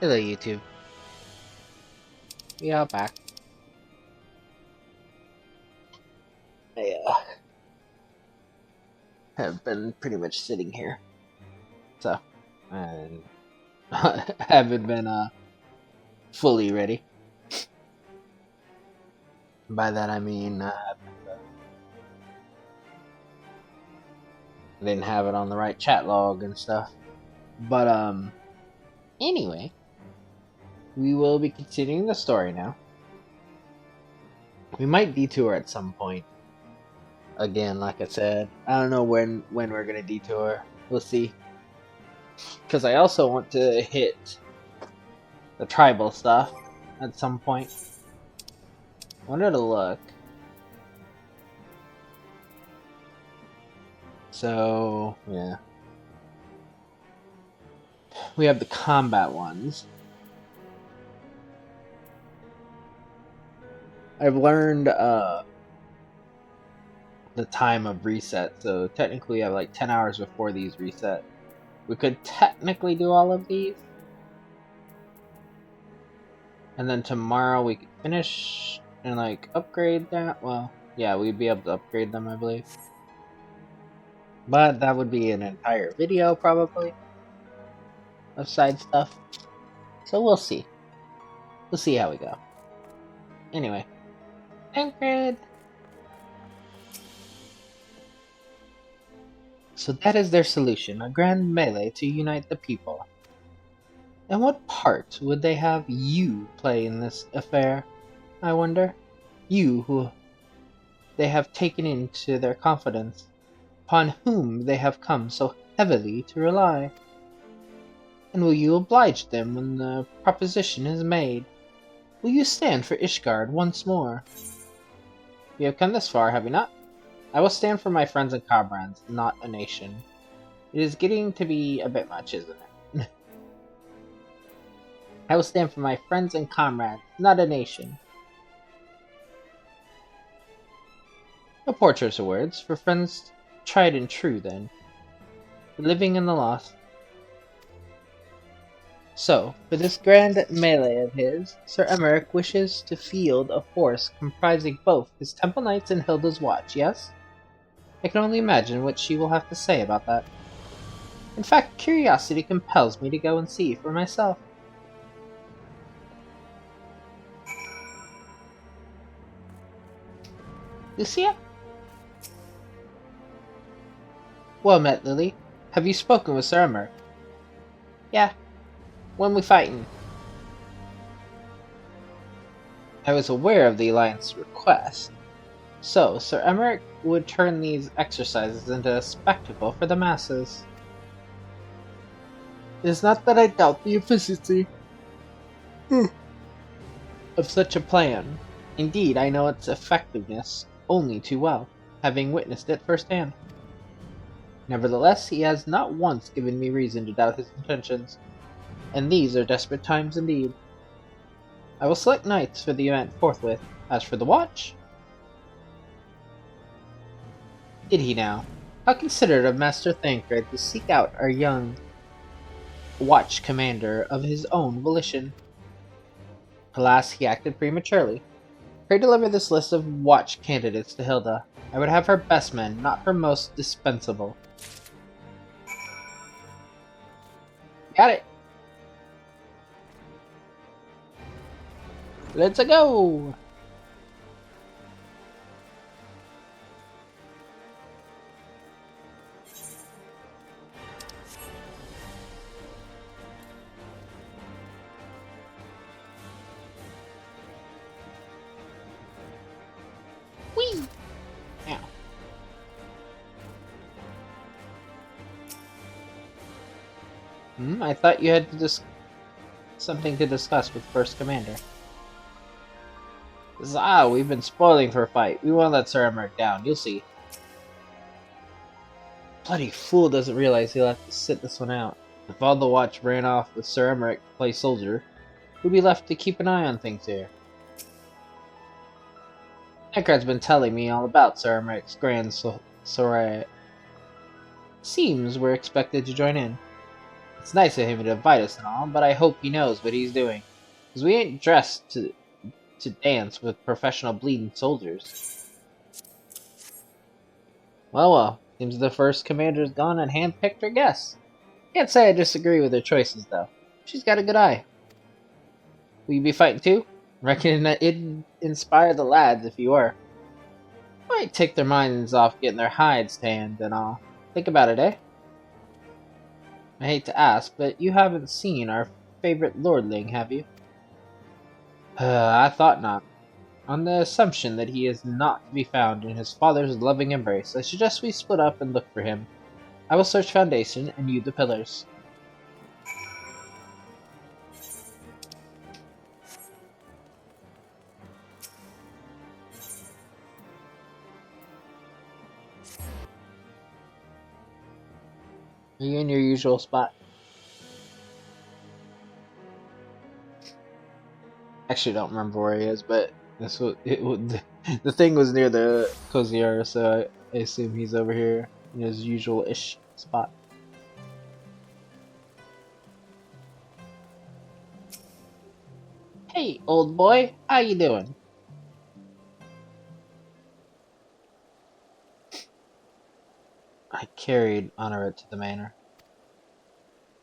Hello, YouTube. We are back. I have been pretty much sitting here, so and haven't been fully ready. By that I mean I didn't have it on the right chat log and stuff. But anyway, we will be continuing the story now. We might detour at some point. Again, like I said, I don't know when we're gonna detour. We'll see. Because I also want to hit the tribal stuff at some point. I wanted to look. So, yeah. We have the combat ones. I've learned the time of reset, so technically I have like 10 hours before these reset. We could technically do all of these. And then tomorrow we could finish and like upgrade that. Well, yeah, we'd be able to upgrade them, I believe. But that would be an entire video, probably, of side stuff. So we'll see. We'll see how we go. Anyway. Upgrade! So that is their solution, a grand melee to unite the people. And what part would they have you play in this affair, I wonder? You who they have taken into their confidence, upon whom they have come so heavily to rely. And will you oblige them when the proposition is made? Will you stand for Ishgard once more? We have come this far, have we not? I will stand for my friends and comrades, not a nation. It is getting to be a bit much, isn't it? I will stand for my friends and comrades, not a nation. No poor choice of words, for friends tried and true, then. The living and the lost. So, for this grand melee of his, Sir Emmerich wishes to field a force comprising both his Temple Knights and Hilda's Watch, yes? I can only imagine what she will have to say about that. In fact, curiosity compels me to go and see for myself. Lucia? Well met, Lily. Have you spoken with Sir Emmerich? Yeah. When we fightin'? I was aware of the Alliance's request. So, Sir Emmerich would turn these exercises into a spectacle for the masses. It is not that I doubt the efficiency of such a plan. Indeed, I know its effectiveness only too well, having witnessed it firsthand. Nevertheless, he has not once given me reason to doubt his intentions, and these are desperate times indeed. I will select knights for the event forthwith. As for the watch... Did he now? How considerate of Master Thancred to seek out our young watch commander of his own volition. Alas, he acted prematurely. Pray deliver this list of watch candidates to Hilda. I would have her best men, not her most dispensable. Got it! Let's go! Whee! Ow. I thought you had something to discuss with First Commander. We've been spoiling for a fight. We won't let Sir Emmerich down, you'll see. Bloody fool doesn't realize he'll have to sit this one out. If all the watch ran off with Sir Emmerich to play soldier, who'd be left to keep an eye on things here? Eckhard's been telling me all about Sir Emmerich's grand soiree. Seems we're expected to join in. It's nice of him to invite us and all, but I hope he knows what he's doing. Because we ain't dressed to dance with professional bleeding soldiers. Well, well. Seems the first commander's gone and handpicked her guests. Can't say I disagree with her choices, though. She's got a good eye. Will you be fighting too? Reckon that it'd inspire the lads if you were. Might take their minds off getting their hides tanned and all. Think about it, eh? I hate to ask, but you haven't seen our favorite lordling, have you? I thought not. On the assumption that he is not to be found in his father's loving embrace, I suggest we split up and look for him. I will search foundation, and you the pillars. Are you in your usual spot? Actually, don't remember where he is, but this was, it would. The thing was near the Cozier, so I assume he's over here in his usual-ish spot. Hey, old boy, how you doing? I carried Honorat to the manor.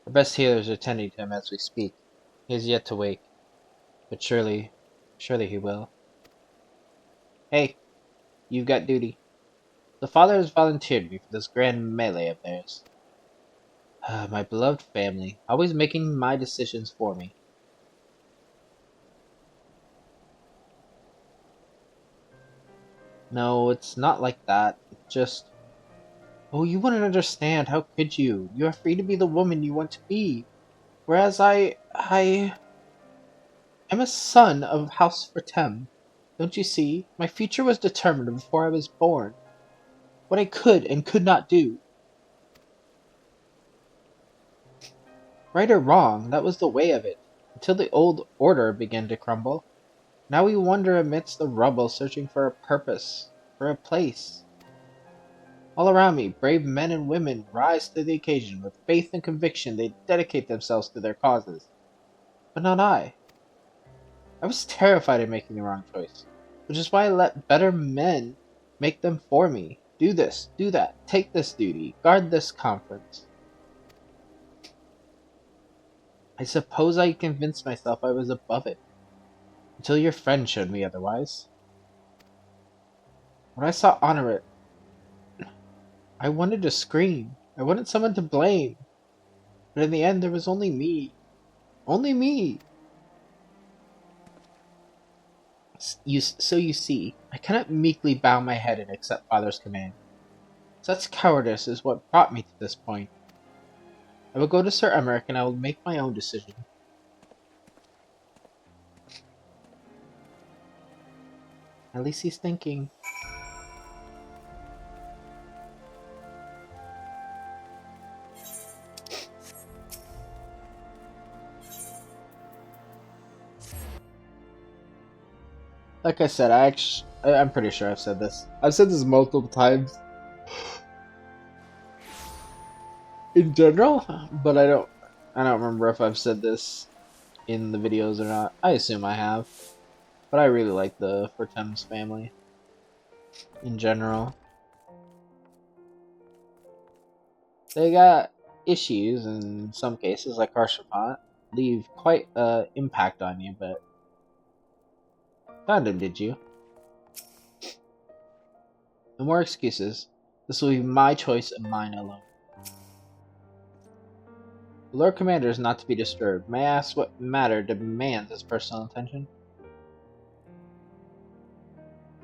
Our best healers are tending to him as we speak. He is yet to wake, but surely he will. Hey, you've got duty. The father has volunteered me for this grand melee of theirs. My beloved family, always making my decisions for me. No, it's not like that. It's just... Oh, you wouldn't understand. How could you? You are free to be the woman you want to be. Whereas I am a son of House Fertem. Don't you see? My future was determined before I was born. What I could and could not do. Right or wrong, that was the way of it. Until the old order began to crumble. Now we wander amidst the rubble searching for a purpose, for a place. All around me, brave men and women rise to the occasion. With faith and conviction, they dedicate themselves to their causes. But not I. I was terrified of making the wrong choice, which is why I let better men make them for me. Do this, do that, take this duty, guard this conference. I suppose I convinced myself I was above it, until your friend showed me otherwise. When I saw Honorit, I wanted to scream. I wanted someone to blame. But in the end, there was only me. Only me! So you see, I cannot meekly bow my head and accept Father's command. Such cowardice is what brought me to this point. I will go to Sir Emmerich and I will make my own decision. At least he's thinking. Like I said, I'm pretty sure I've said this. I've said this multiple times in general, but I don't remember if I've said this in the videos or not. I assume I have, but I really like the Fertem's family in general. They got issues in some cases, like Harshapat, leave quite an impact on you, but found him, did you? No more excuses. This will be my choice and mine alone. The Lord Commander is not to be disturbed. May I ask what matter demands his personal attention?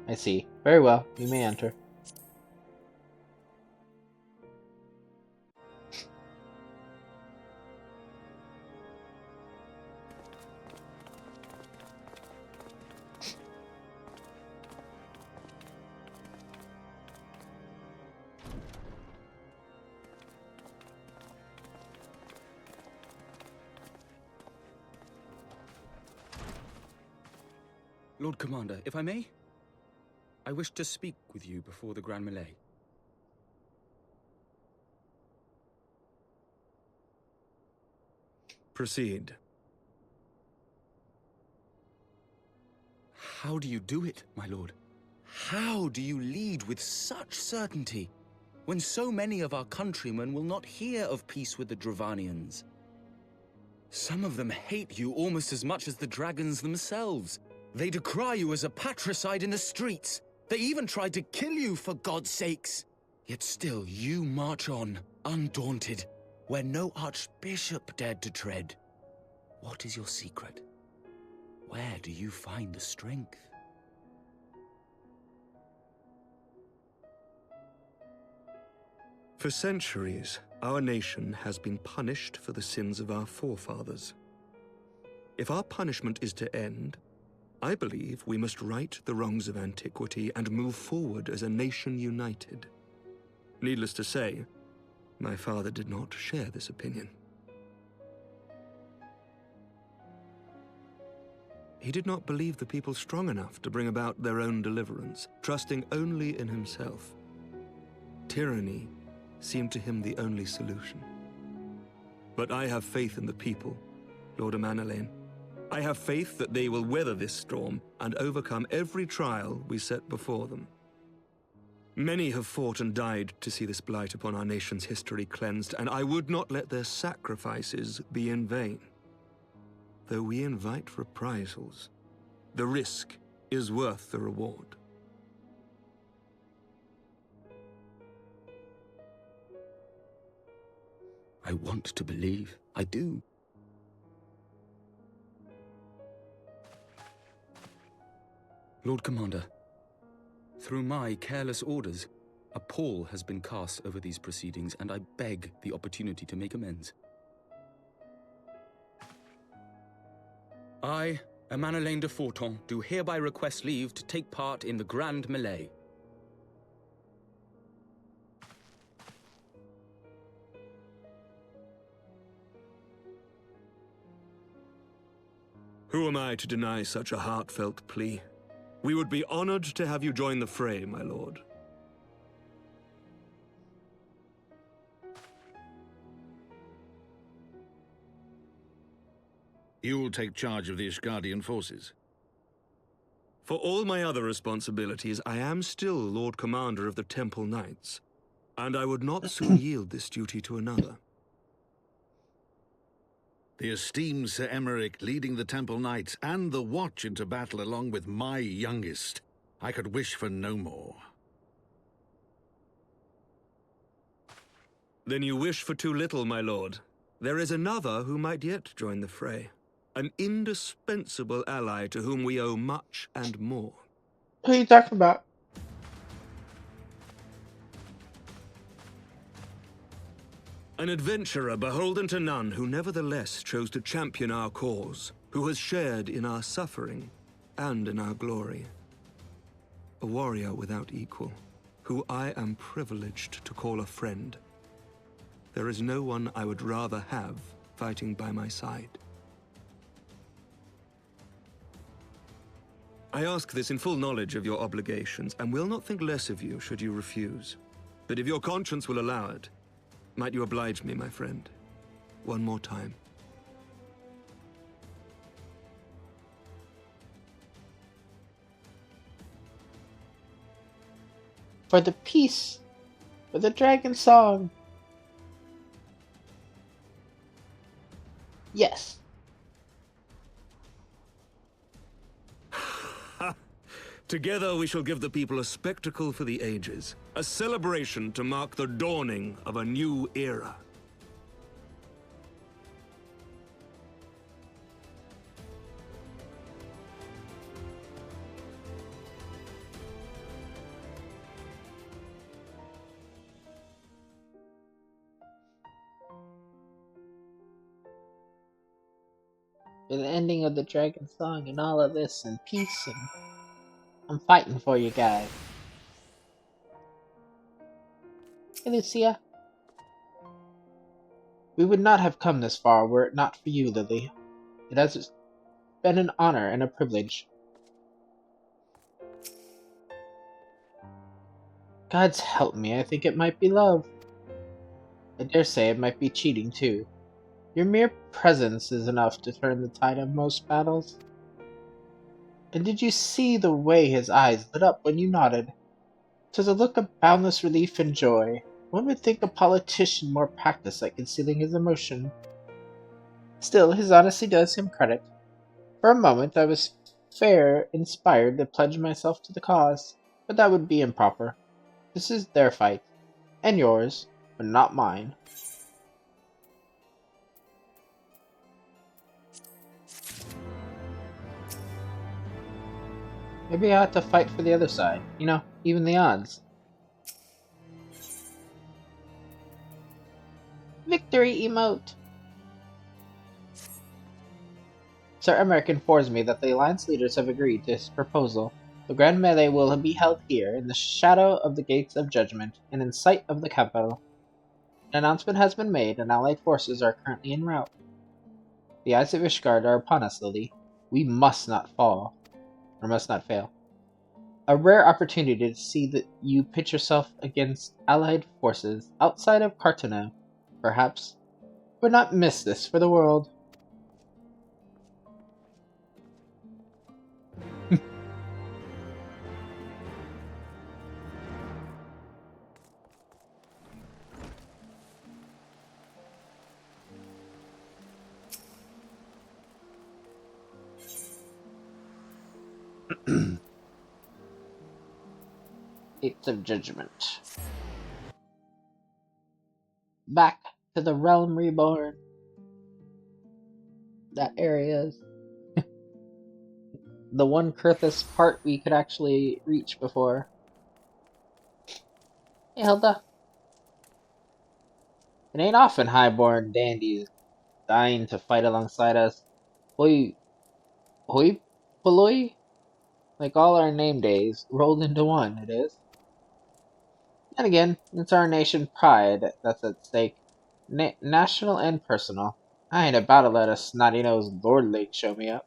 I see. Very well, you may enter. Lord Commander, if I may? I wish to speak with you before the Grand Melee. " Proceed. How do you do it, my lord? How do you lead with such certainty, when so many of our countrymen will not hear of peace with the Dravanians? Some of them hate you almost as much as the dragons themselves. They decry you as a patricide in the streets. They even tried to kill you, for God's sakes. Yet still you march on, undaunted, where no archbishop dared to tread. What is your secret? Where do you find the strength? For centuries, our nation has been punished for the sins of our forefathers. If our punishment is to end, I believe we must right the wrongs of antiquity and move forward as a nation united. Needless to say, my father did not share this opinion. He did not believe the people strong enough to bring about their own deliverance, trusting only in himself. Tyranny seemed to him the only solution. But I have faith in the people, Lord Amanalain. I have faith that they will weather this storm and overcome every trial we set before them. Many have fought and died to see this blight upon our nation's history cleansed, and I would not let their sacrifices be in vain. Though we invite reprisals, the risk is worth the reward. I want to believe. I do. Lord Commander, through my careless orders, a pall has been cast over these proceedings, and I beg the opportunity to make amends. I, Amanalain de Forton, do hereby request leave to take part in the Grand Melee. Who am I to deny such a heartfelt plea? We would be honored to have you join the fray, my lord. You'll take charge of the Ishgardian forces. For all my other responsibilities, I am still Lord Commander of the Temple Knights, and I would not soon yield this duty to another. The esteemed Sir Emeric leading the Temple Knights and the Watch into battle along with my youngest. I could wish for no more. Then you wish for too little, my lord. There is another who might yet join the fray. An indispensable ally to whom we owe much and more. Who are you talking about? An adventurer beholden to none who nevertheless chose to champion our cause, who has shared in our suffering and in our glory. A warrior without equal, who I am privileged to call a friend. There is no one I would rather have fighting by my side. I ask this in full knowledge of your obligations, and will not think less of you should you refuse. But if your conscience will allow it, might you oblige me, my friend, one more time? For the peace, for the Dragonsong. Yes. Together we shall give the people a spectacle for the ages, a celebration to mark the dawning of a new era. For the ending of the Dragonsong and all of this and peace, and I'm fighting for you guys. Hey, Lucia. We would not have come this far were it not for you, Lily. It has been an honor and a privilege. God's help me, I think it might be love. I dare say it might be cheating, too. Your mere presence is enough to turn the tide of most battles. And did you see the way his eyes lit up when you nodded? 'Twas a look of boundless relief and joy. One would think a politician more practiced at concealing his emotion. Still, his honesty does him credit. For a moment I was fair inspired to pledge myself to the cause, but that would be improper. This is their fight, and yours, but not mine. Maybe I ought to fight for the other side. You know, even the odds. Victory emote! Sir Emmerich informs me that the Alliance leaders have agreed to his proposal. The Grand Melee will be held here, in the shadow of the Gates of Judgment, and in sight of the capital. An announcement has been made, and allied forces are currently en route. The eyes of Ishgard are upon us, Lily. We must not fall, or must not fail. A rare opportunity to see that you pitch yourself against allied forces outside of Cartano, perhaps. Would not miss this for the world. Gates of Judgment. Back to the realm reborn. That area is the one furthest part we could actually reach before. Hey, Hilda. It ain't often highborn dandies dying to fight alongside us. Hoi, hoi, polloi? Like all our name days, rolled into one, it is. And again, it's our nation pride that's at stake. National and personal. I ain't about to let a snotty-nosed lordling show me up.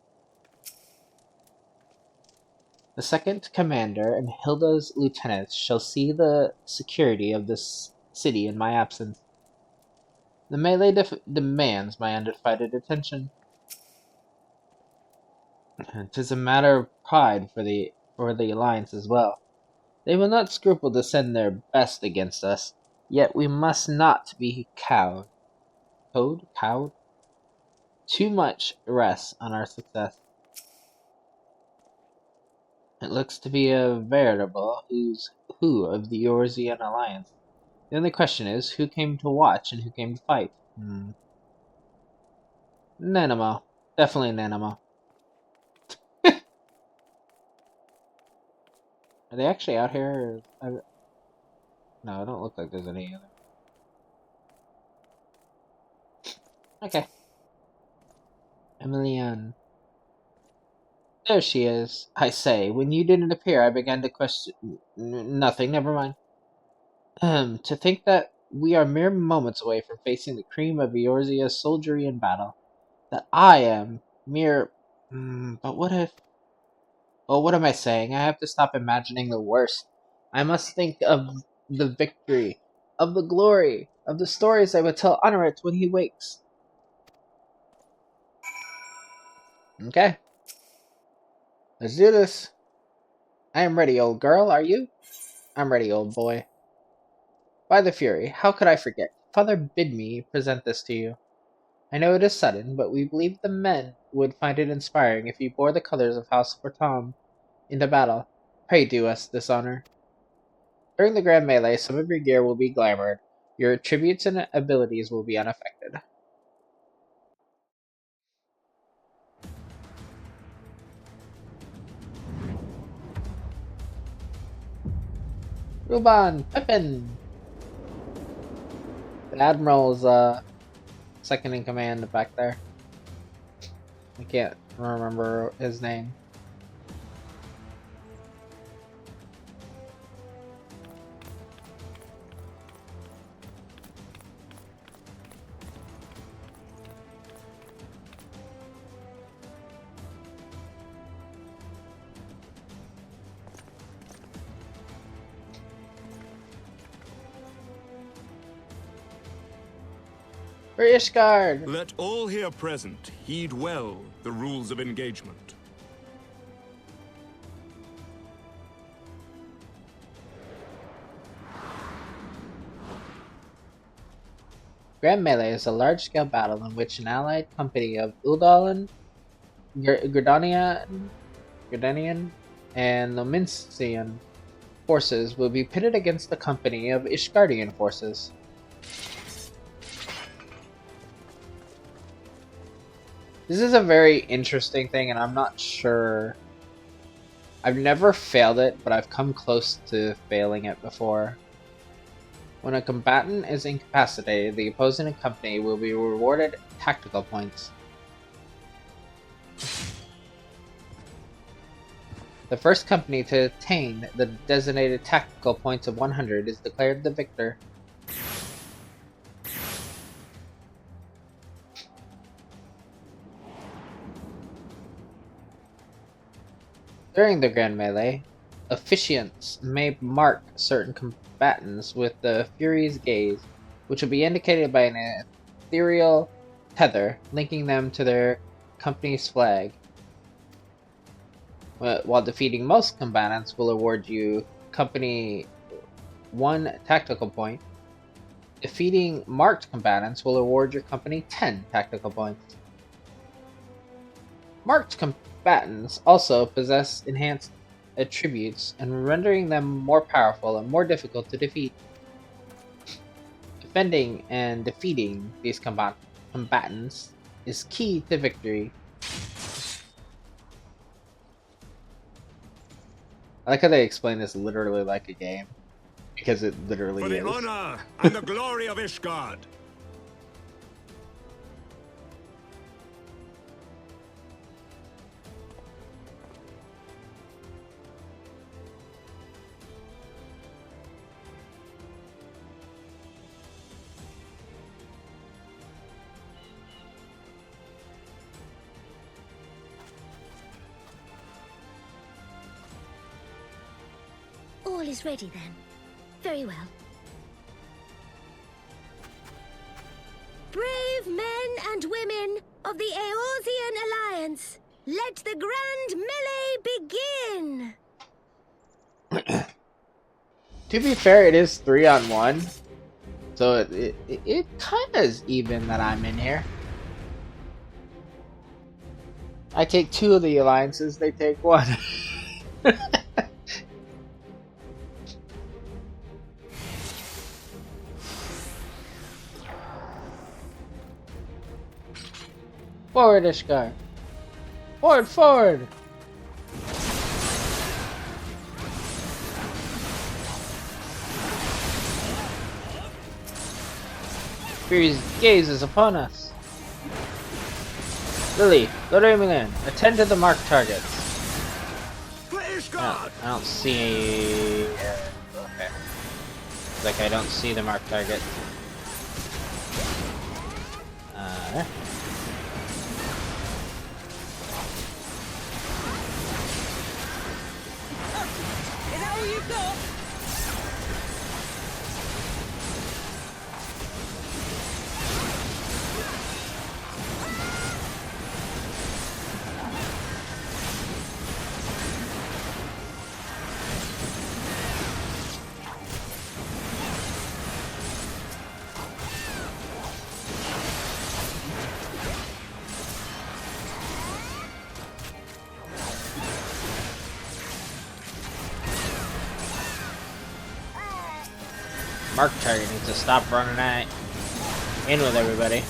The second commander and Hilda's lieutenants shall see the security of this city in my absence. The melee demands my undivided attention. 'Tis a matter of pride for the Alliance as well. They will not scruple to send their best against us, yet we must not be cowed. Cowed? Too much rests on our success. It looks to be a veritable who's who of the Eorzean Alliance. The only question is, who came to watch and who came to fight? Nanamo. Definitely Nanamo. Are they actually out here? No, it don't look like there's any other. Okay. Emilienne. There she is. I say, when you didn't appear, I began to question... nothing, never mind. To think that we are mere moments away from facing the cream of Eorzea's soldiery in battle. That I am mere... but what if... Well, what am I saying? I have to stop imagining the worst. I must think of the victory, of the glory, of the stories I would tell Honorit when he wakes. Okay. Let's do this. I am ready, old girl, are you? I'm ready, old boy. By the Fury, how could I forget? Father bid me present this to you. I know it is sudden, but we believe the men would find it inspiring if you bore the colors of House Fortam into battle. Pray do us this honor. During the Grand Melee, some of your gear will be glamored. Your attributes and abilities will be unaffected. Ruban, Pippin! The Admiral's second in command back there. I can't remember his name. For Ishgard! Let all here present heed well the rules of engagement. Grand Melee is a large-scale battle in which an allied company of Uldalan, Gridanian, and Lominsian forces will be pitted against a company of Ishgardian forces. This is a very interesting thing, and I'm not sure. I've never failed it, but I've come close to failing it before. When a combatant is incapacitated, the opposing company will be rewarded tactical points. The first company to attain the designated tactical points of 100 is declared the victor. During the Grand Melee, officiants may mark certain combatants with the Fury's Gaze, which will be indicated by an ethereal tether linking them to their company's flag. While defeating most combatants will award you Company 1 tactical point. Defeating marked combatants will award your company 10 tactical points. Marked combatants also possess enhanced attributes and rendering them more powerful and more difficult to defeat. Defending and defeating these combatants is key to victory. I like how they explain this literally like a game, because it literally For the is. honor and the glory of Ishgard. All is ready then. Very well. Brave men and women of the Eorzean Alliance, let the Grand Melee begin! To be fair, it is 3-on-1, so it kind of is even that I'm in here. I take 2 of the alliances, they take 1. Forward, Ishgard! Forward, forward! Fury's gaze is upon us. Lily, go to Emilian. Attend to the marked targets. For Ishgard! I don't see... okay. It's like I don't see the marked target. There. Mark target needs to stop running at in with everybody.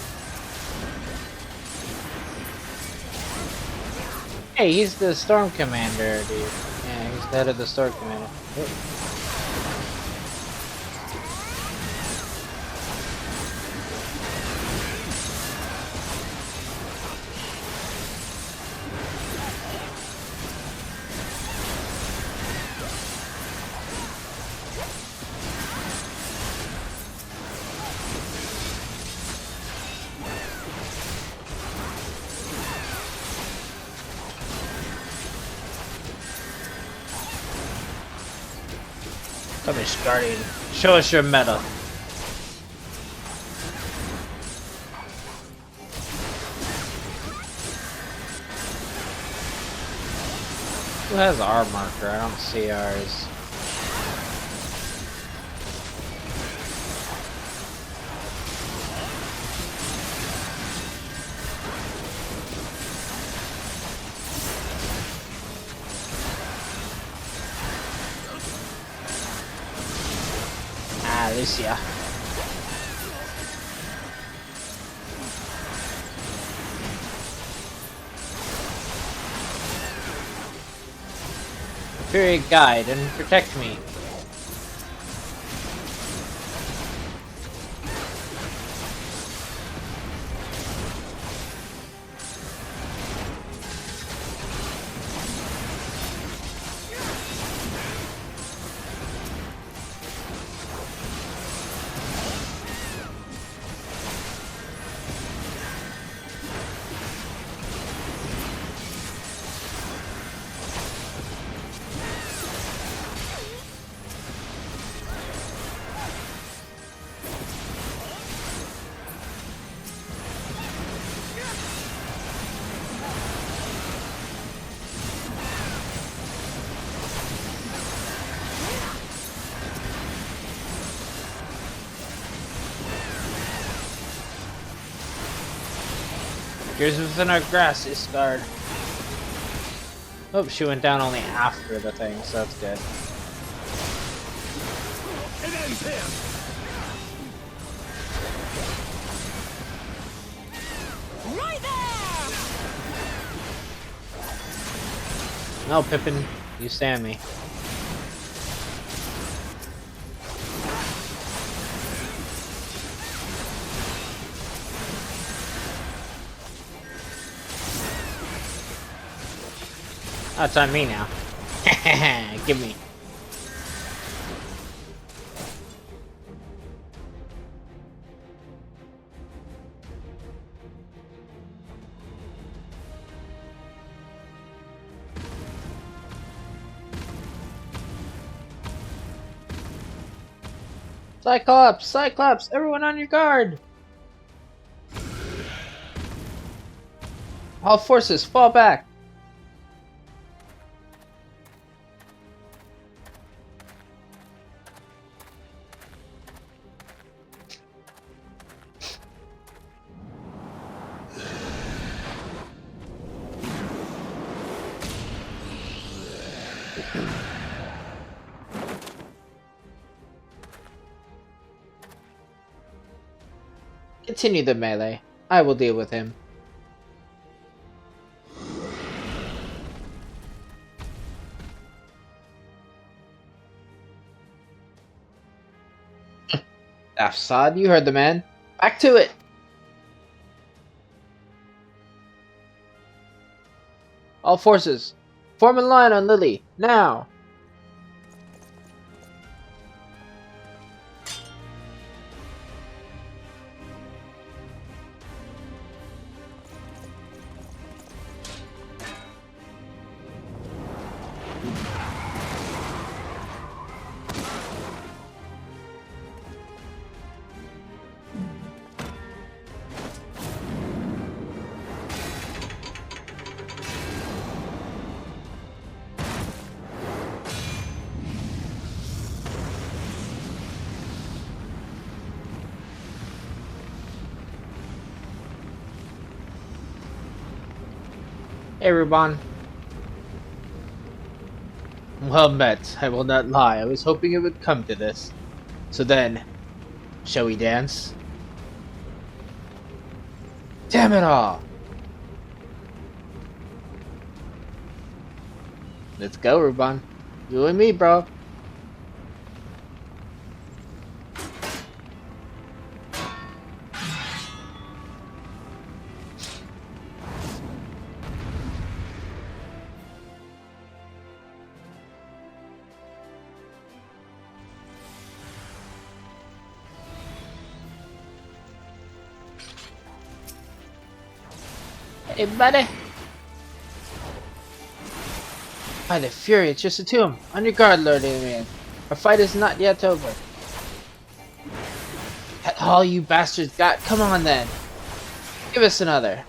Hey, he's the storm commander, dude. Yeah, he's the head of the storm commander. Ooh. Come here, Guardian. Show us your metal. Who has our marker? I don't see ours. Ah, Lucia. Fury, guide and protect me. Gears within our grasp is scarred. Oh, she went down only after the thing, so that's good. It ends here. Right there! No, Pippin, you stand me. Oh, it's on me now. Give me. Cyclops! Cyclops! Everyone on your guard! All forces, fall back! Continue the melee. I will deal with him. Afsad, you heard the man. Back to it! All forces, form in line on Lily, now! Hey, Ruban. Well met, I will not lie. I was hoping it would come to this. So then, shall we dance? Damn it all! Let's go, Ruban. You and me, bro. Hey, buddy! By the Fury, it's just a tomb. On your guard, Lord Alien. Our fight is not yet over. That all you bastards got? Come on, then. Give us another.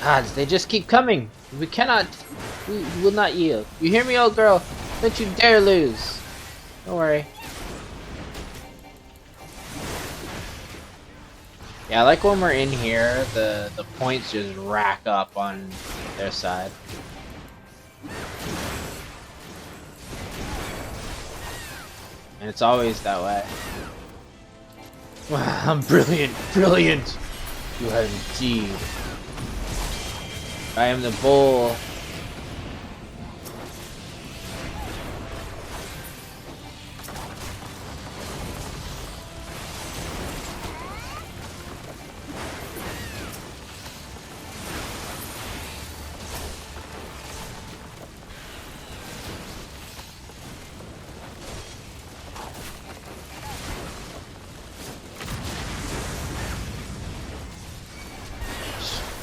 Gods, they just keep coming. We will not yield. You hear me, old girl? Don't you dare lose. Don't worry. Yeah, I like when we're in here, the points just rack up on their side. And it's always that way. Wow, I'm brilliant, brilliant! You have indeed. I am the bull.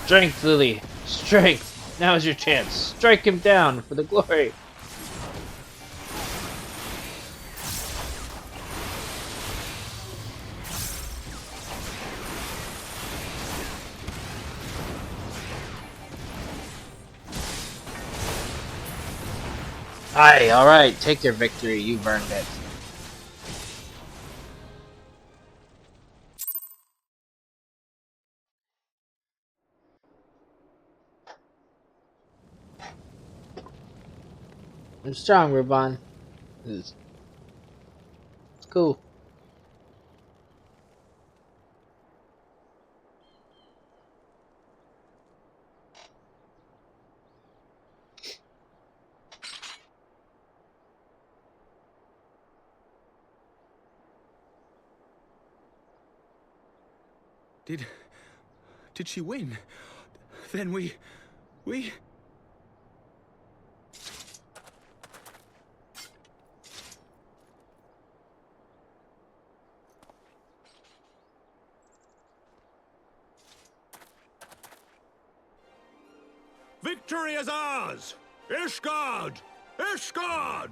Strength, Lily! Strength! Now is your chance. Strike him down for the glory! Aye, alright, take your victory, you've earned it. I'm strong, Ruban. It's cool. Did she win? Then we... Victory is ours! Ishgard! Ishgard!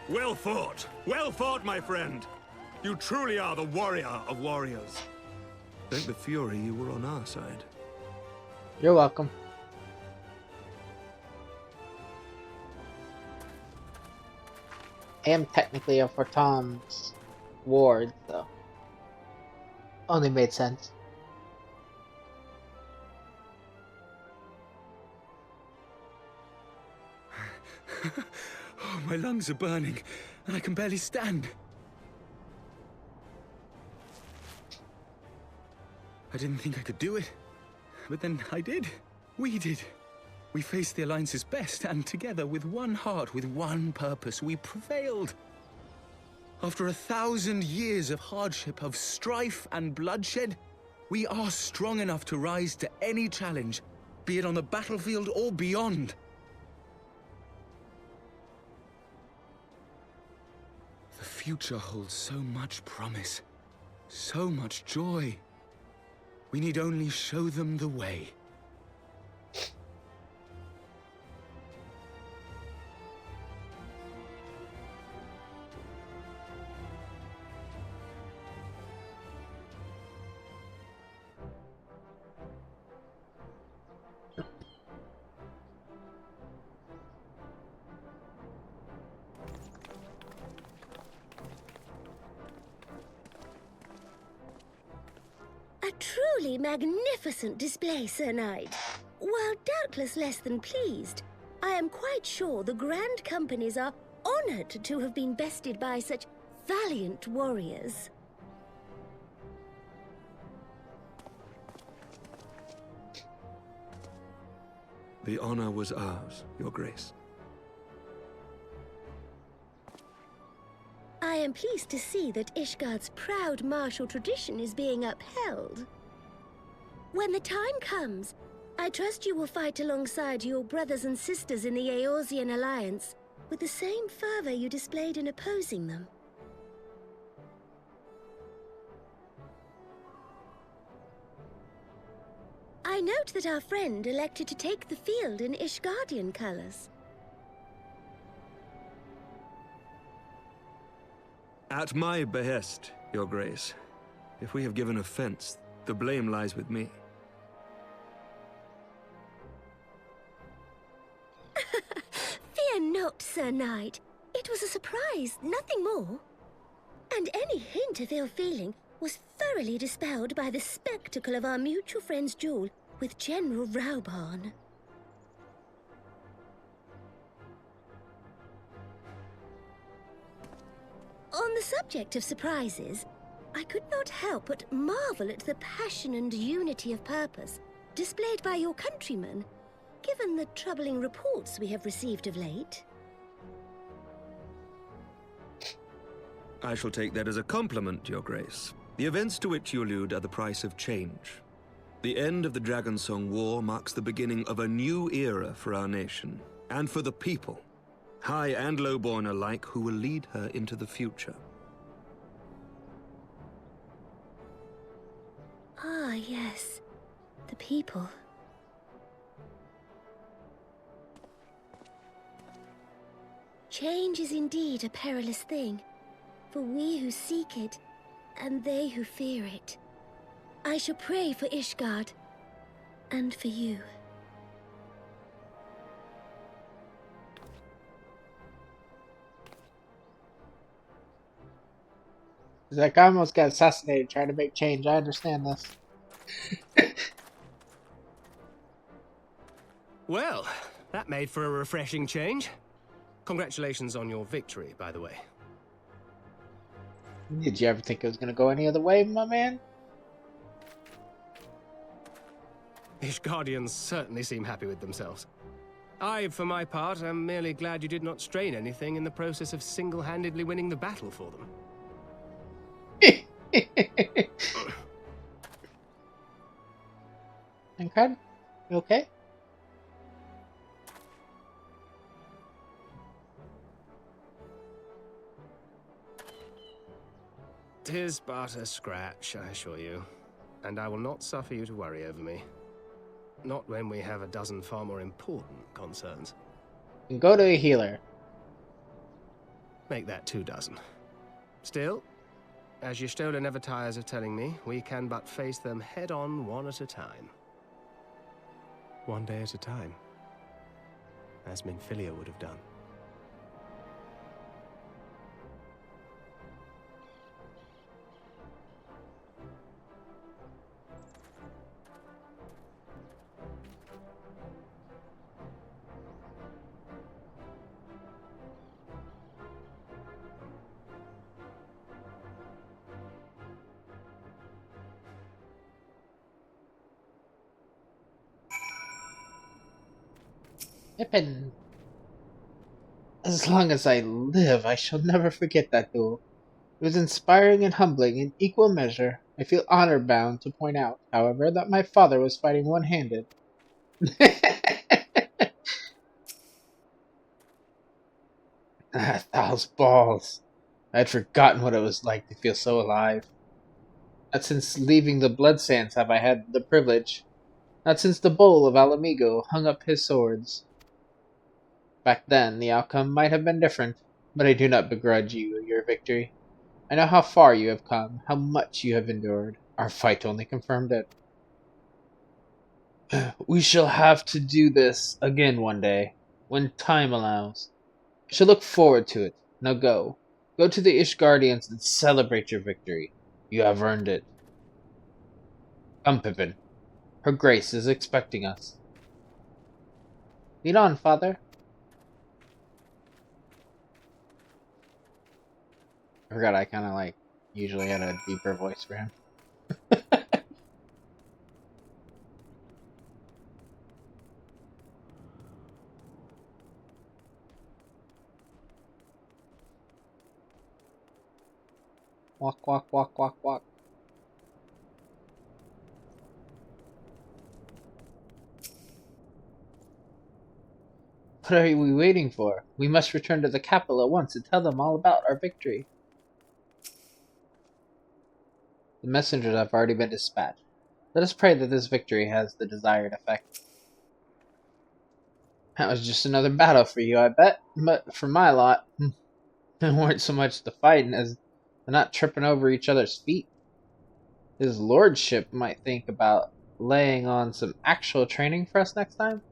Well fought, my friend. You truly are the warrior of warriors. Thank the Fury you were on our side. You're welcome. I am technically a Fortom's ward, so only made sense. Oh, my lungs are burning, and I can barely stand. I didn't think I could do it, but then I did. We did. We faced the Alliance's best, and together, with one heart, with one purpose, we prevailed. After 1,000 years of hardship, of strife and bloodshed, we are strong enough to rise to any challenge, be it on the battlefield or beyond. The future holds so much promise, so much joy. We need only show them the way. A truly magnificent display, Sir Knight. While doubtless less than pleased, I am quite sure the Grand Companies are honored to have been bested by such valiant warriors. The honor was ours, Your Grace. I am pleased to see that Ishgard's proud martial tradition is being upheld. When the time comes, I trust you will fight alongside your brothers and sisters in the Eorzean Alliance with the same fervor you displayed in opposing them. I note that our friend elected to take the field in Ishgardian colors. At my behest, Your Grace. If we have given offense, the blame lies with me. Fear not, Sir Knight. It was a surprise, nothing more. And any hint of ill feeling was thoroughly dispelled by the spectacle of our mutual friend's duel with General Rauban. On the subject of surprises, I could not help but marvel at the passion and unity of purpose displayed by your countrymen, given the troubling reports we have received of late. I shall take that as a compliment, Your Grace. The events to which you allude are the price of change. The end of the Dragonsong War marks the beginning of a new era for our nation, and for the people, high and lowborn alike, who will lead her into the future. Ah, yes. The people. Change is indeed a perilous thing, for we who seek it, and they who fear it. I shall pray for Ishgard, and for you. He's like, I almost got assassinated trying to make change. I understand this. Well, that made for a refreshing change. Congratulations on your victory, by the way. Did you ever think it was going to go any other way, my man? Ishgardians certainly seem happy with themselves. I, for my part, am merely glad you did not strain anything in the process of single-handedly winning the battle for them. Incredible. You okay? Tis but a scratch, I assure you. And I will not suffer you to worry over me. Not when we have a dozen far more important concerns. And go to a healer. Make that 2 dozen. Still, as Y'shtola never tires of telling me, we can but face them head-on one at a time. One day at a time. As Minfilia would have done. Pippin. As long as I live, I shall never forget that duel. It was inspiring and humbling in equal measure. I feel honor bound to point out, however, that my father was fighting one-handed. Those balls. I had forgotten what it was like to feel so alive. Not since leaving the Blood Sands have I had the privilege. Not since the Bull of Alamigo hung up his swords. Back then, the outcome might have been different, but I do not begrudge you your victory. I know how far you have come, how much you have endured. Our fight only confirmed it. We shall have to do this again one day, when time allows. I shall look forward to it. Now go. Go to the Ishgardians and celebrate your victory. You have earned it. Come, Pippin. Her Grace is expecting us. Lead on, Father. I forgot I kind of usually had a deeper voice for him. Walk, walk, walk, walk, walk. What are we waiting for? We must return to the capital at once and tell them all about our victory. The messengers have already been dispatched. Let us pray that this victory has the desired effect. That was just another battle for you, I bet. But for my lot, it weren't so much the fighting as and not tripping over each other's feet. His lordship might think about laying on some actual training for us next time.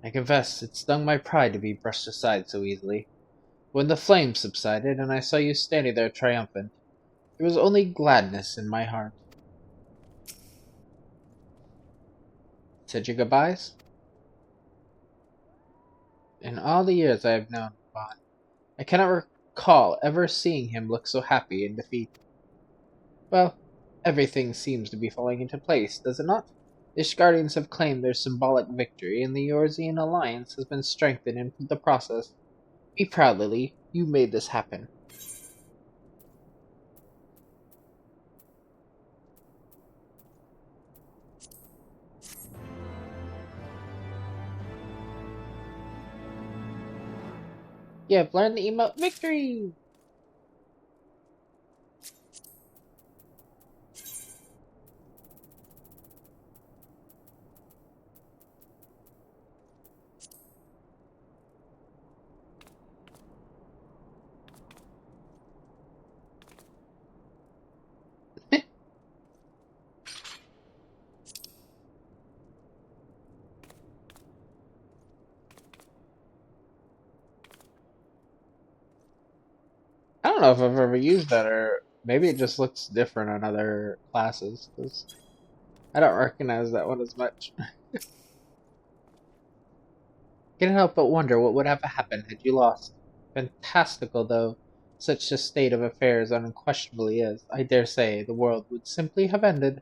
I confess, it stung my pride to be brushed aside so easily. When the flames subsided and I saw you standing there triumphant, there was only gladness in my heart. Said your goodbyes? In all the years I have known Vaughn, I cannot recall ever seeing him look so happy in defeat. Well, everything seems to be falling into place, does it not? The Ishgardians have claimed their symbolic victory, and the Eorzean alliance has been strengthened in the process. Be proud, Lily. You made this happen. You have learned the emote victory! I don't know if I've ever used that, or maybe it just looks different on other classes, because I don't recognize that one as much. Can't help but wonder what would have happened had you lost. Fantastical though such a state of affairs unquestionably is, I dare say the world would simply have ended.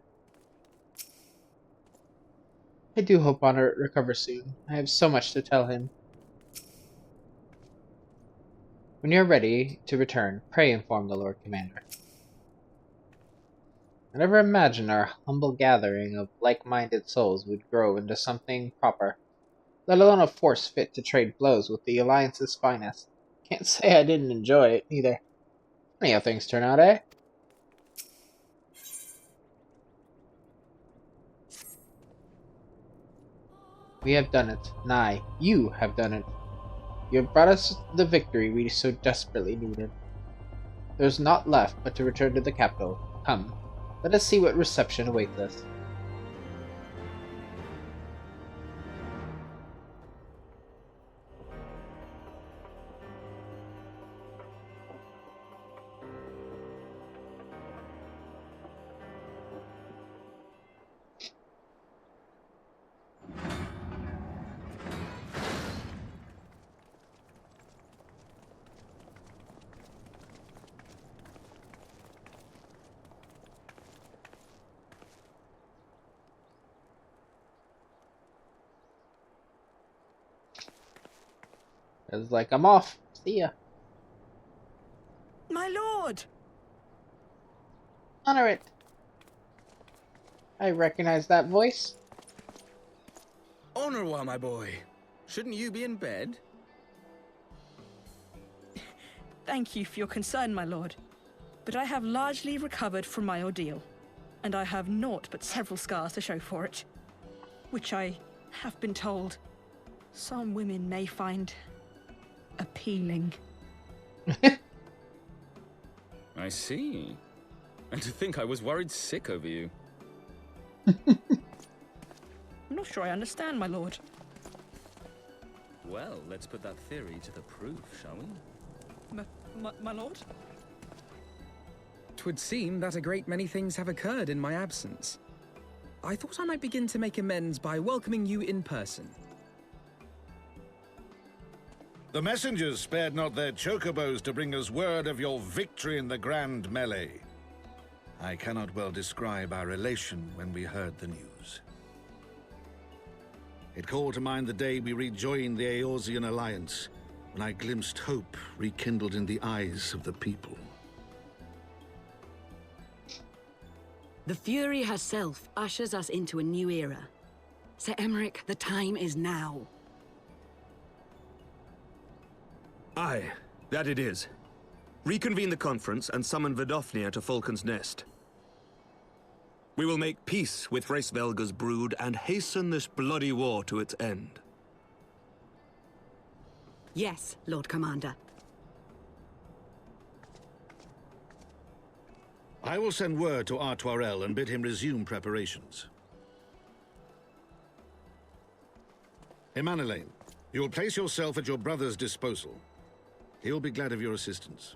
I do hope Honor recovers soon. I have so much to tell him. When you are ready to return, pray inform the Lord Commander. I never imagined our humble gathering of like-minded souls would grow into something proper, let alone a force fit to trade blows with the Alliance's finest. Can't say I didn't enjoy it, either. Funny how things turn out, eh? We have done it. Nay, you have done it. You have brought us the victory we so desperately needed. There is naught left but to return to the capital. Come, let us see what reception awaits us. It's like, I'm off. See ya. My lord! Honor it. I recognize that voice. Honorwa, my boy. Shouldn't you be in bed? Thank you for your concern, my lord. But I have largely recovered from my ordeal, and I have naught but several scars to show for it, which I have been told some women may find appealing. I see. And to think I was worried sick over you. I'm not sure I understand, my lord. Well, let's put that theory to the proof, shall we? My lord? 'Twould seem that a great many things have occurred in my absence. I thought I might begin to make amends by welcoming you in person. The messengers spared not their chocobos to bring us word of your victory in the grand melee. I cannot well describe our elation when we heard the news. It called to mind the day we rejoined the Eorzean alliance, when I glimpsed hope rekindled in the eyes of the people. The Fury herself ushers us into a new era. Sir Emeric, the time is now. Aye, that it is. Reconvene the conference and summon Vidofnir to Falcon's Nest. We will make peace with Hraesvelga's brood and hasten this bloody war to its end. Yes, Lord Commander. I will send word to Artoirel and bid him resume preparations. Emanelaine, you will place yourself at your brother's disposal. He will be glad of your assistance.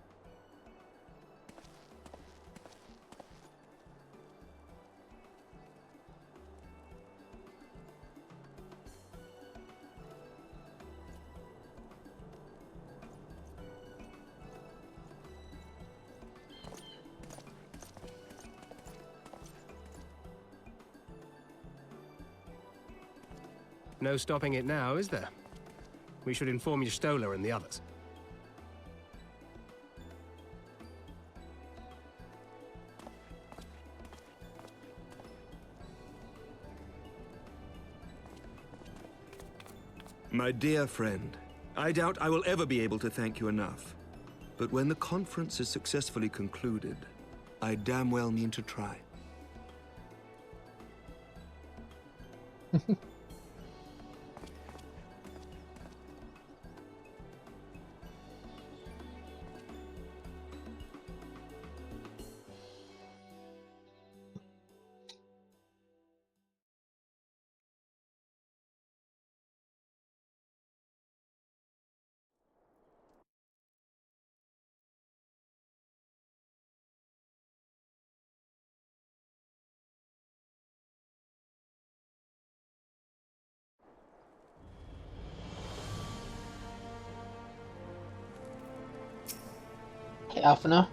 No stopping it now, is there? We should inform Stola and the others. My dear friend, I doubt I will ever be able to thank you enough. But when the conference is successfully concluded, I damn well mean to try. Hey, Alphina.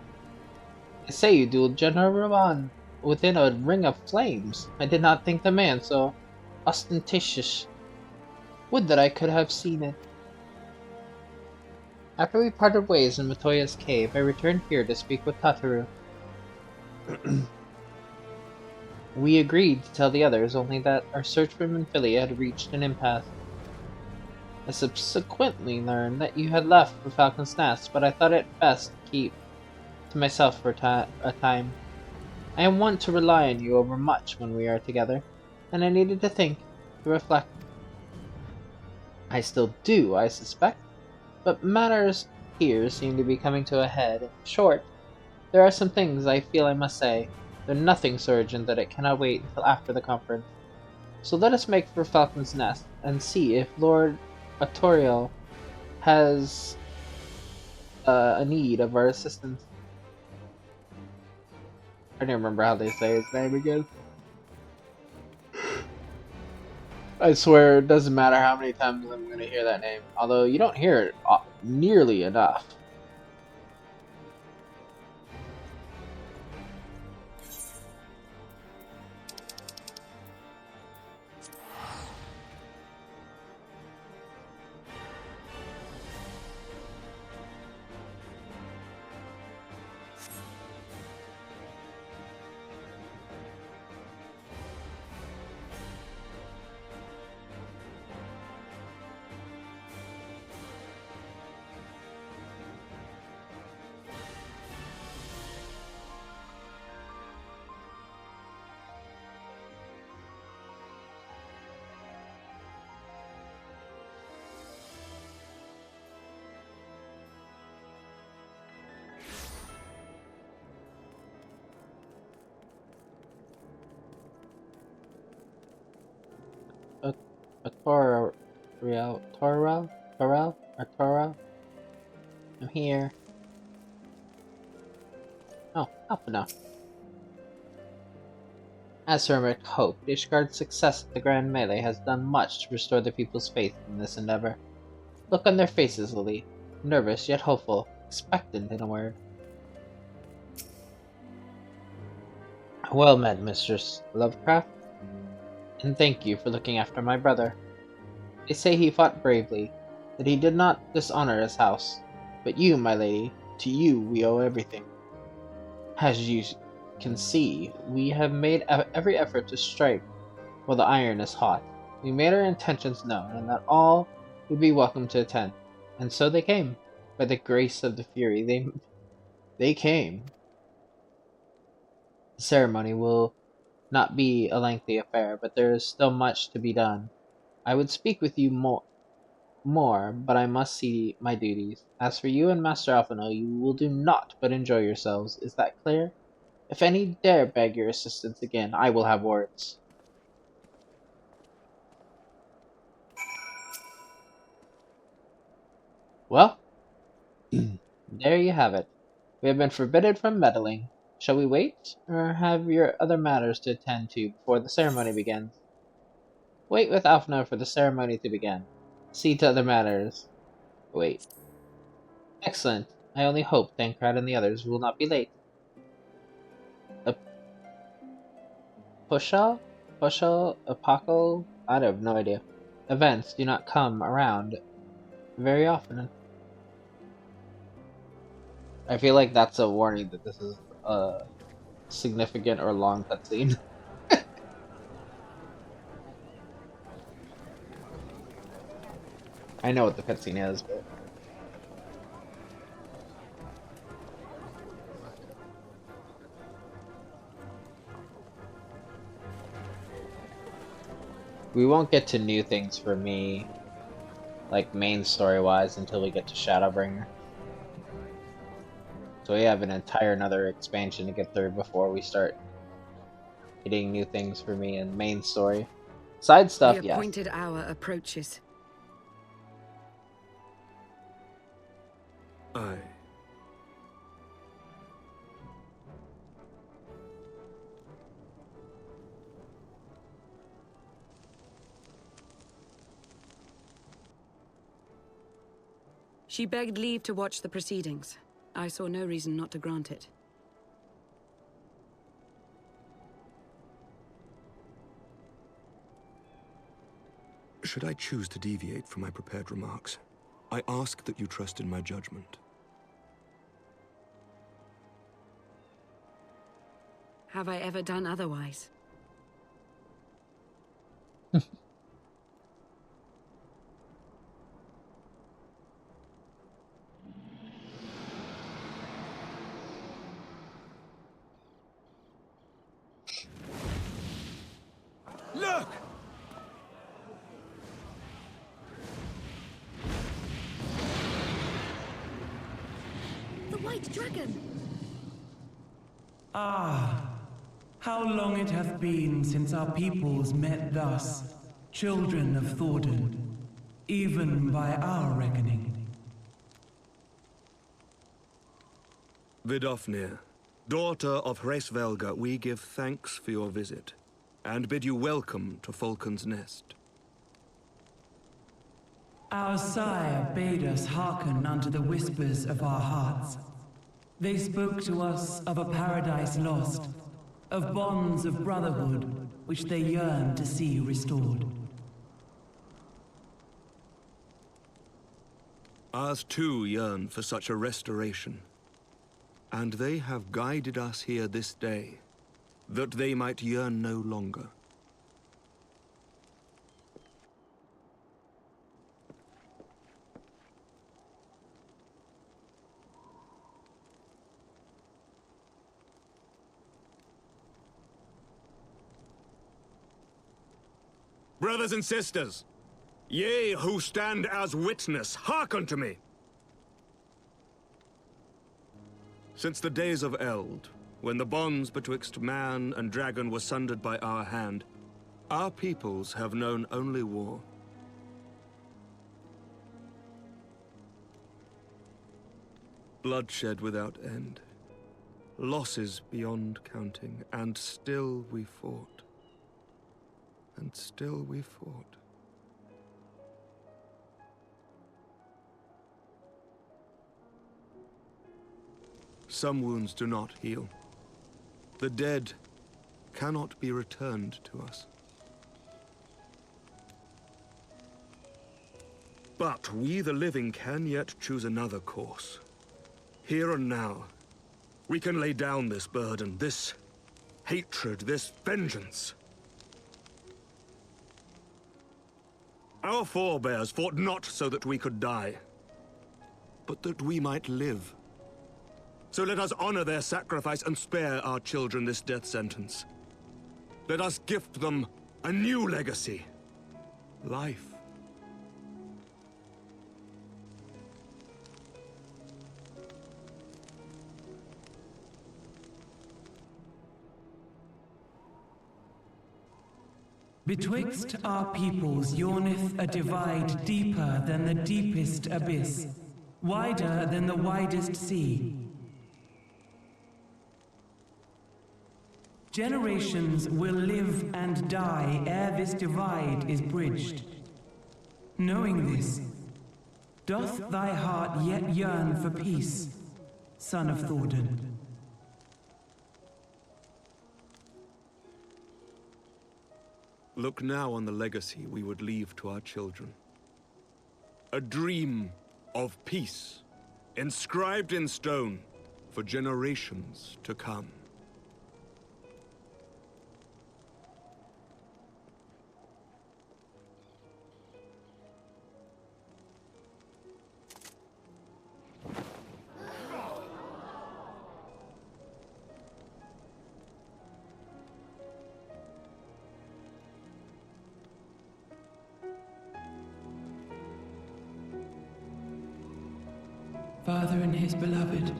I say you dueled General Ravan within a ring of flames. I did not think the man so ostentatious. Would that I could have seen it. After we parted ways in Matoya's cave, I returned here to speak with Tataru. We agreed to tell the others only that our search for Minfilia had reached an impasse. I subsequently learned that you had left for Falcon's Nest, but I thought it best to keep to myself for a time. I am wont to rely on you over much when we are together, and I needed to think, to reflect. I still do, I suspect, but matters here seem to be coming to a head. In short, there are some things I feel I must say, though nothing so urgent that it cannot wait until after the conference. So let us make for Falcon's Nest, and see if Lord Artorial has a need of our assistance. I don't remember how they say his name again. I swear it doesn't matter how many times I'm going to hear that name, although you don't hear it nearly enough. Torel? I'm here. Oh, Alphina. As Hermit hoped, Ishgard's success at the Grand Melee has done much to restore the people's faith in this endeavor. Look on their faces, Lily. Nervous yet hopeful, expectant in a word. Well met, Mistress Lovecraft, and thank you for looking after my brother. They say he fought bravely, that he did not dishonor his house. But you, my lady, to you we owe everything. As you can see, we have made every effort to strike while the iron is hot. We made our intentions known, and that all would be welcome to attend. And so they came. By the grace of the Fury, they came. The ceremony will not be a lengthy affair, but there is still much to be done. I would speak with you more, but I must see my duties. As for you and Master Alphino, you will do naught but enjoy yourselves. Is that clear? If any dare beg your assistance again, I will have words. Well, there you have it. We have been forbidden from meddling. Shall we wait, or have your other matters to attend to before the ceremony begins? Wait with Alfna for the ceremony to begin. See to other matters. Wait. Excellent. I only hope Thancred and the others will not be late. A Pushal? Pushal? Apocal? I have no idea. Events do not come around very often. I feel like that's a warning that this is a significant or long cutscene. I know what the cutscene is, but we won't get to new things for me, like main story-wise, until we get to Shadowbringer. So we have an entire another expansion to get through before we start hitting new things for me in main story. Side stuff, The yes. appointed hour approaches. Aye. She begged leave to watch the proceedings. I saw no reason not to grant it. Should I choose to deviate from my prepared remarks, I ask that you trust in my judgment. Have I ever done otherwise? Look! The White Dragon! Ah, how long it hath been since our peoples met thus, children of Thordan, even by our reckoning. Vidofnir, daughter of Hraesvelga, we give thanks for your visit, and bid you welcome to Falcon's Nest. Our sire bade us hearken unto the whispers of our hearts. They spoke to us of a paradise lost, of bonds of brotherhood which they yearned to see restored. Ours too yearn for such a restoration, and they have guided us here this day, that they might yearn no longer. Brothers and sisters, ye who stand as witness, hearken to me! Since the days of Eld, when the bonds betwixt man and dragon were sundered by our hand, our peoples have known only war. Bloodshed without end, losses beyond counting, and still we fought. And still we fought. Some wounds do not heal. The dead cannot be returned to us. But we, the living, can yet choose another course. Here and now, we can lay down this burden, this hatred, this vengeance. Our forebears fought not so that we could die, but that we might live. So let us honor their sacrifice and spare our children this death sentence. Let us gift them a new legacy. Life. Betwixt our peoples yawneth a divide deeper than the deepest abyss, wider than the widest sea. Generations will live and die ere this divide is bridged. Knowing this, doth thy heart yet yearn for peace, son of Thordan? Look now on the legacy we would leave to our children. A dream of peace, inscribed in stone for generations to come. Father and his beloved,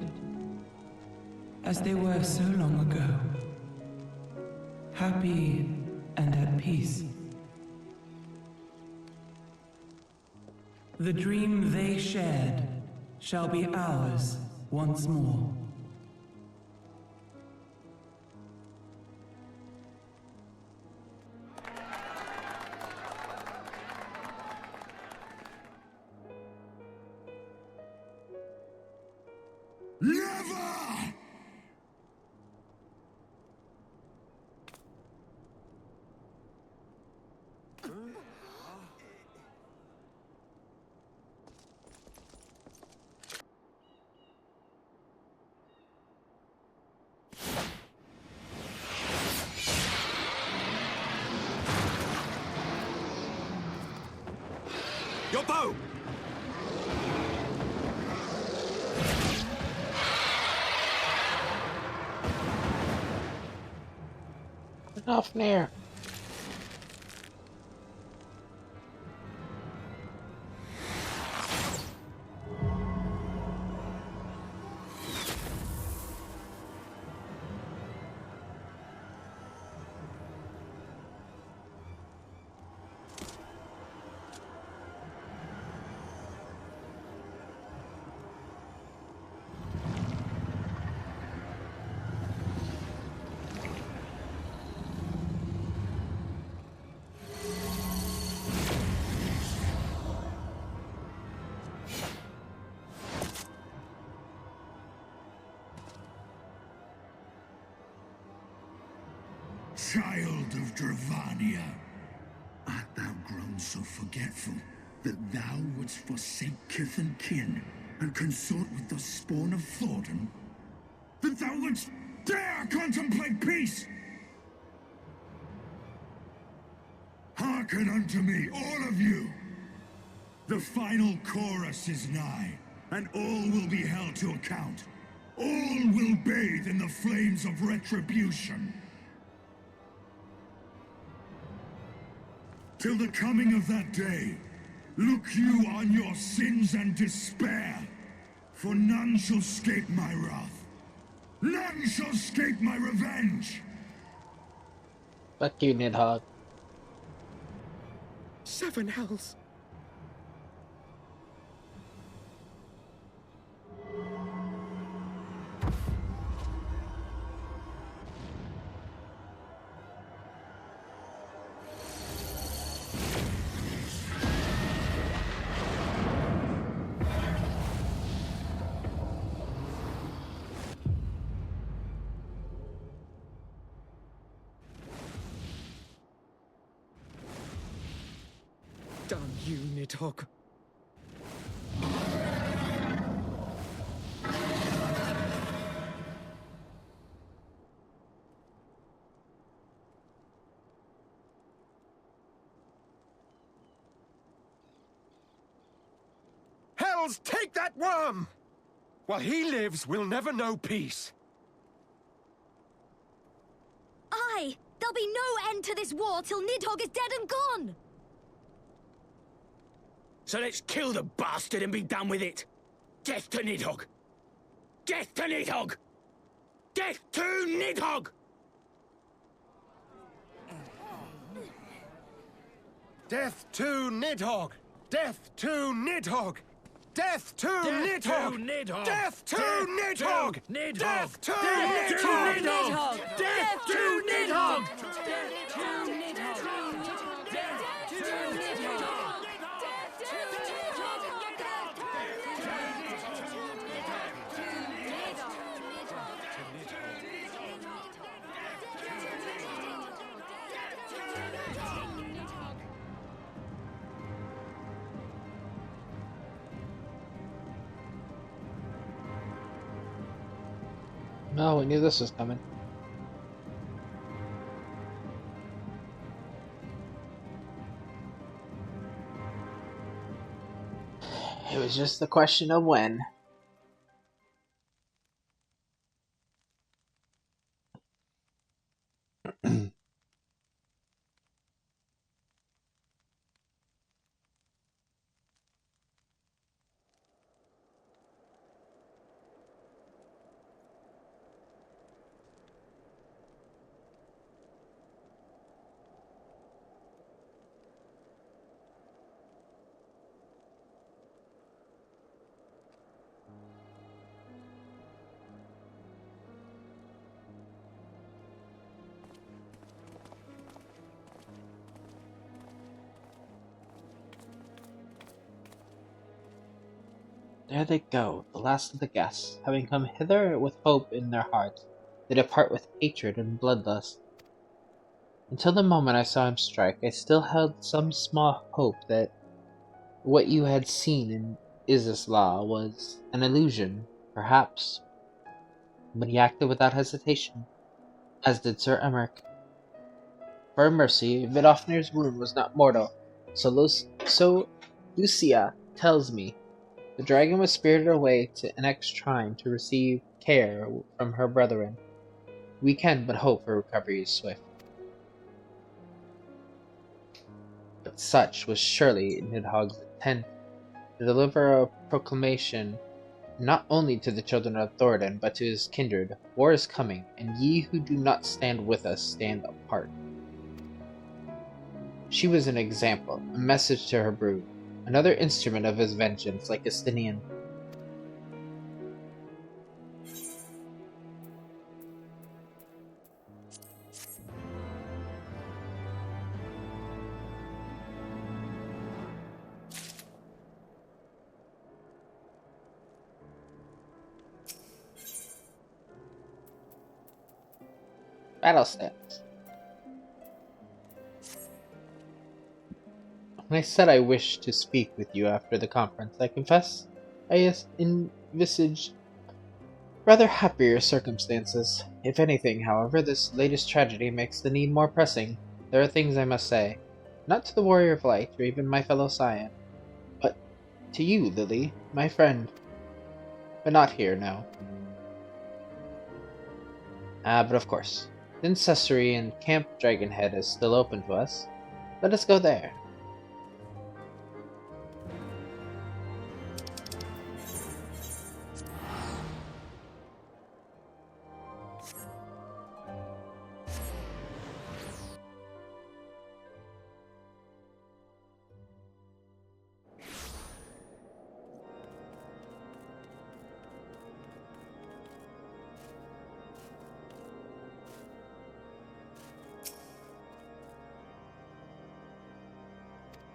as they were so long ago, happy and at peace. The dream they shared shall be ours once more. Never! Your bow! Enough near. Child of Dravania, art thou grown so forgetful that thou wouldst forsake kith and kin and consort with the spawn of Thordan? That thou wouldst dare contemplate peace? Hearken unto me, all of you! The final chorus is nigh, and all will be held to account. All will bathe in the flames of retribution. Till the coming of that day, look you on your sins and despair, for none shall escape my wrath. None shall escape my revenge! Fuck you, Nidhogg. 7 hells. Damn you, Nidhogg. Hells, take that worm! While he lives, we'll never know peace. Aye! There'll be no end to this war till Nidhogg is dead and gone! So let's kill the bastard and be done with it. Death to Nidhogg! Death to Nidhogg! Death to Nidhogg! Death to Nidhogg! Death to Nidhogg! Death to Nidhogg! Death to Nidhogg! Death to Nidhogg! Death to Nidhogg! No, we knew this was coming. It was just a question of when. There they go, the last of the guests, having come hither with hope in their hearts, they depart with hatred and bloodlust. Until the moment I saw him strike, I still held some small hope that what you had seen in Izislaw was an illusion, perhaps. But he acted without hesitation, as did Sir Emmerich. For a mercy, Vidofnir's wound was not mortal, so Lucia tells me. The dragon was spirited away to Enek's shrine to receive care from her brethren. We can but hope her recovery is swift. But such was surely Nidhogg's intent, to deliver a proclamation not only to the children of Thoradin, but to his kindred. War is coming, and ye who do not stand with us stand apart. She was an example, a message to her brood, another instrument of his vengeance like Estinian. Battle stance. When I said I wished to speak with you after the conference, I confess I envisaged rather happier circumstances. If anything, however, this latest tragedy makes the need more pressing. There are things I must say, not to the Warrior of Light, or even my fellow Scion, but to you, Lily, my friend. But not here, no. But of course, the Ancestry in Camp Dragonhead is still open to us. Let us go there.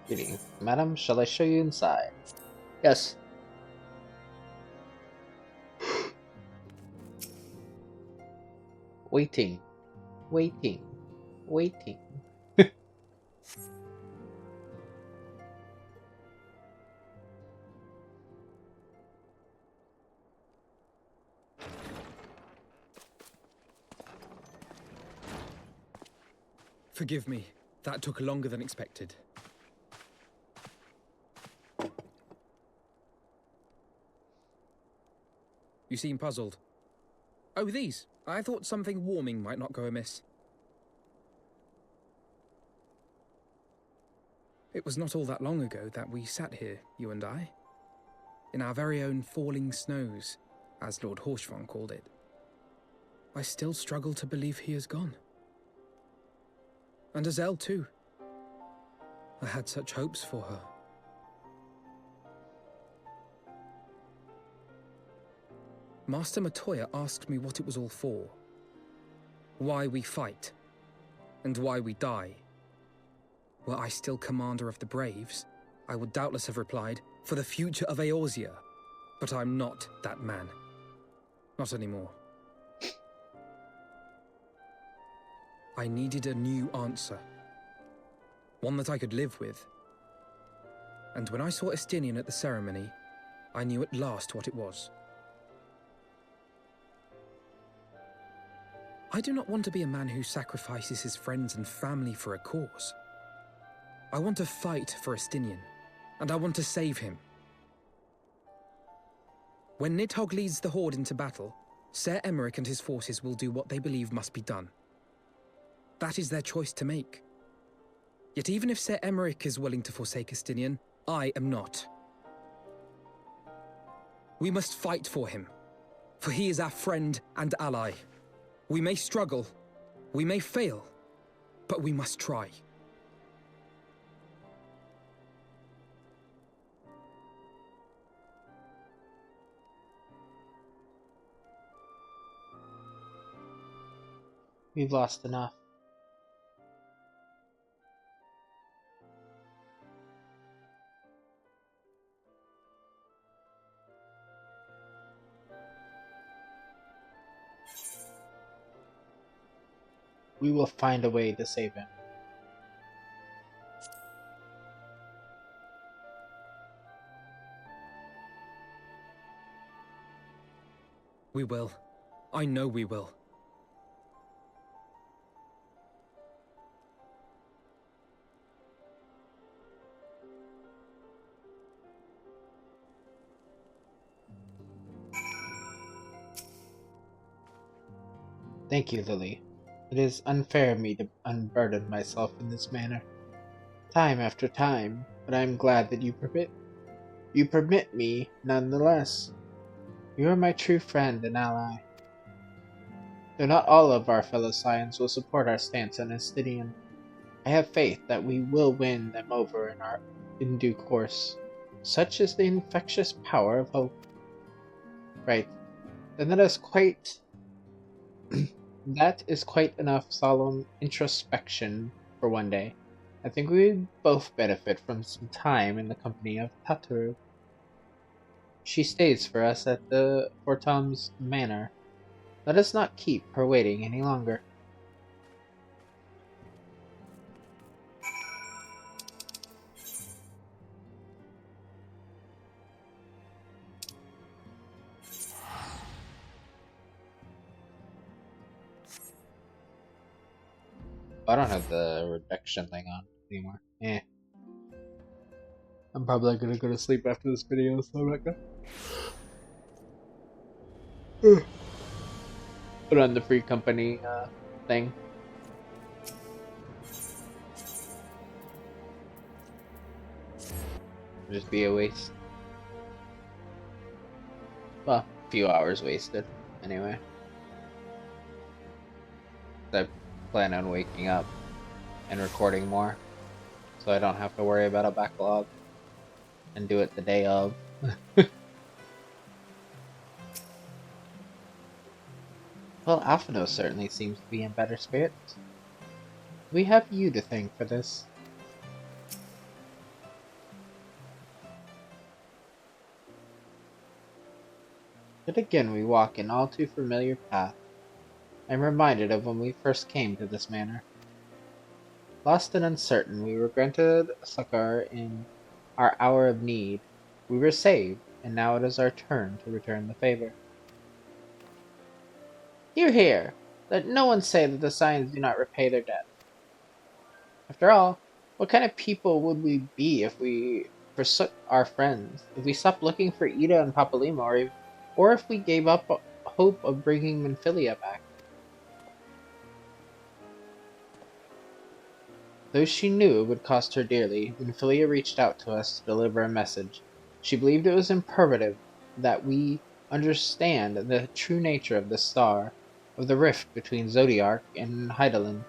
Greetings, madam. Shall I show you inside? Yes. Waiting. Waiting. Waiting. Forgive me. That took longer than expected. You seem puzzled. Oh, these. I thought something warming might not go amiss. It was not all that long ago that we sat here, you and I. In our very own falling snows, as Lord Horshvon called it. I still struggle to believe he is gone. And Azel, too. I had such hopes for her. Master Matoya asked me what it was all for. Why we fight, and why we die. Were I still commander of the Braves, I would doubtless have replied, for the future of Eorzea. But I'm not that man. Not anymore. I needed a new answer. One that I could live with. And when I saw Estinian at the ceremony, I knew at last what it was. I do not want to be a man who sacrifices his friends and family for a cause. I want to fight for Estinian, and I want to save him. When Nidhogg leads the Horde into battle, Ser Emeric and his forces will do what they believe must be done. That is their choice to make. Yet even if Ser Emeric is willing to forsake Estinian, I am not. We must fight for him, for he is our friend and ally. We may struggle, we may fail, but we must try. We've lost enough. We will find a way to save him. We will. I know we will. Thank you, Lily. It is unfair of me to unburden myself in this manner, time after time, but I am glad that you permit me nonetheless. You are my true friend and ally. Though not all of our fellow Scions will support our stance on Estinian, I have faith that we will win them over in due course. Such is the infectious power of hope. Right, then that is quite enough solemn introspection for one day. I think we would both benefit from some time in the company of Tataru. She stays for us at the Fortom's manor. Let us not keep her waiting any longer. I don't have the reduction thing on anymore. I'm probably gonna go to sleep after this video, so I'm not gonna put on the free company thing. It'll just be a waste. Well, a few hours wasted, anyway. I plan on waking up and recording more, so I don't have to worry about a backlog and do it the day of. Well, Alphino certainly seems to be in better spirits. We have you to thank for this. Yet again we walk an all too familiar path. I am reminded of when we first came to this manor. Lost and uncertain, we were granted succor in our hour of need. We were saved, and now it is our turn to return the favor. Hear, hear! Let no one say that the Scions do not repay their debt. After all, what kind of people would we be if we forsook our friends, if we stopped looking for Ida and Papalima, or if we gave up hope of bringing Minfilia back? Though she knew it would cost her dearly, Minfilia reached out to us to deliver a message. She believed it was imperative that we understand the true nature of the star, of the rift between Zodiark and Hydaelyn,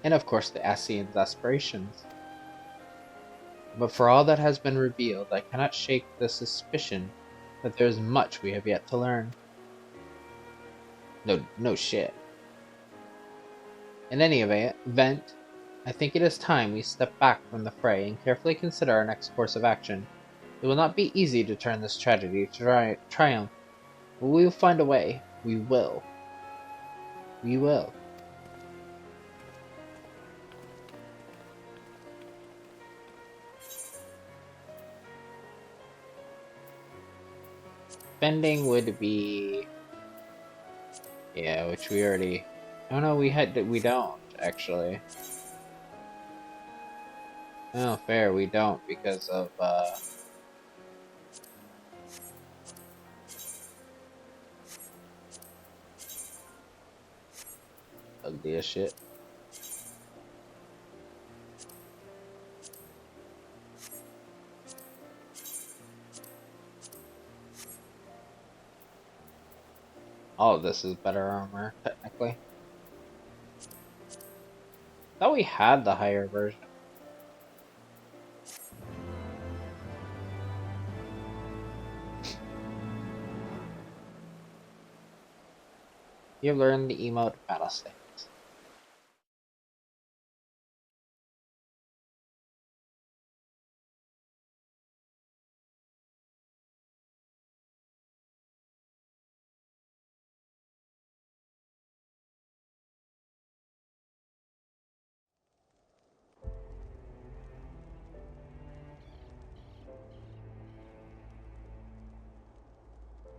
and of course the Ascian's aspirations. But for all that has been revealed, I cannot shake the suspicion that there is much we have yet to learn. No shit. In any event, I think it is time we step back from the fray and carefully consider our next course of action. It will not be easy to turn this tragedy to triumph, but we will find a way. We will. We will. Spending would be... Yeah, which we already... Oh no, we don't, actually. No, fair, we don't, because of, ugly as shit. All of this is better armor, technically. Thought we had the higher version. You learned the emote battle state.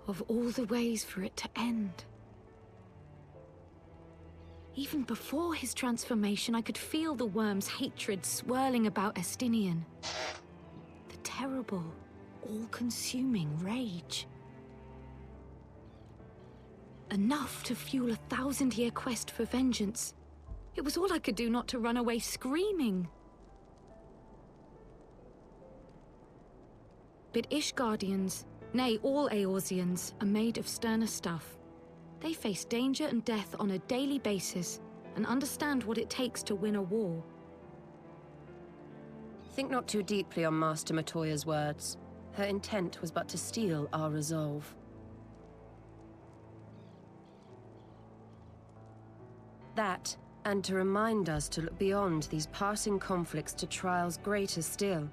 Of all the ways for it to end. Even before his transformation, I could feel the worm's hatred swirling about Estinian. The terrible, all-consuming rage. Enough to fuel a 1,000-year quest for vengeance. It was all I could do not to run away screaming. But Ishgardians, nay, all Eorzeans, are made of sterner stuff. They face danger and death on a daily basis, and understand what it takes to win a war. Think not too deeply on Master Matoya's words. Her intent was but to steal our resolve. That, and to remind us to look beyond these passing conflicts to trials greater still.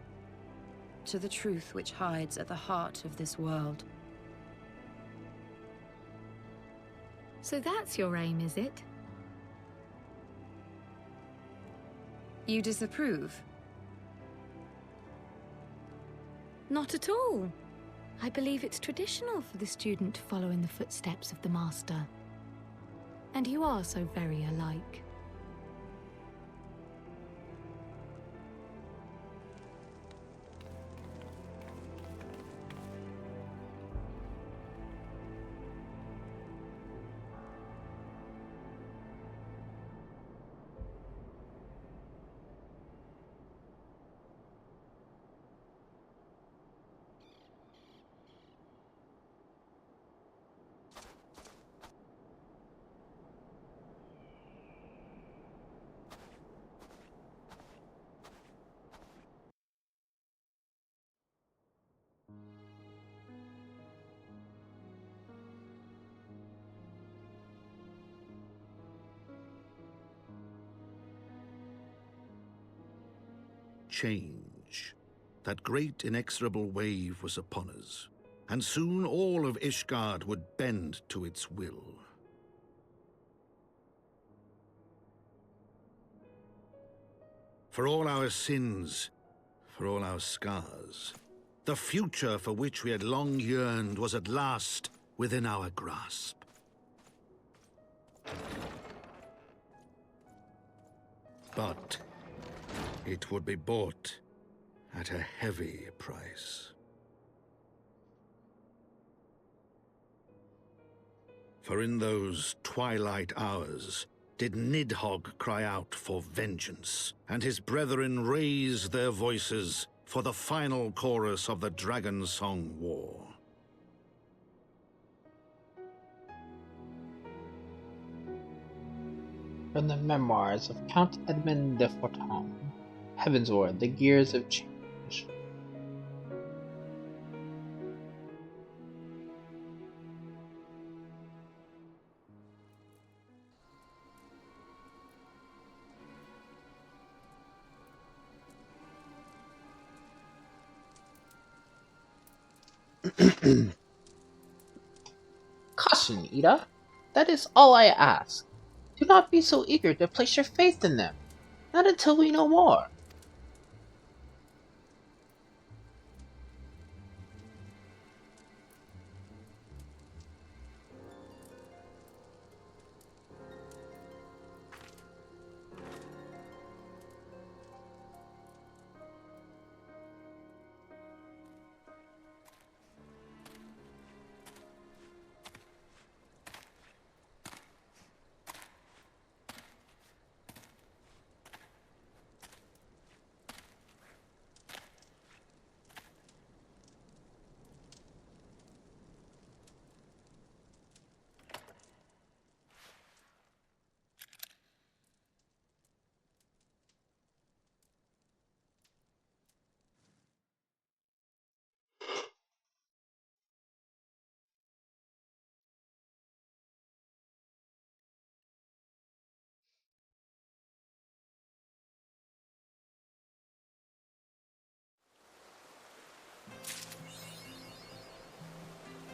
To the truth which hides at the heart of this world. So that's your aim, is it? You disapprove? Not at all. I believe it's traditional for the student to follow in the footsteps of the master. And you are so very alike. Change. That great inexorable wave was upon us, and soon all of Ishgard would bend to its will. For all our sins, for all our scars, the future for which we had long yearned was at last within our grasp. But it would be bought at a heavy price. For in those twilight hours did Nidhogg cry out for vengeance, and his brethren raise their voices for the final chorus of the Dragonsong War. From the memoirs of Count Edmund de Forton, Heavensward, the Gears of Change. Caution, Ida. That is all I ask. Do not be so eager to place your faith in them. Not until we know more.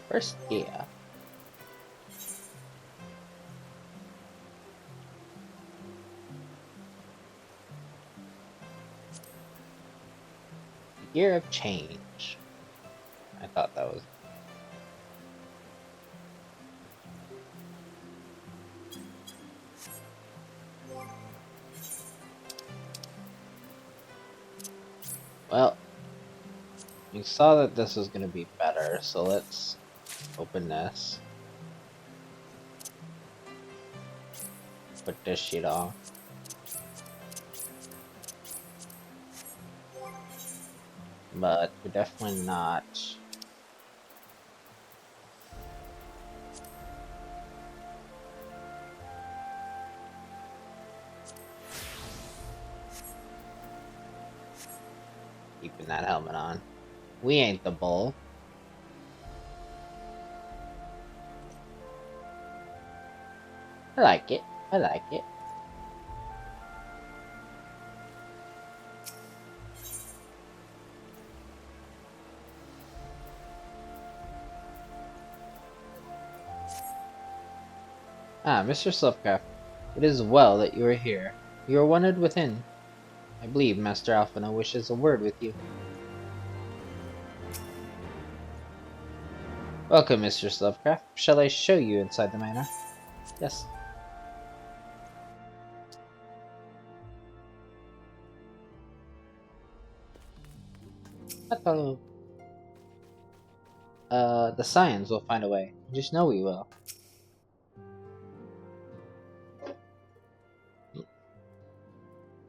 First gear. Year of Change. I thought that was... Well, we saw that this was going to be better, so let's open this. Put this shit on. But we're definitely not... keeping that helmet on. We ain't the bull. I like it. I like it. Ah, Mr. Slipcraft, it is well that you are here. You are wanted within. I believe Master Alphina wishes a word with you. Welcome, Mr. Slipcraft. Shall I show you inside the manor? Yes. Hello. The Scions will find a way. Just know we will.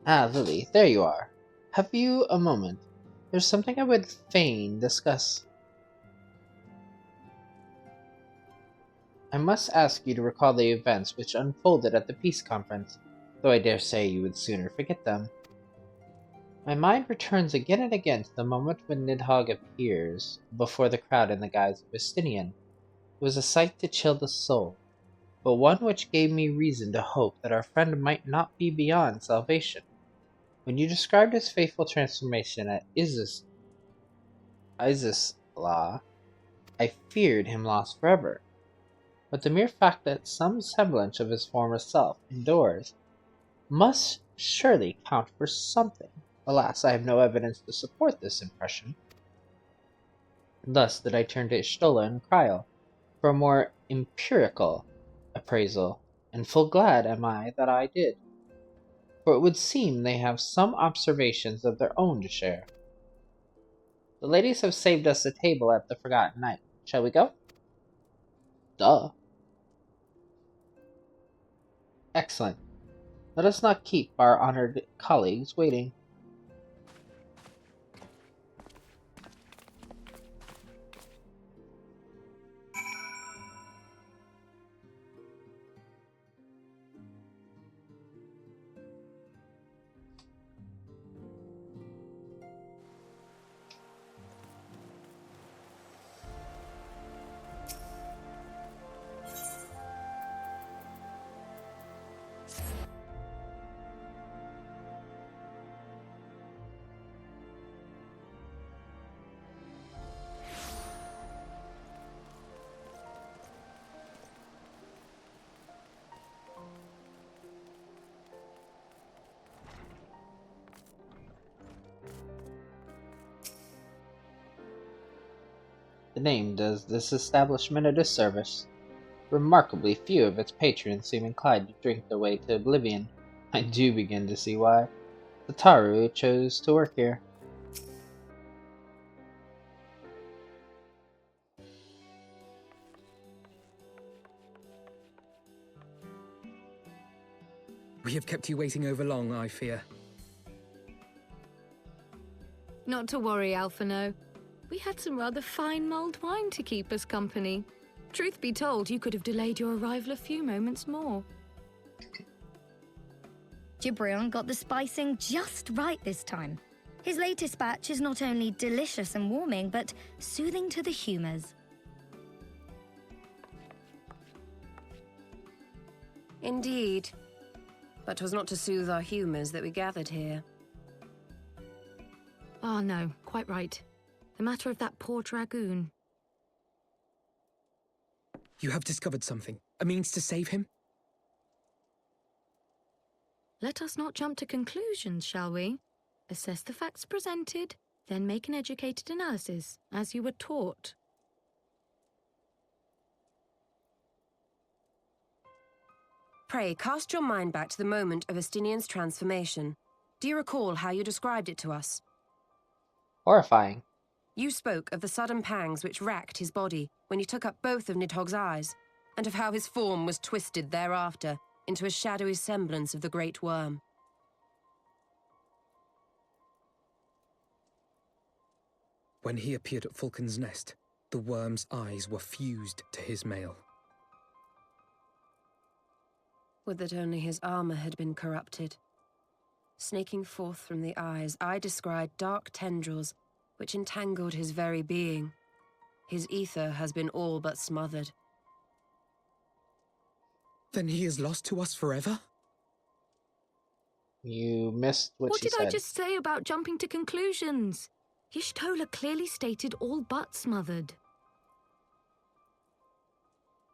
Ah, Lily, there you are. Have you a moment? There's something I would fain discuss. I must ask you to recall the events which unfolded at the peace conference, though I dare say you would sooner forget them. My mind returns again and again to the moment when Nidhogg appears before the crowd in the guise of Estinian. It was a sight to chill the soul, but one which gave me reason to hope that our friend might not be beyond salvation. When you described his faithful transformation at Isisla, I feared him lost forever. But the mere fact that some semblance of his former self endures must surely count for something. Alas, I have no evidence to support this impression. Thus did I turn to Ishtola and Kryl for a more empirical appraisal, and full glad am I that I did. For it would seem they have some observations of their own to share. The ladies have saved us a table at the Forgotten Night. Shall we go? Duh. Excellent. Let us not keep our honored colleagues waiting. The name does this establishment a disservice. Remarkably few of its patrons seem inclined to drink their way to oblivion. I do begin to see why Sataru chose to work here. We have kept you waiting over long, I fear. Not to worry, Alphino. We had some rather fine mulled wine to keep us company. Truth be told, you could have delayed your arrival a few moments more. Gibrion got the spicing just right this time. His latest batch is not only delicious and warming, but soothing to the humours. Indeed. But 'twas not to soothe our humours that we gathered here. Ah, no, quite right. The matter of that poor dragoon. You have discovered something. A means to save him? Let us not jump to conclusions, shall we? Assess the facts presented, then make an educated analysis, as you were taught. Pray, cast your mind back to the moment of Estinian's transformation. Do you recall how you described it to us? Horrifying. You spoke of the sudden pangs which racked his body when he took up both of Nidhogg's eyes, and of how his form was twisted thereafter into a shadowy semblance of the Great Worm. When he appeared at Falcon's Nest, the worm's eyes were fused to his mail. Would that only his armor had been corrupted. Snaking forth from the eyes, I descried dark tendrils which entangled his very being. His ether has been all but smothered. Then he is lost to us forever? You missed what she What said. did I just say about jumping to conclusions? Y'shtola clearly stated all but smothered.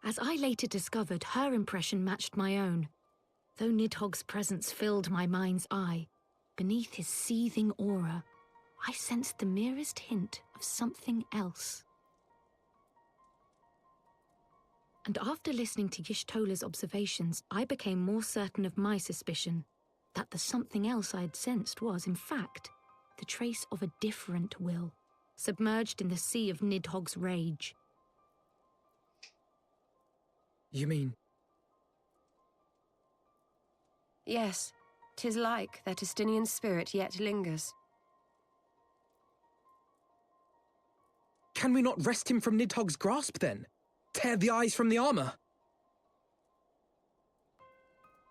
As I later discovered, her impression matched my own. Though Nidhogg's presence filled my mind's eye, beneath his seething aura, I sensed the merest hint of something else. And after listening to Y'shtola's observations, I became more certain of my suspicion that the something else I had sensed was, in fact, the trace of a different will, submerged in the sea of Nidhogg's rage. You mean? Yes, 'tis like that Estinian spirit yet lingers. Can we not wrest him from Nidhogg's grasp, then? Tear the eyes from the armor?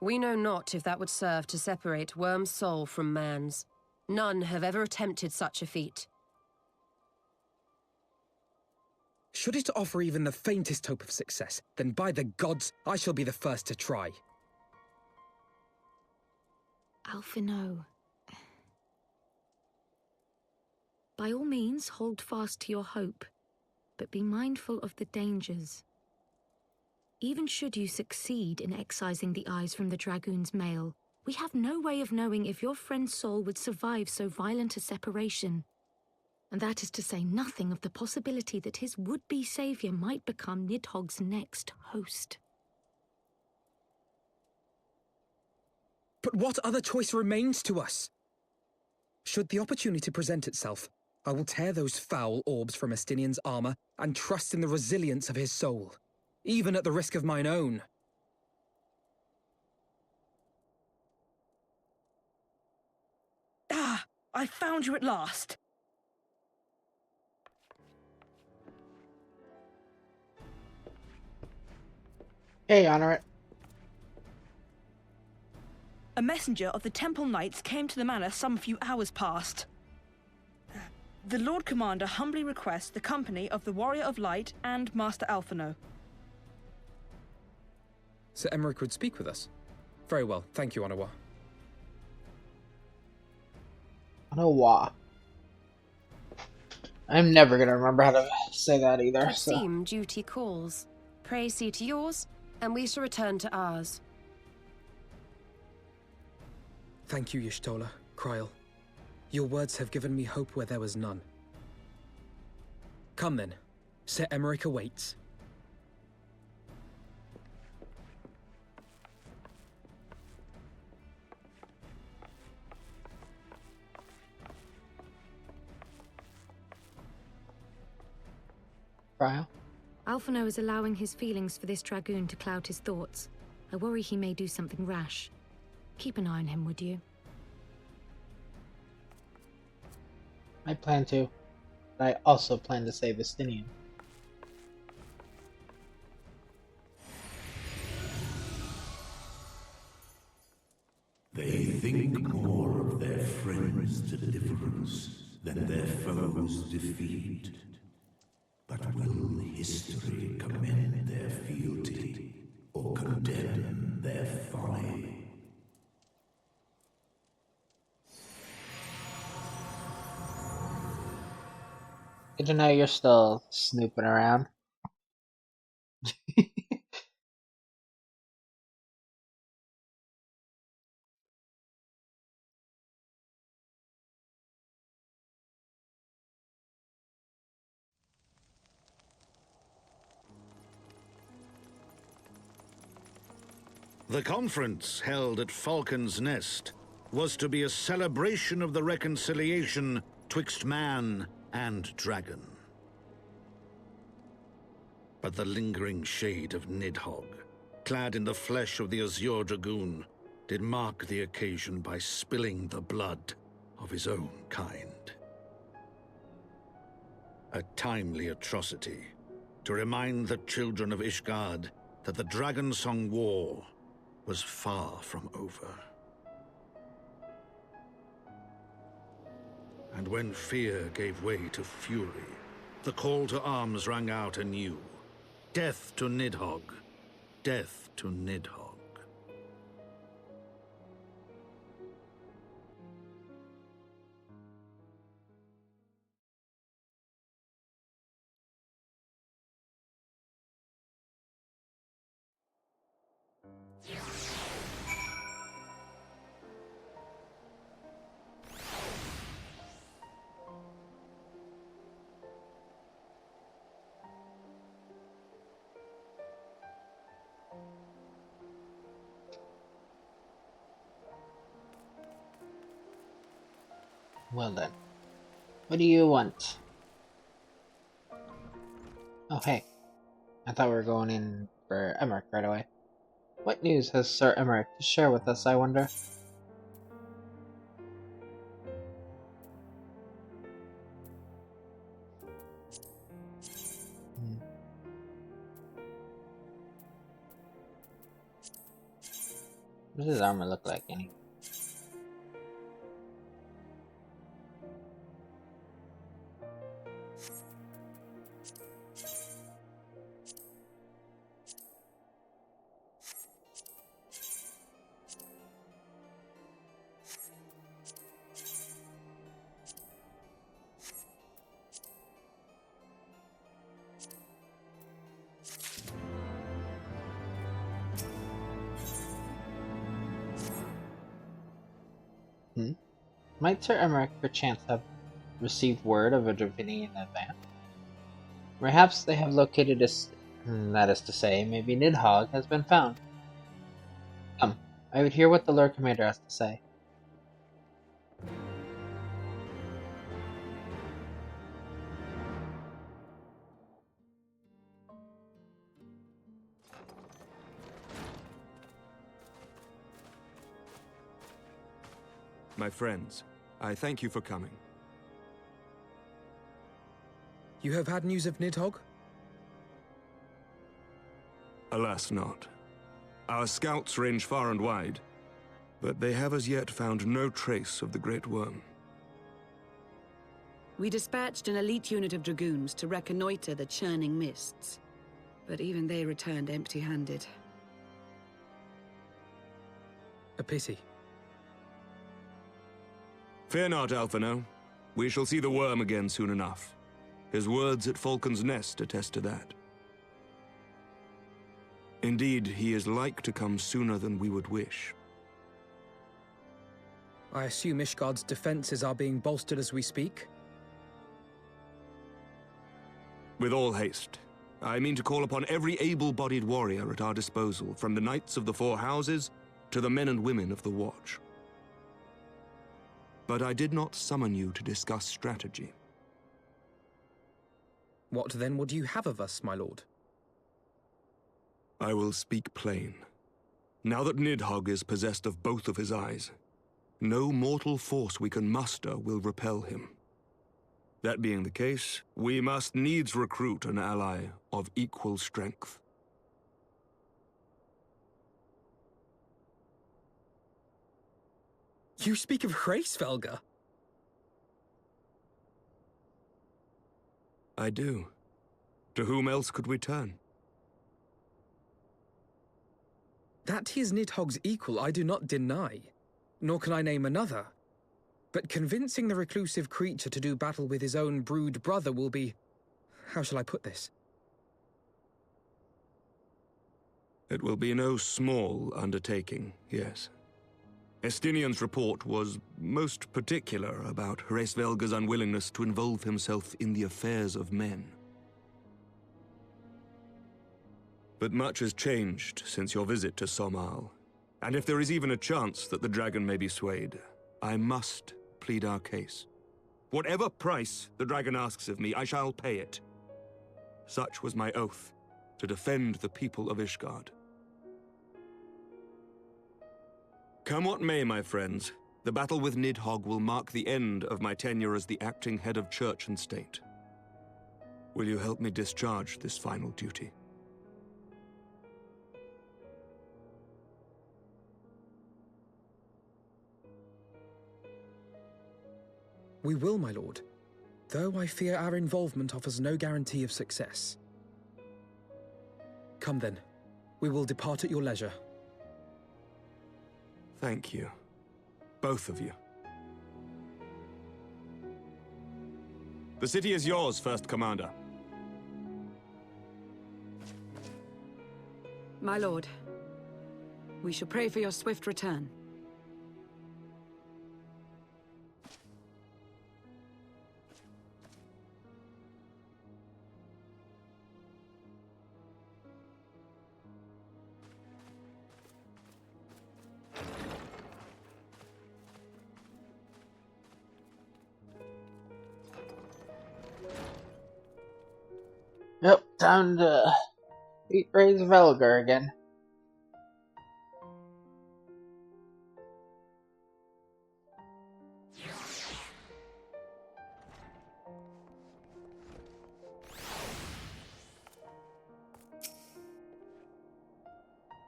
We know not if that would serve to separate Worm's soul from man's. None have ever attempted such a feat. Should it offer even the faintest hope of success, then by the gods, I shall be the first to try. Alphino. By all means, hold fast to your hope, but be mindful of the dangers. Even should you succeed in excising the eyes from the dragoon's mail, we have no way of knowing if your friend's soul would survive so violent a separation. And that is to say nothing of the possibility that his would-be savior might become Nidhogg's next host. But what other choice remains to us? Should the opportunity present itself, I will tear those foul orbs from Estinian's armor and trust in the resilience of his soul, even at the risk of mine own. Ah, I found you at last. Hey, honor it. A messenger of the Temple Knights came to the manor some few hours past. The Lord Commander humbly requests the company of the Warrior of Light and Master Alphino. Sir Emmerich would speak with us. Very well, thank you, Onawa. Onawa. I'm never gonna remember how to say that either. It seem duty calls. Pray see to yours, and we shall return to ours. Thank you, Y'shtola, Kryl. Your words have given me hope where there was none. Come then, Sir Emeric awaits. Trial? Alphino is allowing his feelings for this dragoon to cloud his thoughts. I worry he may do something rash. Keep an eye on him, would you? I plan to, but I also plan to save Estinian. They think more of their friends' deliverance than their foes' defeat. But will history commend their fealty or condemn their folly? Good to know you're still snooping around. The conference held at Falcon's Nest was to be a celebration of the reconciliation twixt man and dragon. But the lingering shade of Nidhogg, clad in the flesh of the Azure Dragoon, did mark the occasion by spilling the blood of his own kind. A timely atrocity to remind the children of Ishgard that the Dragonsong War was far from over. And when fear gave way to fury, the call to arms rang out anew. Death to Nidhogg! Death to Nidhogg! Well then, what do you want? Oh hey, I thought we were going in for Emeric right away. What news has Sir Emeric to share with us, I wonder? What does his armor look like, anyway? Might Sir Emeric perchance have received word of a Dravinian advance? Perhaps they have located us. That is to say, maybe Nidhogg has been found. Come, I would hear what the Lord Commander has to say. My friends, I thank you for coming. You have had news of Nidhogg? Alas not. Our scouts range far and wide, but they have as yet found no trace of the Great Worm. We dispatched an elite unit of dragoons to reconnoiter the churning mists, but even they returned empty-handed. A pity. Fear not, Alphino. We shall see the worm again soon enough. His words at Falcon's Nest attest to that. Indeed, he is like to come sooner than we would wish. I assume Ishgard's defenses are being bolstered as we speak? With all haste. I mean to call upon every able-bodied warrior at our disposal, from the knights of the Four Houses to the men and women of the Watch. But I did not summon you to discuss strategy. What then would you have of us, my lord? I will speak plain. Now that Nidhogg is possessed of both of his eyes, no mortal force we can muster will repel him. That being the case, we must needs recruit an ally of equal strength. You speak of Hraesvelgr? I do. To whom else could we turn? That he is Nidhogg's equal I do not deny, nor can I name another. But convincing the reclusive creature to do battle with his own brood brother will be... how shall I put this? It will be no small undertaking, yes. Estinian's report was most particular about Hraesvelgr's unwillingness to involve himself in the affairs of men. But much has changed since your visit to Somal, and if there is even a chance that the dragon may be swayed, I must plead our case. Whatever price the dragon asks of me, I shall pay it. Such was my oath, to defend the people of Ishgard. Come what may, my friends, the battle with Nidhogg will mark the end of my tenure as the acting head of church and state. Will you help me discharge this final duty? We will, my lord, though I fear our involvement offers no guarantee of success. Come then, we will depart at your leisure. Thank you. Both of you. The city is yours, First Commander. My lord, we shall pray for your swift return. Yep, time to beat Hraesvelgr again.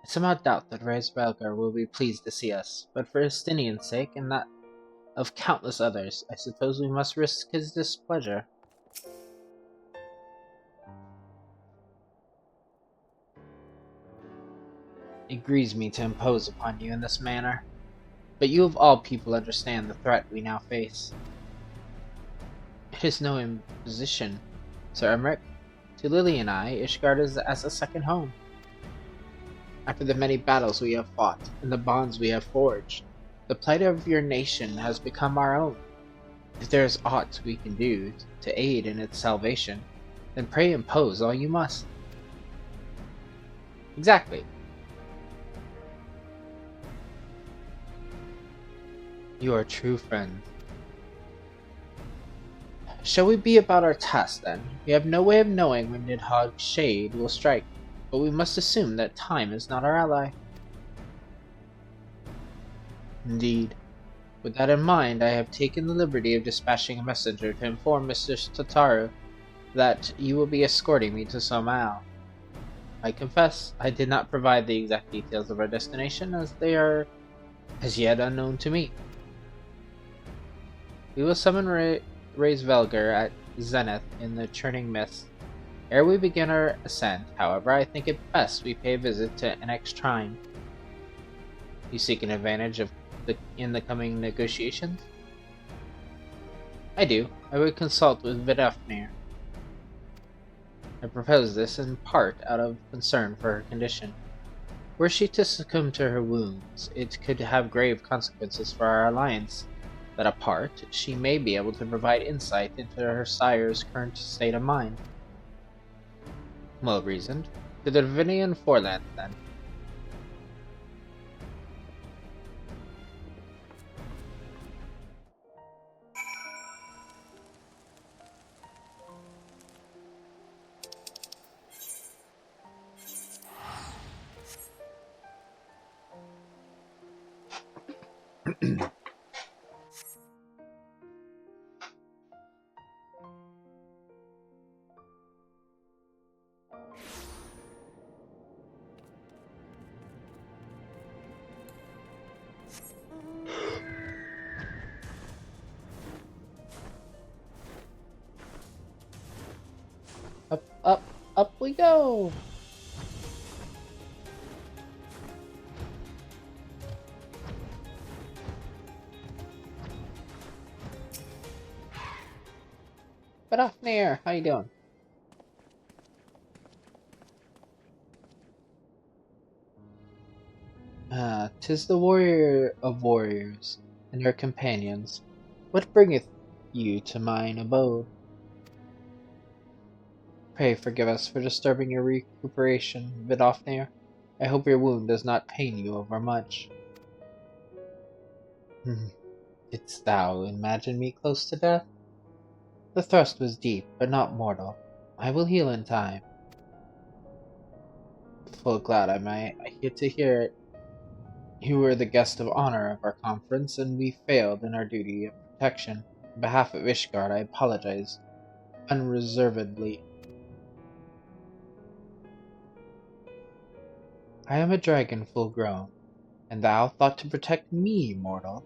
I somehow doubt that Hraesvelgr will be pleased to see us, but for Estinian's sake, and that of countless others, I suppose we must risk his displeasure. It grieves me to impose upon you in this manner, but you of all people understand the threat we now face. It is no imposition, Sir Emmerich. To Lily and I, Ishgard is as a second home. After the many battles we have fought, and the bonds we have forged, the plight of your nation has become our own. If there is aught we can do to aid in its salvation, then pray impose all you must. Exactly. You are true friends. Shall we be about our task then? We have no way of knowing when Nidhogg's shade will strike, but we must assume that time is not our ally. Indeed. With that in mind, I have taken the liberty of dispatching a messenger to inform Mr. Tataru that you will be escorting me to Somal. I confess, I did not provide the exact details of our destination, as they are as yet unknown to me. We will summon Hraesvelgr at zenith in the churning mist. Ere we begin our ascent, however, I think it best we pay a visit to Enek's shrine. You seek an advantage in the coming negotiations? I do. I would consult with Vidofnir. I propose this in part out of concern for her condition. Were she to succumb to her wounds, it could have grave consequences for our alliance. That apart, she may be able to provide insight into her sire's current state of mind. Well reasoned. To the Divinian Foreland, then. Up, up, up we go! Get off near! How you doing? Ah, 'tis the warrior of warriors, and her companions. What bringeth you to mine abode? Pray forgive us for disturbing your recuperation, Vidofnir. I hope your wound does not pain you overmuch. Didst thou imagine me close to death? The thrust was deep, but not mortal. I will heal in time. Full glad am I to hear it. You were the guest of honor of our conference, and we failed in our duty of protection. On behalf of Ishgard, I apologize unreservedly. I am a dragon full grown, and thou thought to protect me, mortal.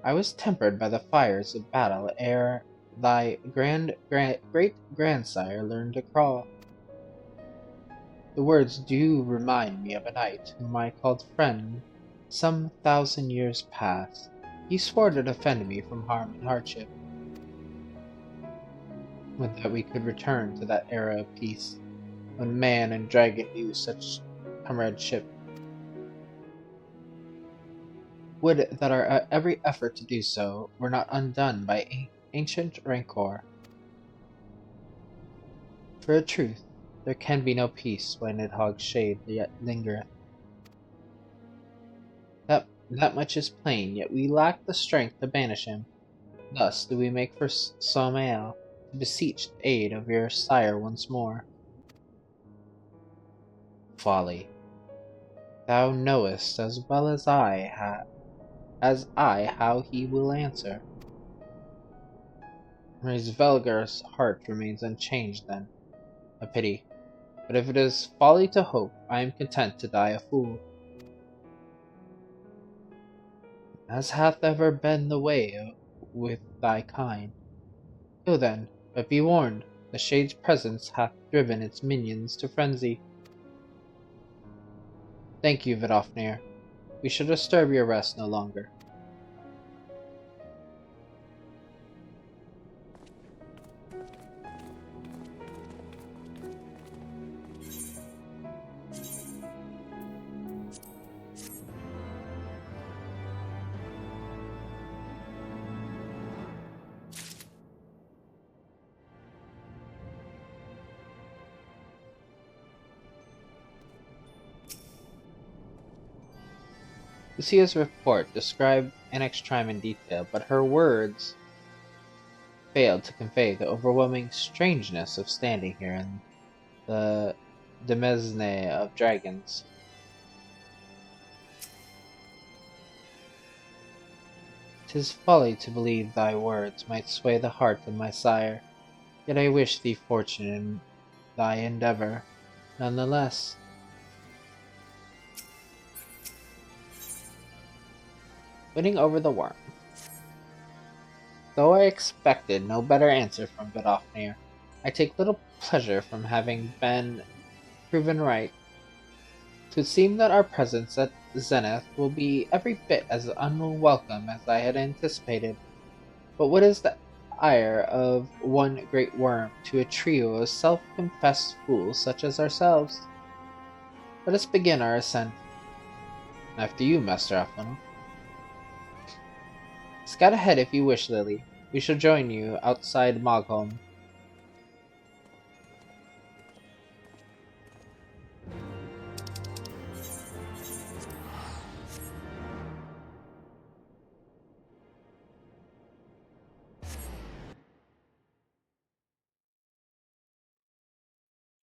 I was tempered by the fires of battle ere thy great-grandsire learned to crawl. The words do remind me of a knight whom I called friend some 1,000 years past. He swore to defend me from harm and hardship. Would that we could return to that era of peace, when man and dragon knew such comradeship. Would that our every effort to do so were not undone by ancient rancor. For a truth, there can be no peace while Nidhogg's shade yet lingereth. That much is plain, yet we lack the strength to banish him. Thus do we make for Somael, to beseech the aid of your sire once more. Folly. Thou knowest as well as I how he will answer. His Velgar's heart remains unchanged then. A pity. But if it is folly to hope, I am content to die a fool. As hath ever been the way with thy kind. Go then, but be warned, the shade's presence hath driven its minions to frenzy. Thank you, Vidofnir. We shall disturb your rest no longer. Lucia's report described Anixtrim in detail, but her words failed to convey the overwhelming strangeness of standing here in the demesne of dragons. 'Tis folly to believe thy words might sway the heart of my sire, yet I wish thee fortune in thy endeavor, none the less. Winning over the worm. Though I expected no better answer from Vidofnir, I take little pleasure from having been proven right. 'Twould seem that our presence at Zenith will be every bit as unwelcome as I had anticipated. But what is the ire of one great worm to a trio of self-confessed fools such as ourselves? Let us begin our ascent. After you, Master Athlon. Scout ahead if you wish, Lily. We shall join you outside Mogholm.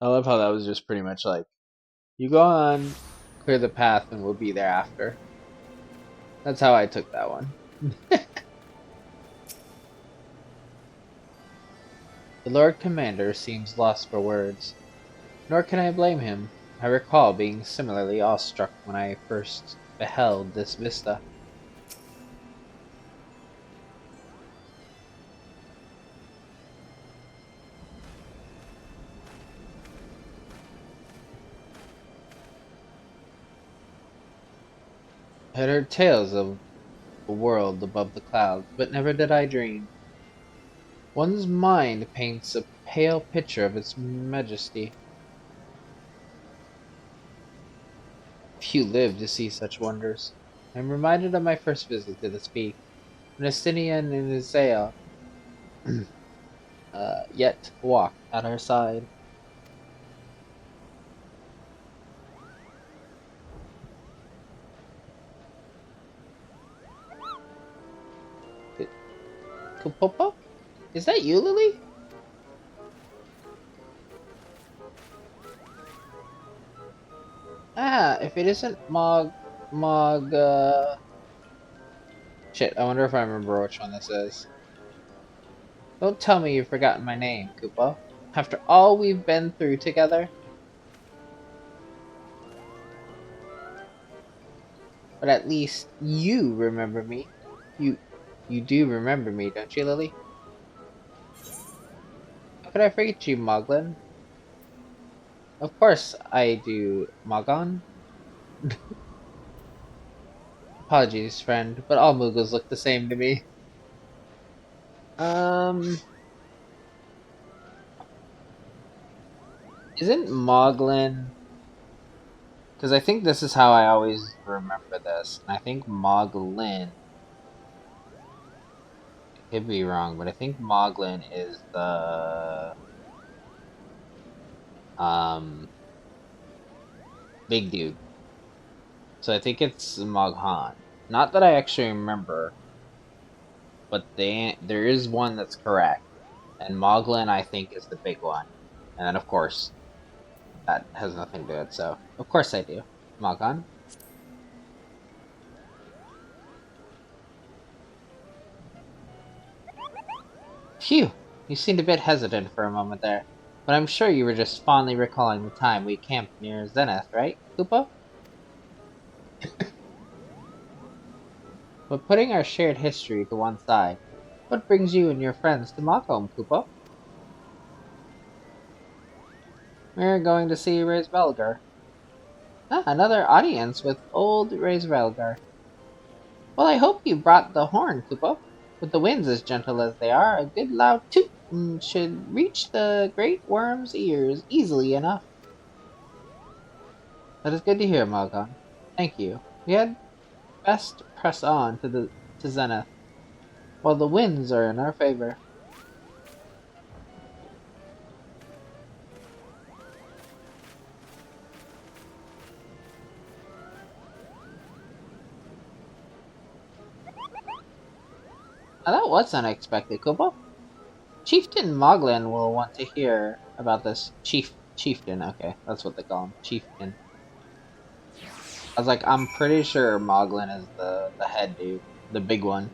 I love how that was just pretty much like, you go on, clear the path, and we'll be there after. That's how I took that one. The Lord Commander seems lost for words, nor can I blame him. I recall being similarly awestruck when I first beheld this vista. I had heard tales of a world above the clouds, but never did I dream. One's mind paints a pale picture of its majesty. Few live to see such wonders. I am reminded of my first visit to this peak, when Astinia and Isaiah yet walked at our side. Kupopo? Is that you, Lily? Ah, if it isn't Shit, I wonder if I remember which one this is. Don't tell me you've forgotten my name, Koopa. After all we've been through together. But at least you remember me. You do remember me, don't you, Lily? How could I forget you, Moglin? Of course I do, Mogon. Apologies, friend, but all Moogles look the same to me. Isn't Moglin... Because I think this is how I always remember this. And I think Moglin... I could be wrong, but I think Moglin is the... Big dude. So I think it's Moghan. Not that I actually remember, but there is one that's correct. And Moglin, I think, is the big one. And then, of course, that has nothing to do with it, so of course I do. Moghan. Phew! You seemed a bit hesitant for a moment there, but I'm sure you were just fondly recalling the time we camped near Zenith, right, Koopa? But putting our shared history to one side, what brings you and your friends to Malcolm, Koopa? We're going to see Raisvelgar. Ah, another audience with old Raisvelgar. Well, I hope you brought the horn, Koopa. With the winds as gentle as they are, a good loud toot should reach the great worm's ears easily enough. That is good to hear, Malgon. Thank you. We had best press on to Zenith, while the winds are in our favor. Now that was unexpected, Koopa. Chieftain Moglin will want to hear about this. Chieftain, okay, that's what they call him. Chieftain. I was like, I'm pretty sure Moglin is the head dude. The big one.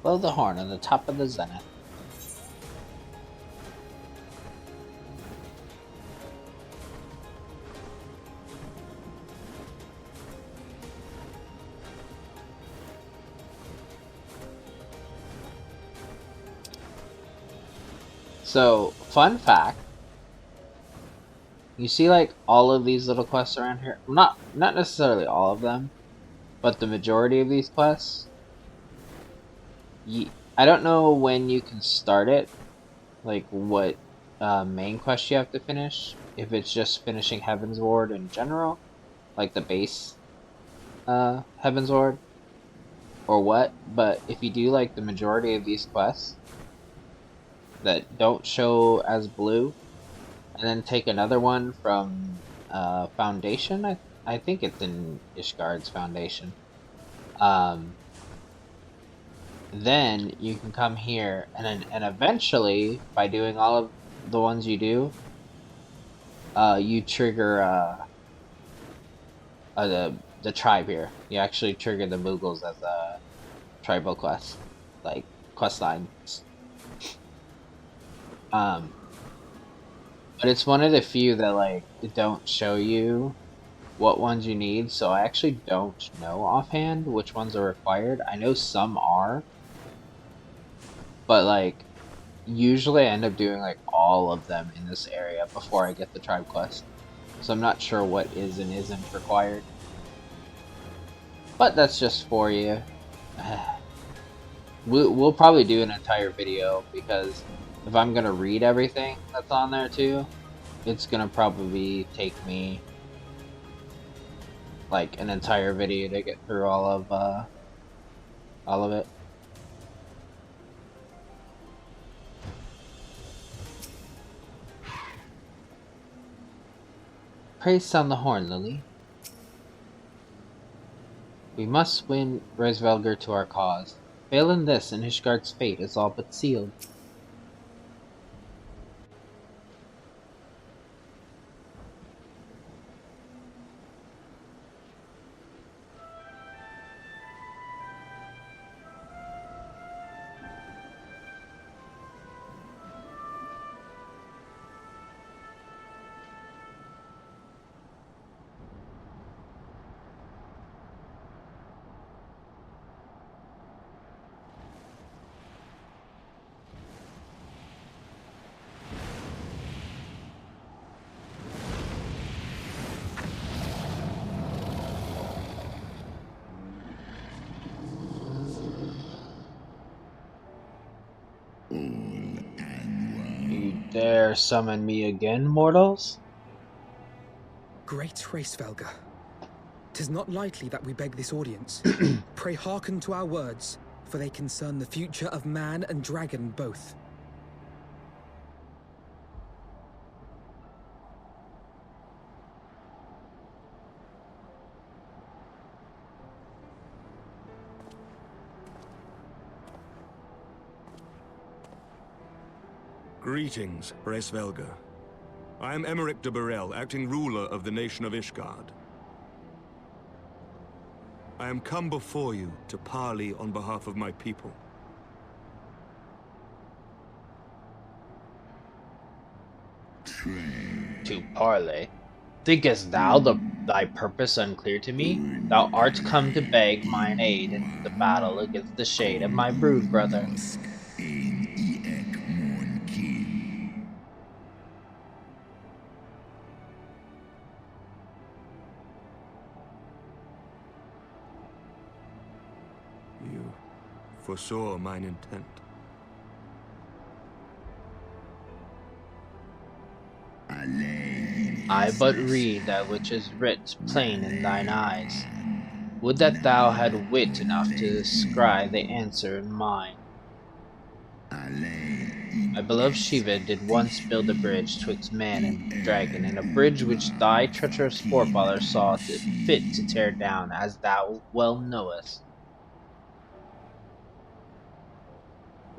Blow the horn on the top of the zenith. So, fun fact. You see, like, all of these little quests around here? Not necessarily all of them, but the majority of these quests. I don't know when you can start it, like what main quest you have to finish. If it's just finishing Heaven's Ward in general, like the base Heavensward or what, but if you do like the majority of these quests that don't show as blue, and then take another one from Foundation, I think it's in Ishgard's Foundation. Then you can come here and eventually by doing all of the ones you do, you trigger the tribe here. You actually trigger the Moogles as a tribal quest, like quest lines. But it's one of the few that like don't show you what ones you need, so I actually don't know offhand which ones are required. I know some are, but like usually I end up doing like all of them in this area before I get the tribe quest. So I'm not sure what is and isn't required. But that's just for you. We'll probably do an entire video, because if I'm gonna read everything that's on there too, it's gonna probably take me like an entire video to get through all of it. Praise sound the horn, Lily. We must win Resvelgar to our cause. Fail in this, and Ishgard's fate is all but sealed. You dare summon me again, mortals? Great Hraesvelgar, 'tis not lightly that we beg this audience. Pray hearken to our words, for they concern the future of man and dragon both. Greetings, Hraesvelgar. I am Emeric de Burrell, acting ruler of the nation of Ishgard. I am come before you to parley on behalf of my people. To parley? Thinkest thou thy purpose unclear to me? Thou art come to beg mine aid in the battle against the shade of my brood brother. You foresaw mine intent. I but read that which is writ plain in thine eyes. Would that thou had wit enough to descry the answer in mine. My beloved Shiva did once build a bridge twixt man and dragon, and a bridge which thy treacherous forefather saw fit to tear down, as thou well knowest.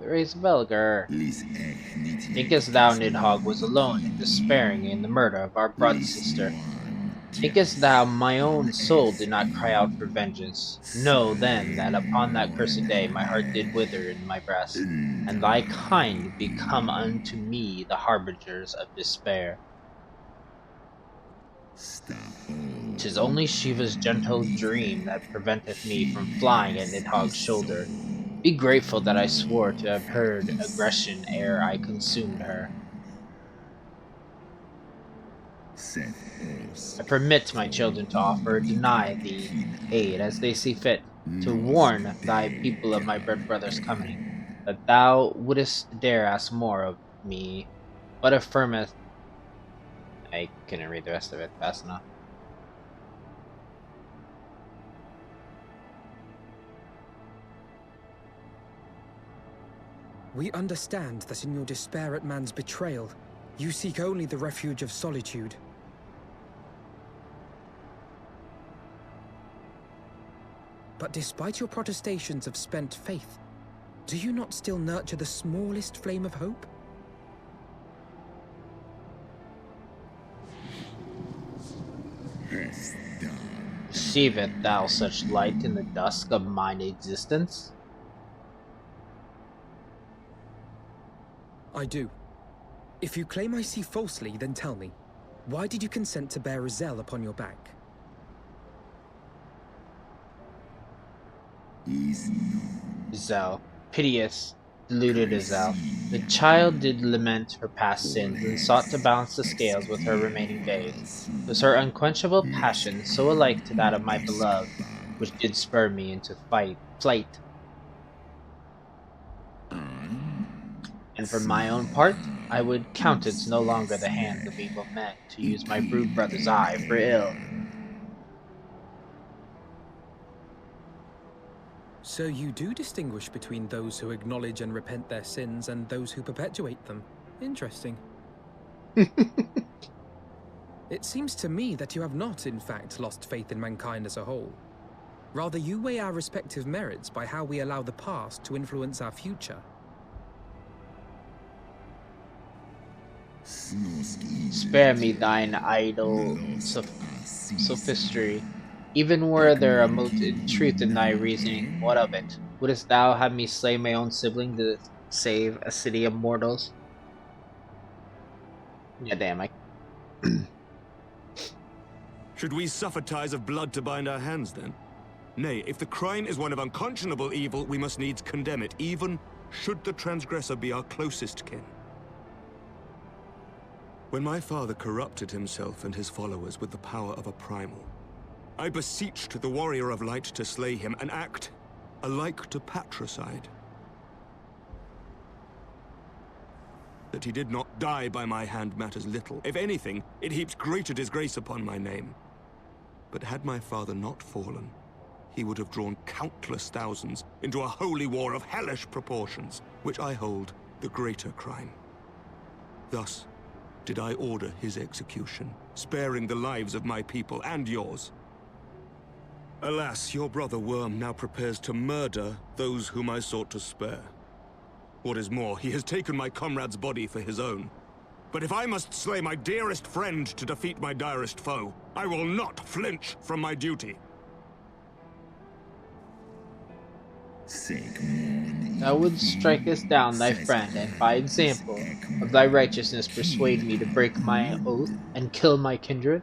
Hraesvelgar, thinkest thou Nidhogg was alone in despairing in the murder of our blood sister? Thinkest thou my own soul did not cry out for vengeance? Know then that upon that cursed day my heart did wither in my breast, and thy kind become unto me the harbingers of despair. 'Tis only Shiva's gentle dream that preventeth me from flying at Nidhogg's shoulder. Be grateful that I swore to have heard aggression ere I consumed her. I permit my children to offer or deny thee aid as they see fit, to warn thy people of my red brother's coming, that thou wouldst dare ask more of me, but affirmeth. I couldn't read the rest of it fast enough. We understand that in your despair at man's betrayal, you seek only the refuge of solitude. But despite your protestations of spent faith, do you not still nurture the smallest flame of hope? Perceiveth thou such light in the dusk of mine existence? I do. If you claim I see falsely, then tell me, why did you consent to bear Rizel upon your back? Rizel, piteous, deluded Rizel, the child did lament her past sins and sought to balance the scales with her remaining days. It was her unquenchable passion, so alike to that of my beloved, which did spur me into flight. And for my own part, I would countenance no longer the hands of evil men to use my brood brother's eye for ill. So you do distinguish between those who acknowledge and repent their sins and those who perpetuate them. Interesting. It seems to me that you have not, in fact, lost faith in mankind as a whole. Rather, you weigh our respective merits by how we allow the past to influence our future. Spare me thine idle sophistry. Even were there a truth in thy reasoning, what of it? Wouldst thou have me slay my own sibling to save a city of mortals? Yeah, damn, Should we suffer ties of blood to bind our hands, then? Nay, if the crime is one of unconscionable evil, we must needs condemn it, even should the transgressor be our closest kin. When my father corrupted himself and his followers with the power of a primal, I beseeched the warrior of light to slay him, an act alike to patricide. That he did not die by my hand matters little. If anything, it heaps greater disgrace upon my name. But had my father not fallen, he would have drawn countless thousands into a holy war of hellish proportions, which I hold the greater crime. Thus did I order his execution, sparing the lives of my people and yours. Alas, your brother Worm now prepares to murder those whom I sought to spare. What is more, he has taken my comrade's body for his own. But if I must slay my dearest friend to defeat my direst foe, I will not flinch from my duty. Thou wouldst strike us down thy friend, and by example of thy righteousness persuade me to break my oath and kill my kindred?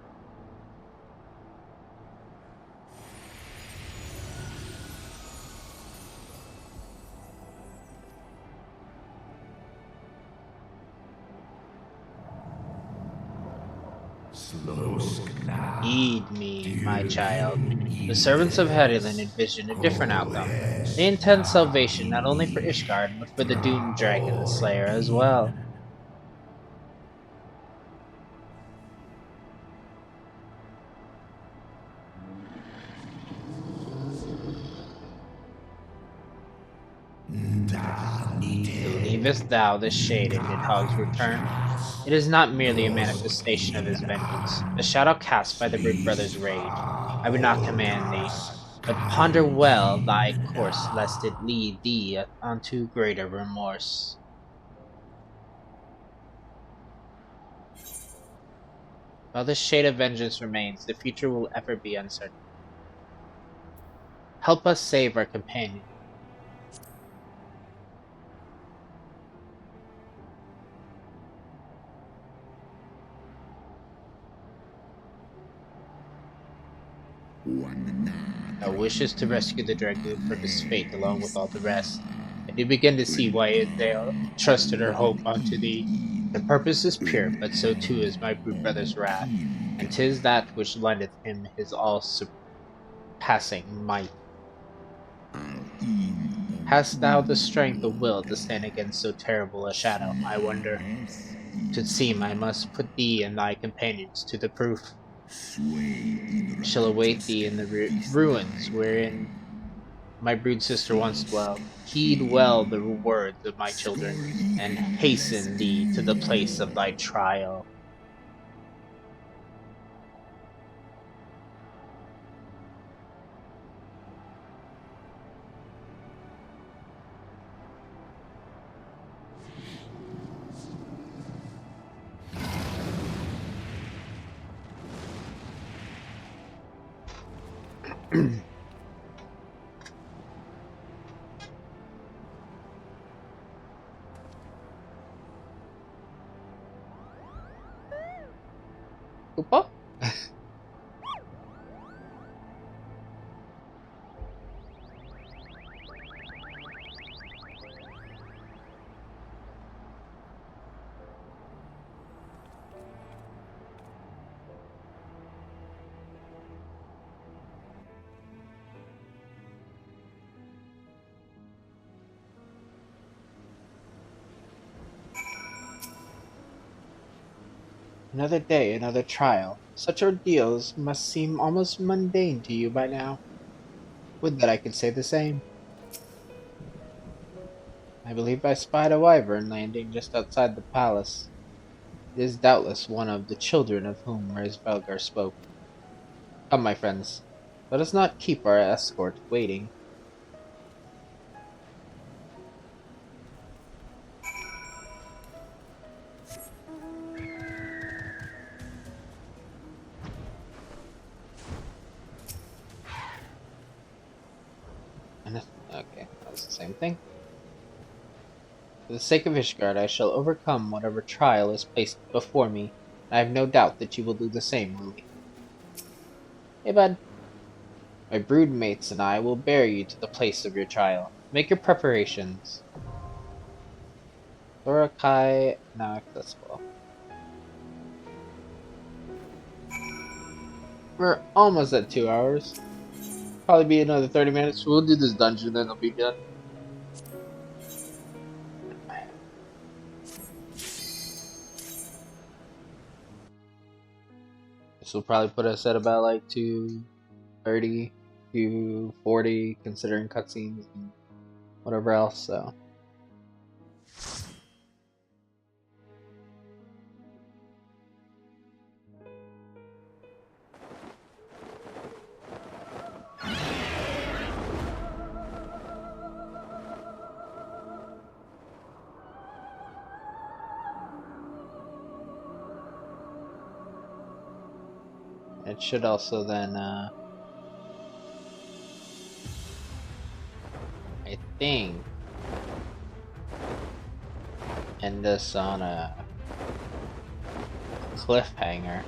Heed me, my child. The servants of Hedilin envision a different outcome. They intend salvation not only for Ishgard, but for the doomed dragon the Slayer as well. Believest thou this shade in Nidhogg's return? It is not merely a manifestation of his vengeance, a shadow cast by the Brood Brothers' rage. I would not command thee, but ponder well thy course lest it lead thee unto greater remorse. While this shade of vengeance remains, the future will ever be uncertain. Help us save our companion. Thou wishest to rescue the Dragoon from his fate along with all the rest, and you begin to see why Idale trusted her hope unto thee. The purpose is pure, but so too is my Brood Brother's wrath, and 'tis that which lendeth him his all-surpassing might. Hast thou the strength of will to stand against so terrible a shadow, I wonder? 'Twould seem I must put thee and thy companions to the proof. I shall await thee in the ruins wherein My brood sister once dwelled. Heed well the words of my children, and hasten thee to the place of thy trial. Koopa? Another day, another trial. Such ordeals must seem almost mundane to you by now. Would that I could say the same. I believe I spied a wyvern landing just outside the palace. It is doubtless one of the children of whom Resvelgar spoke. Come, my friends, let us not keep our escort waiting. Okay, that was the same thing. For the sake of Ishgard, I shall overcome whatever trial is placed before me. I have no doubt that you will do the same, Lily. Hey, bud. My broodmates and I will bear you to the place of your trial. Make your preparations. Thorakai now accessible. We're almost at 2 hours. Probably be another 30 minutes. We'll do this dungeon, then it'll be done. This will probably put us at about like 230, 240, considering cutscenes and whatever else, so. It should also then, I think, end us on a cliffhanger.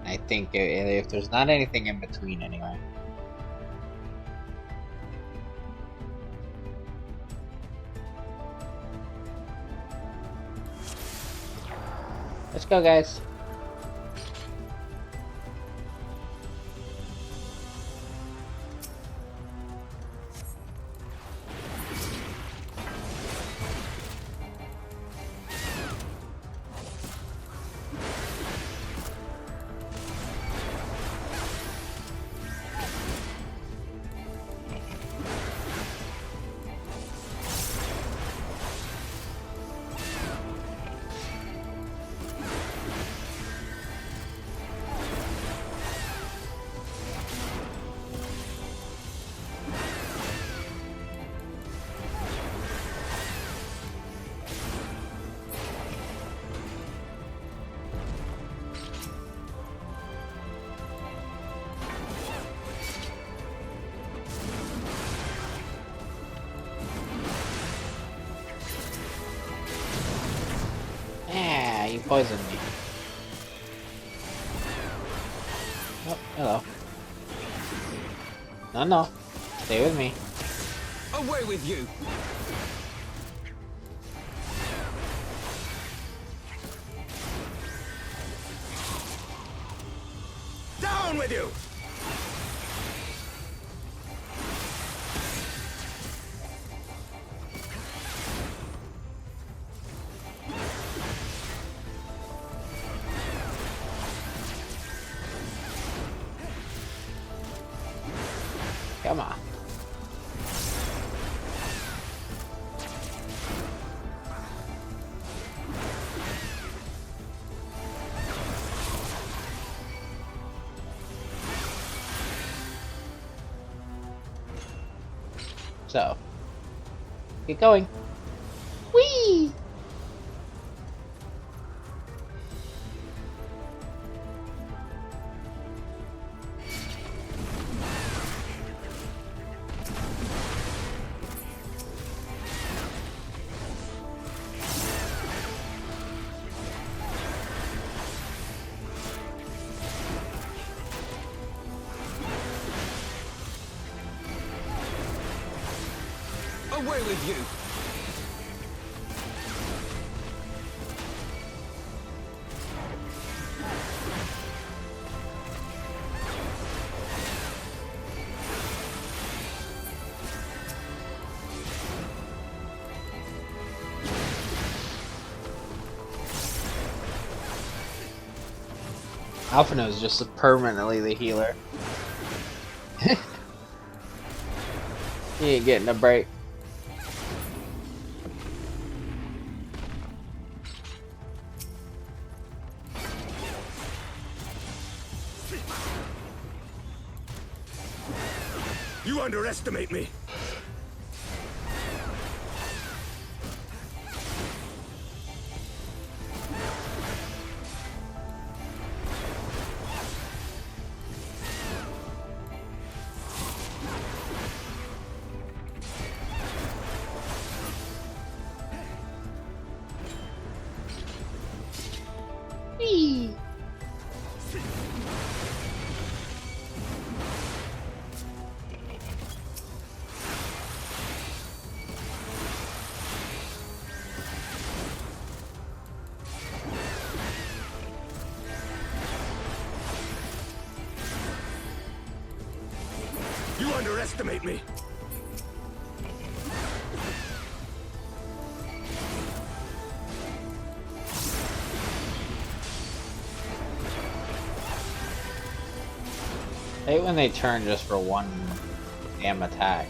I think if there's not anything in between anyway. Let's go, guys. Yeah, you poisoned me. Oh, hello. No. Stay with me. Away with you! Down with you! Come on. So, get going. Whee! Away with you! Alphino is just permanently the healer. He ain't getting a break. You underestimate me! Whee! You underestimate me! I hate when they turn just for one damn attack.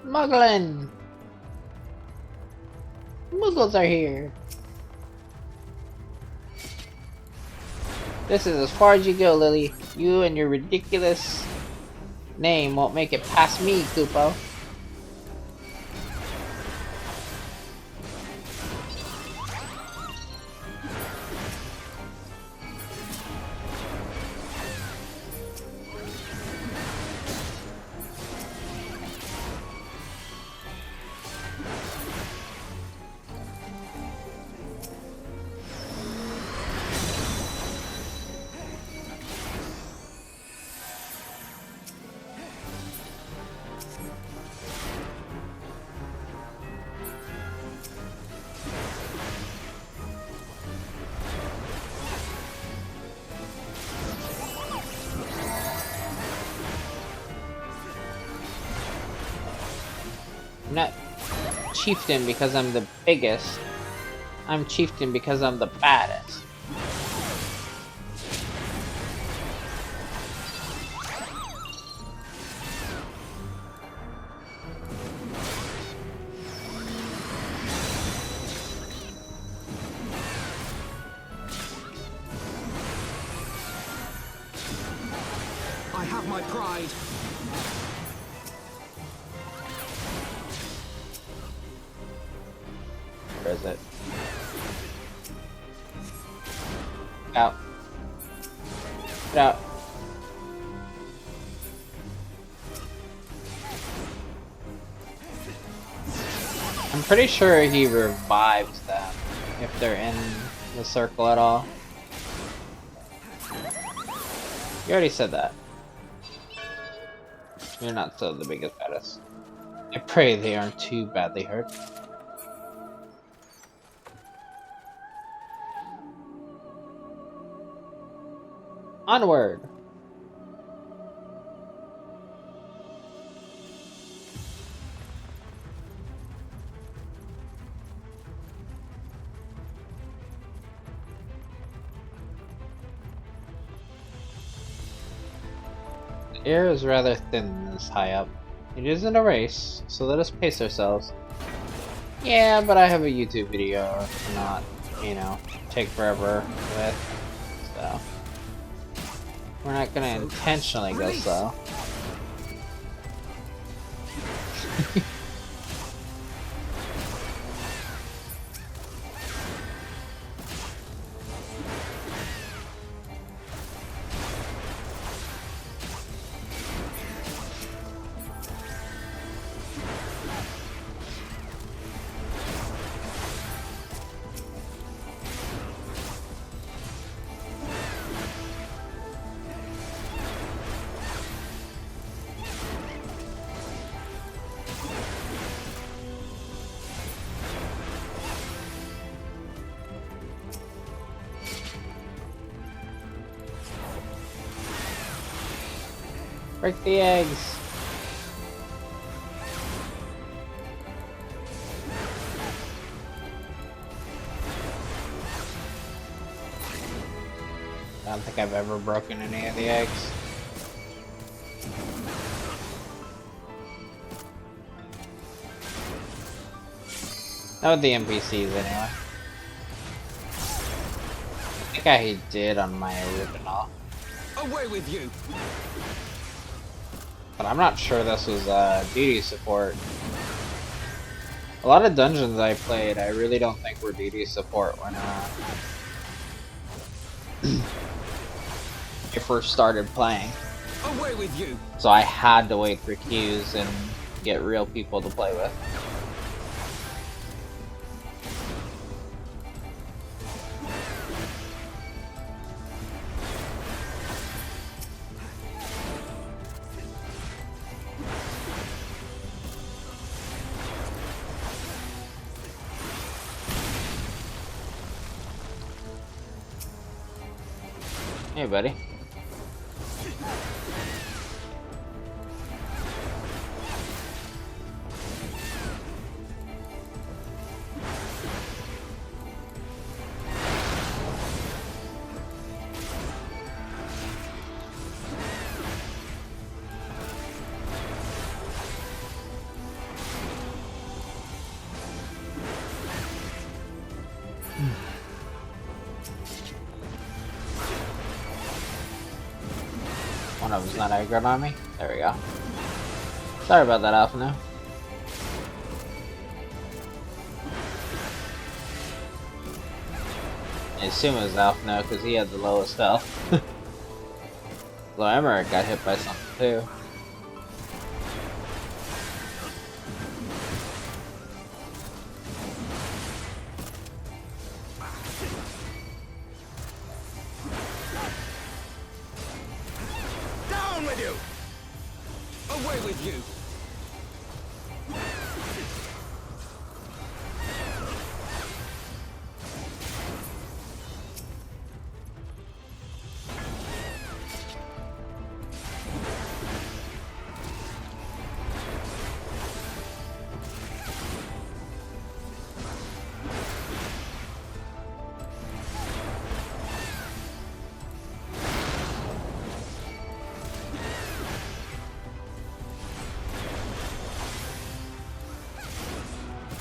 Muggling! Muggles are here. This is as far as you go, Lily. You and your ridiculous name won't make it past me, Kupo. I'm not chieftain because I'm the biggest. I'm chieftain because I'm the baddest. I have my pride. Where is it? Out. Get out. I'm pretty sure he revives them if they're in the circle at all. You already said that. You're not so the biggest baddest. I pray they aren't too badly hurt. Onward! The air is rather thin this high up. It isn't a race, so let us pace ourselves. Yeah, but I have a YouTube video to not, you know, take forever with, so... We're not gonna intentionally go slow. Break the eggs! I don't think I've ever broken any of the eggs. Not with the NPCs anyway. I think I did on my original. Away with you! But I'm not sure this was duty support. A lot of dungeons I played, I really don't think were duty support when I first started playing. Away with you! So I had to wait for queues and get real people to play with. Hey, buddy. One of them's not aggroed on me. There we go. Sorry about that, Alphino. I assume it was Alphino because he had the lowest health. Though Emmerich got hit by something too. Down with you! Away with you!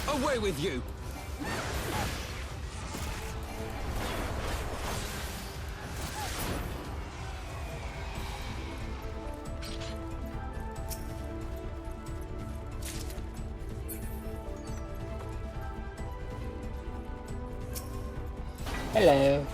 Away with you! Hello.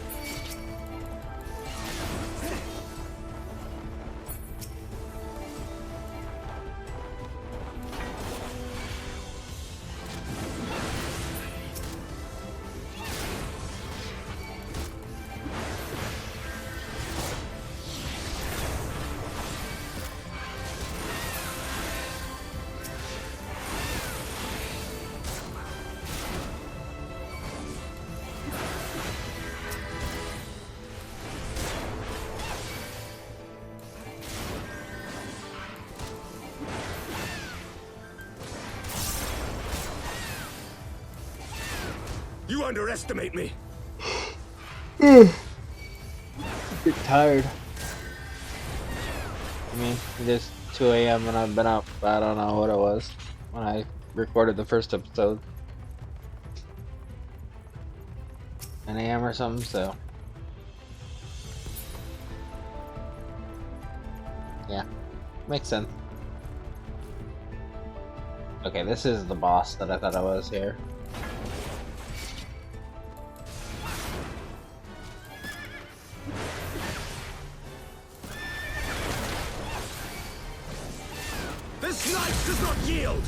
underestimate me. Get tired. I mean, it is 2 a.m. and I've been up. I don't know what it was when I recorded the first episode. 9 a.m. or something, so. Yeah, makes sense. Okay, this is the boss that I thought I was here. This knife does not yield!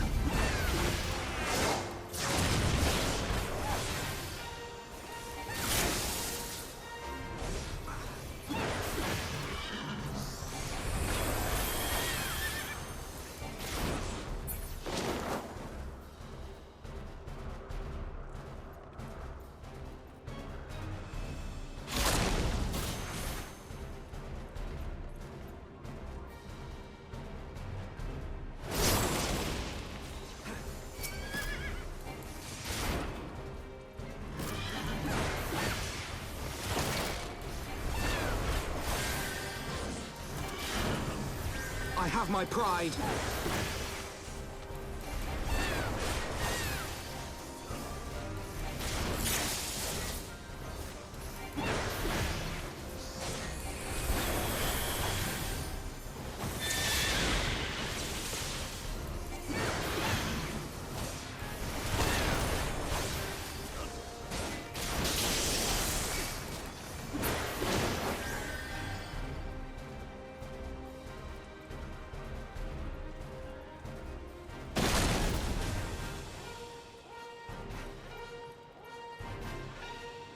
I have my pride.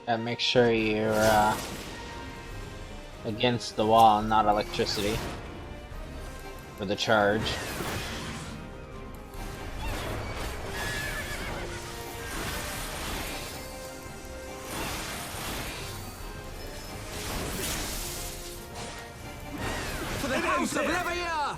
And make sure you're against the wall, not electricity, for the charge. For the house of Levier!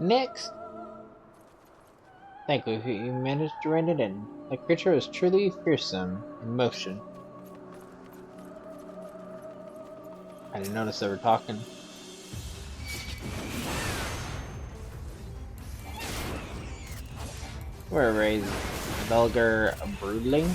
Next! Thankfully, you managed to rein it in. The creature is truly fearsome in motion. I didn't notice they were talking. We're raised vulgar broodling.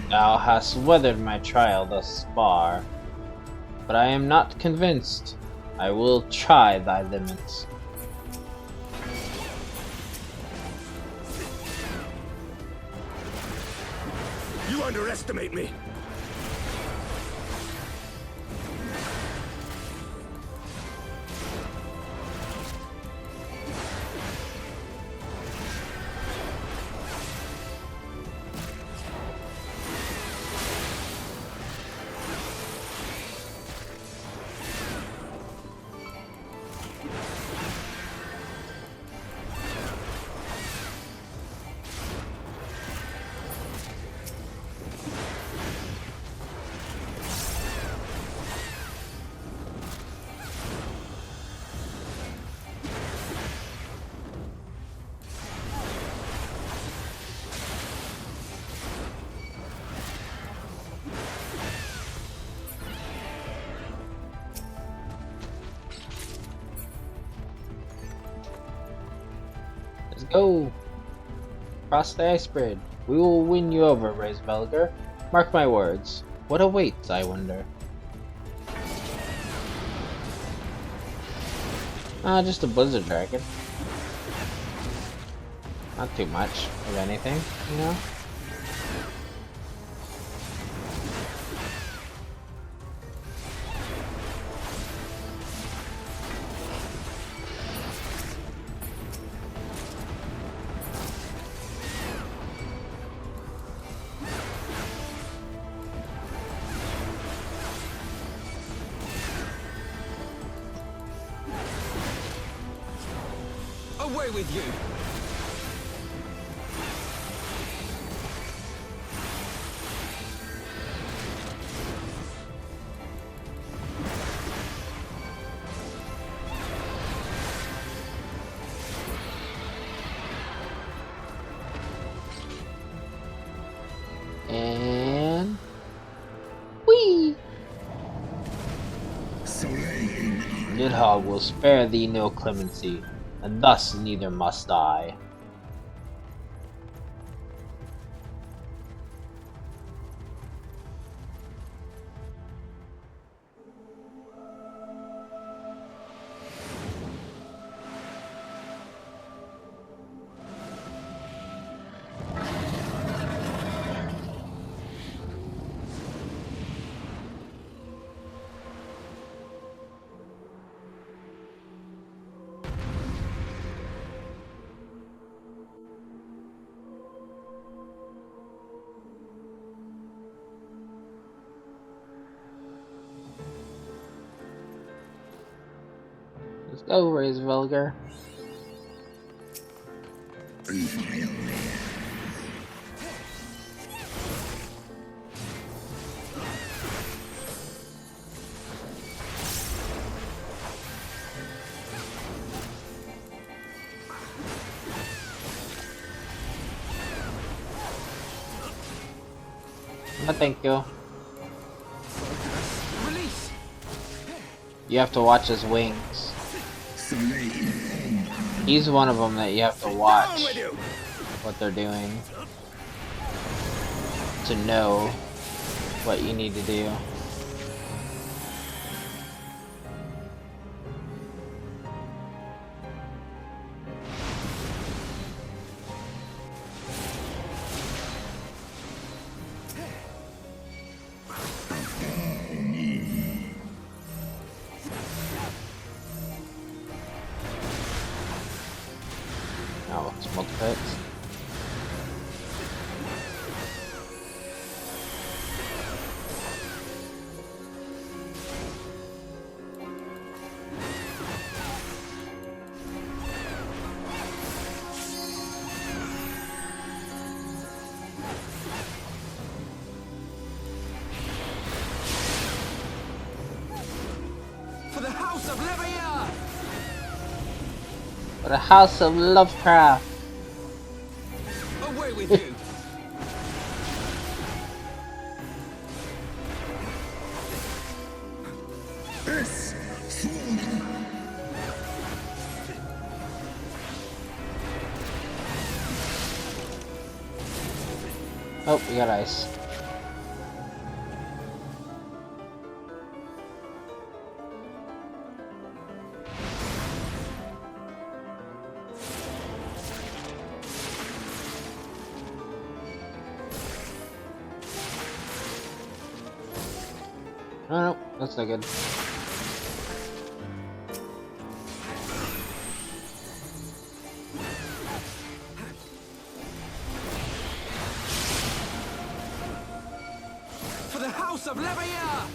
Thou hast weathered my trial thus far, but I am not convinced. I will try thy limits. You underestimate me. Let's go! Cross the ice bridge. We will win you over, Raisvelger. Mark my words. What awaits, I wonder? Just a blizzard dragon. Not too much of anything, you know? Away with you! And whee! Nidhogg will spare thee no clemency, and thus neither must I. Let's go, Raise Vulgar. No, thank you. Release! You have to watch his wings. He's one of them that you have to watch what they're doing to know what you need to do. Oh, it's multi-pits. For the House of Levia! For the House of Lovecraft. Away with you! Oh, we got ice. Oh, no, that's not good. For the House of Levia!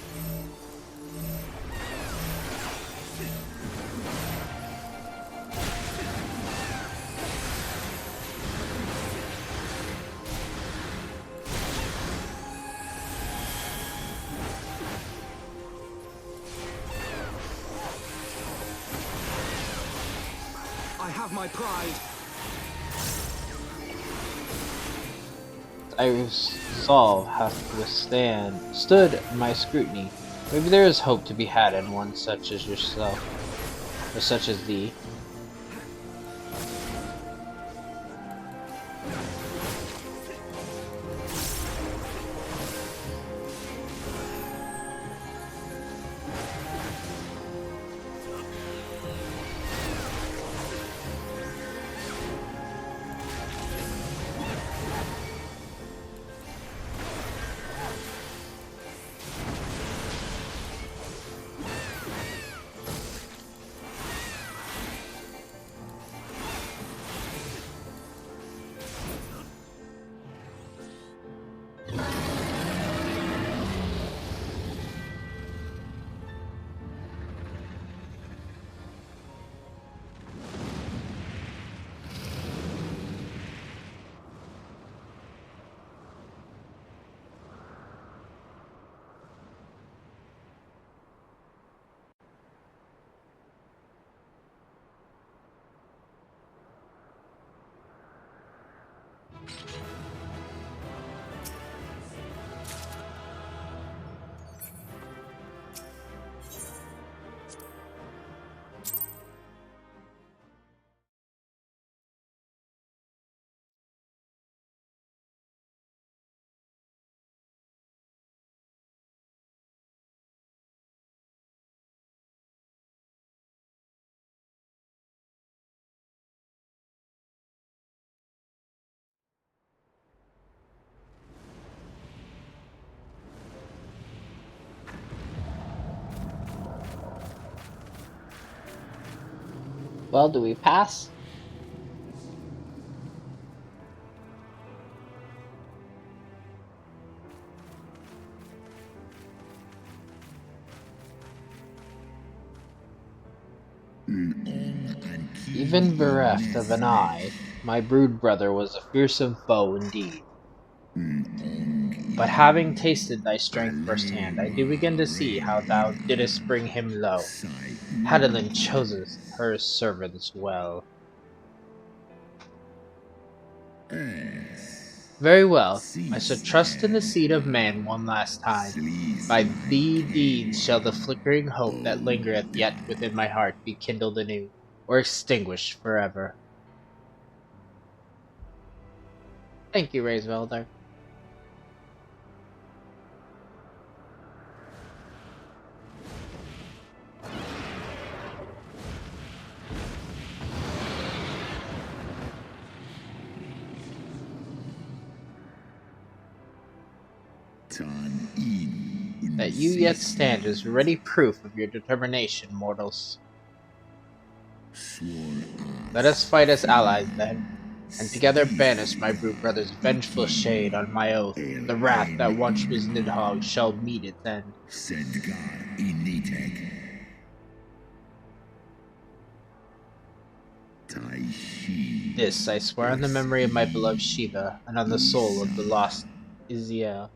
I have my pride. I resolve hath stood my scrutiny. Maybe there is hope to be had in one such as yourself, or such as thee. Well, do we pass? Even bereft of an eye, my brood brother was a fearsome foe indeed. But having tasted thy strength firsthand, I do begin to see how thou didst bring him low. Hadalin choseth her servants well. Very well, I shall trust in the seed of man one last time. By thee deeds shall the flickering hope that lingereth yet within my heart be kindled anew, or extinguished forever. Thank you, Raisvelder. That you yet stand is ready proof of your determination, mortals. Let us fight as allies, then, and together banish my brood brother's vengeful shade on my oath. The wrath that once was Nidhogg shall meet its end. This I swear on the memory of my beloved Shiva, and on the soul of the lost Izel.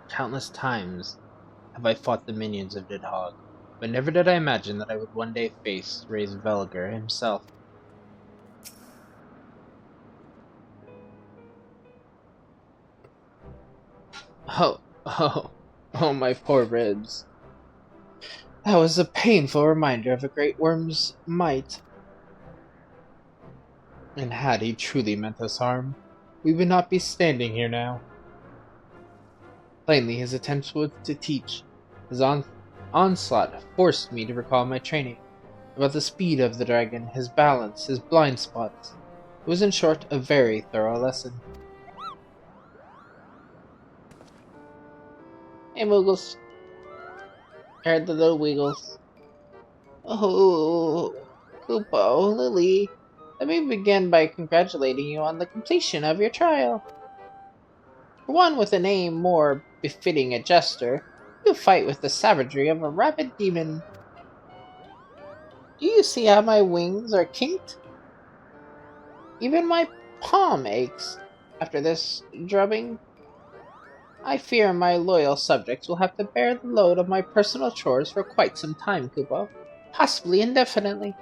Countless times have I fought the minions of Nidhogg, but never did I imagine that I would one day face Raisvelger himself. Oh, my poor ribs. That was a painful reminder of a great worm's might. And had he truly meant us harm, we would not be standing here now. Plainly, his attempts were to teach. His onslaught forced me to recall my training about the speed of the dragon, his balance, his blind spots. It was, in short, a very thorough lesson. Hey, Moogles. Heard the little wiggles. Oh, Kupo, Lily. Let me begin by congratulating you on the completion of your trial. For one with a name more befitting a jester, you fight with the savagery of a rabid demon. Do you see how my wings are kinked? Even my palm aches after this drubbing. I fear my loyal subjects will have to bear the load of my personal chores for quite some time, Kupo. Possibly indefinitely.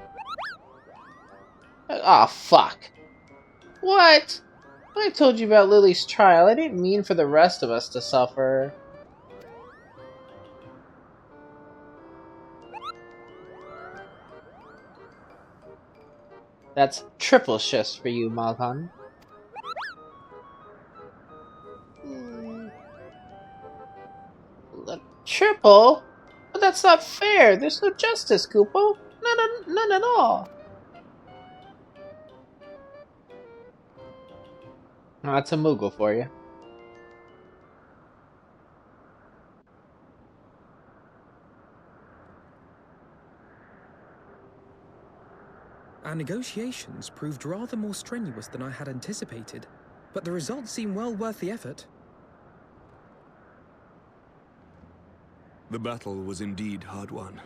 Aw, fuck. What? When I told you about Lily's trial, I didn't mean for the rest of us to suffer. That's triple shifts for you, Malkan. Triple? But that's not fair. There's no justice, Kupo. None at all. Oh, that's a Moogle for you. Our negotiations proved rather more strenuous than I had anticipated, but the results seem well worth the effort. The battle was indeed hard won.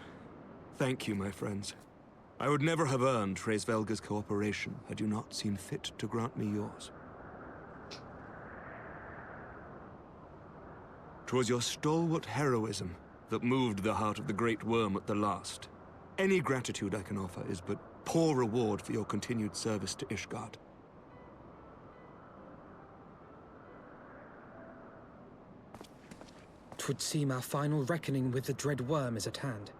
Thank you, my friends. I would never have earned Raisvelger's cooperation had you not seen fit to grant me yours. 'Twas your stalwart heroism that moved the heart of the Great Worm at the last. Any gratitude I can offer is but poor reward for your continued service to Ishgard. 'Twould seem our final reckoning with the dread worm is at hand.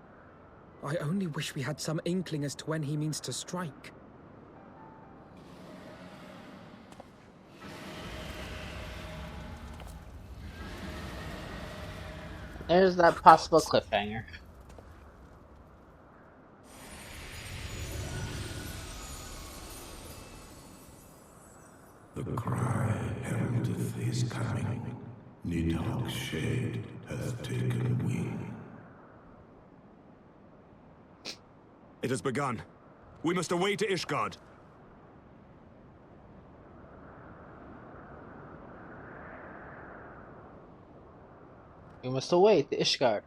I only wish we had some inkling as to when he means to strike. There's that possible cliffhanger. The cry heraldeth his coming. Nidhogg's shade hath taken wing. It has begun. We must away to Ishgard. We must await the Ishgard.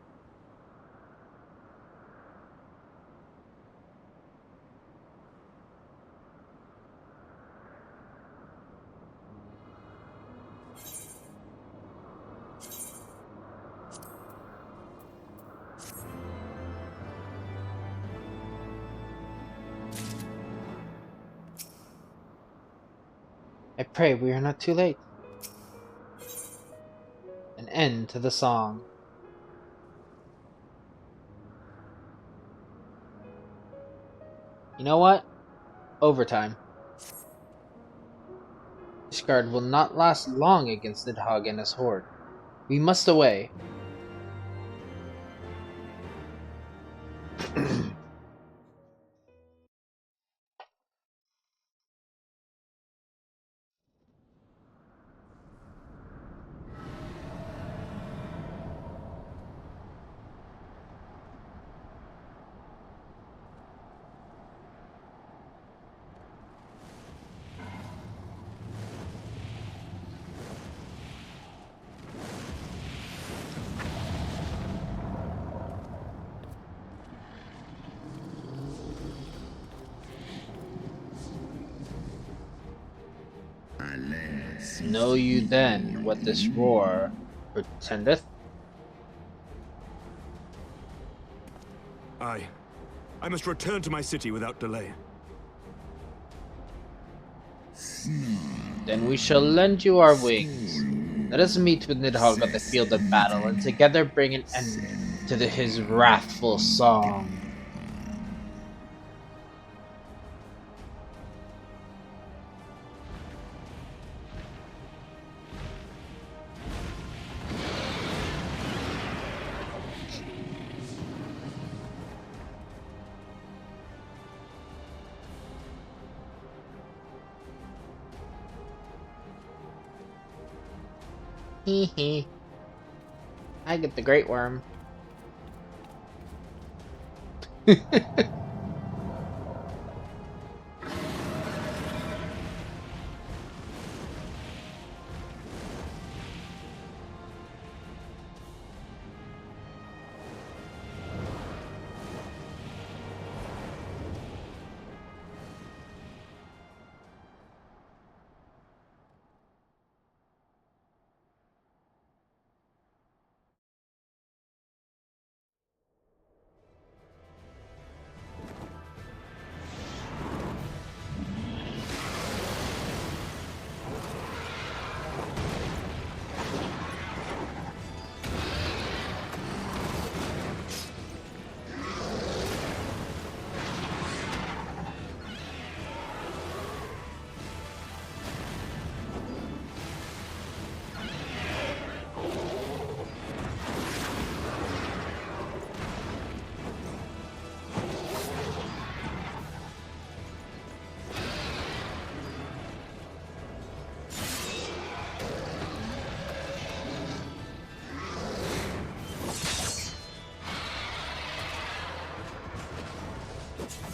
I pray we are not too late. An end to the song. You know what? Overtime. Ishgard will not last long against Nidhogg and his horde. We must away. Know you then what this roar portendeth? Aye. I must return to my city without delay. Then we shall lend you our wings. Let us meet with Nidhogg on the field of battle, and together bring an end to his wrathful song. Hee hee. I get the Great Worm.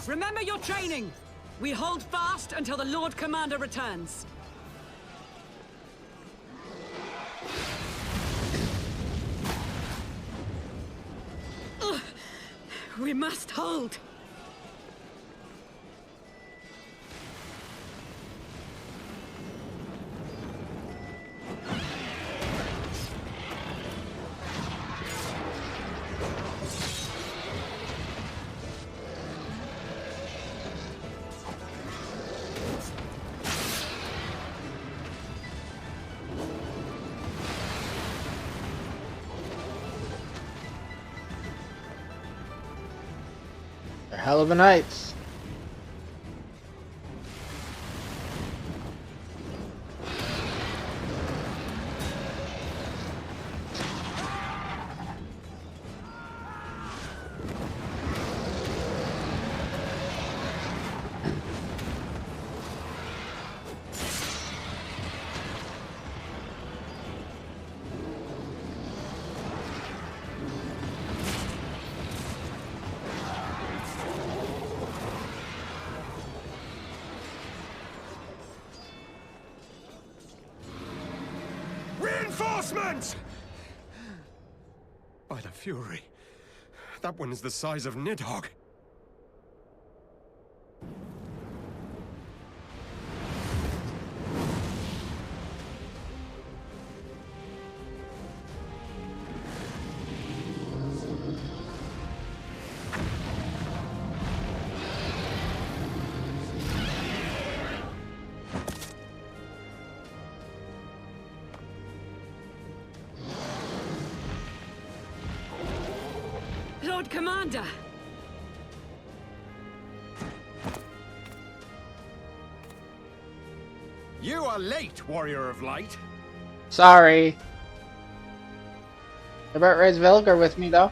Remember your training! We hold fast until the Lord Commander returns. Ugh. We must hold! They're hell of a knights. Reinforcements! By the Fury, that one is the size of Nidhogg. Lord Commander! You are late, Warrior of Light. Sorry. I brought Red Velgar with me though.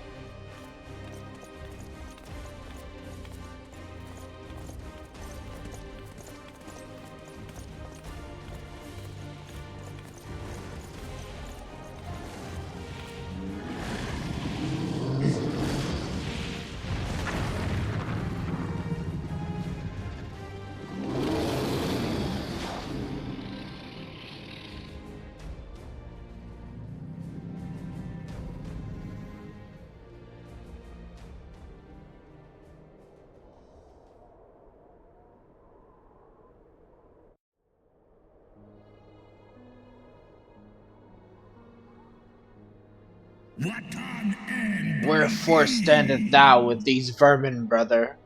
Wherefore standeth thou with these vermin, brother?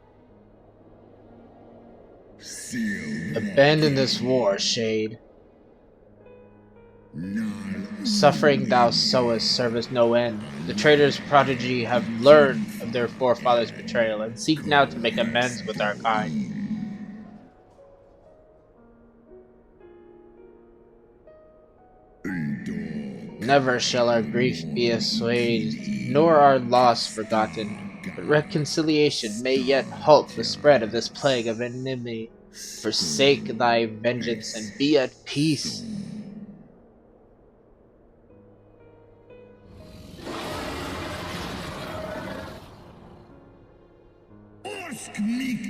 Abandon this war, Shade. Suffering thou sowest servest no end. The traitor's prodigy have learned of their forefathers' betrayal, and seek now to make amends with our kind. Never shall our grief be assuaged, nor our loss forgotten, but reconciliation may yet halt the spread of this plague of enmity. Forsake thy vengeance and be at peace.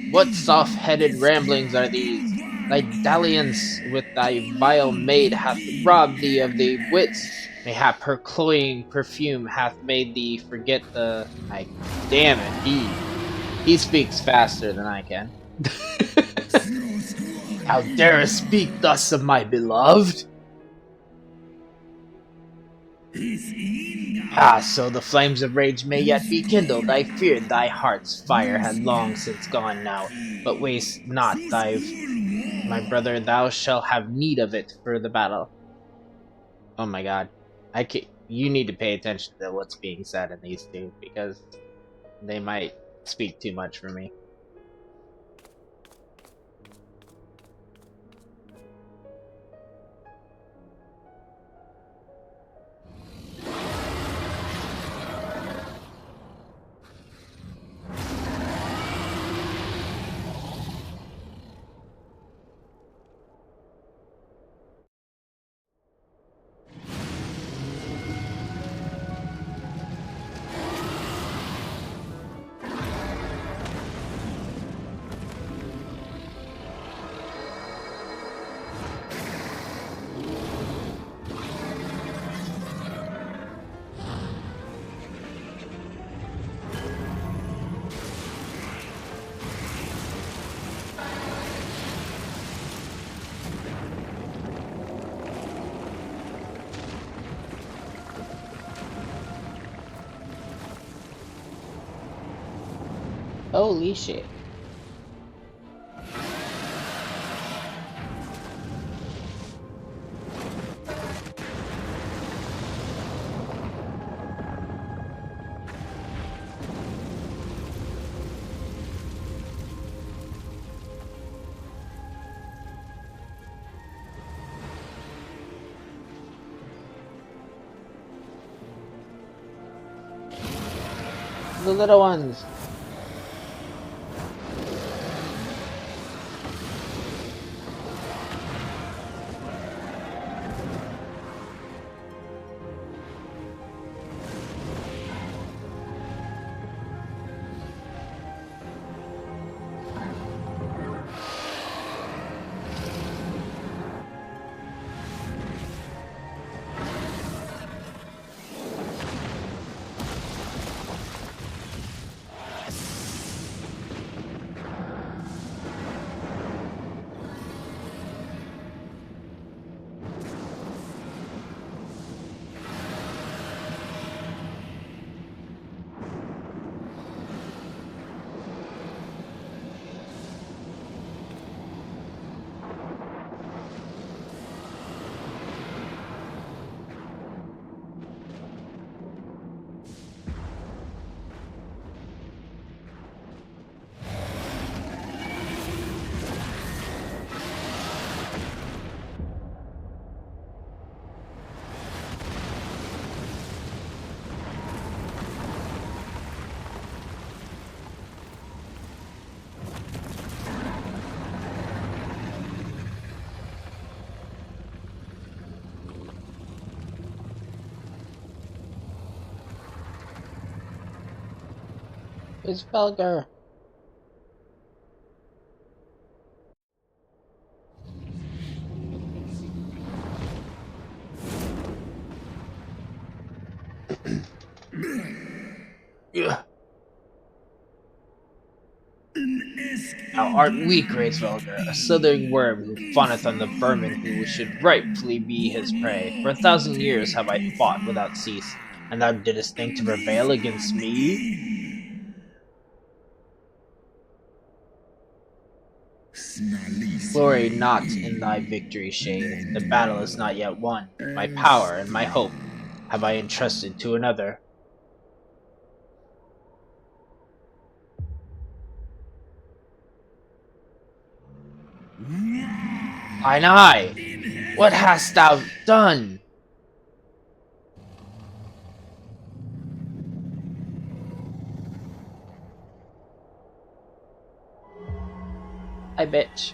What soft-headed ramblings are these? Thy dalliance with thy vile maid hath robbed thee of thy wits. Mayhap her cloying perfume hath made thee forget the... Damn it, he speaks faster than I can. How darest speak thus of my beloved? Ah, so the flames of rage may yet be kindled. I feared thy heart's fire had long since gone now, but waste not my brother, thou shalt have need of it for the battle. Oh my god. You need to pay attention to what's being said in these two, because they might speak too much for me. Holy shit. the little ones. It's Felger. Yeah. Thou art weak, raised Velgar, a slithering worm who fawneth on the vermin who should rightfully be his prey. For 1,000 years have I fought without cease, and thou didst think to prevail against me? Glory not in thy victory, Shade. The battle is not yet won. My power and my hope have I entrusted to another. Thine eye! What hast thou done? I bitch.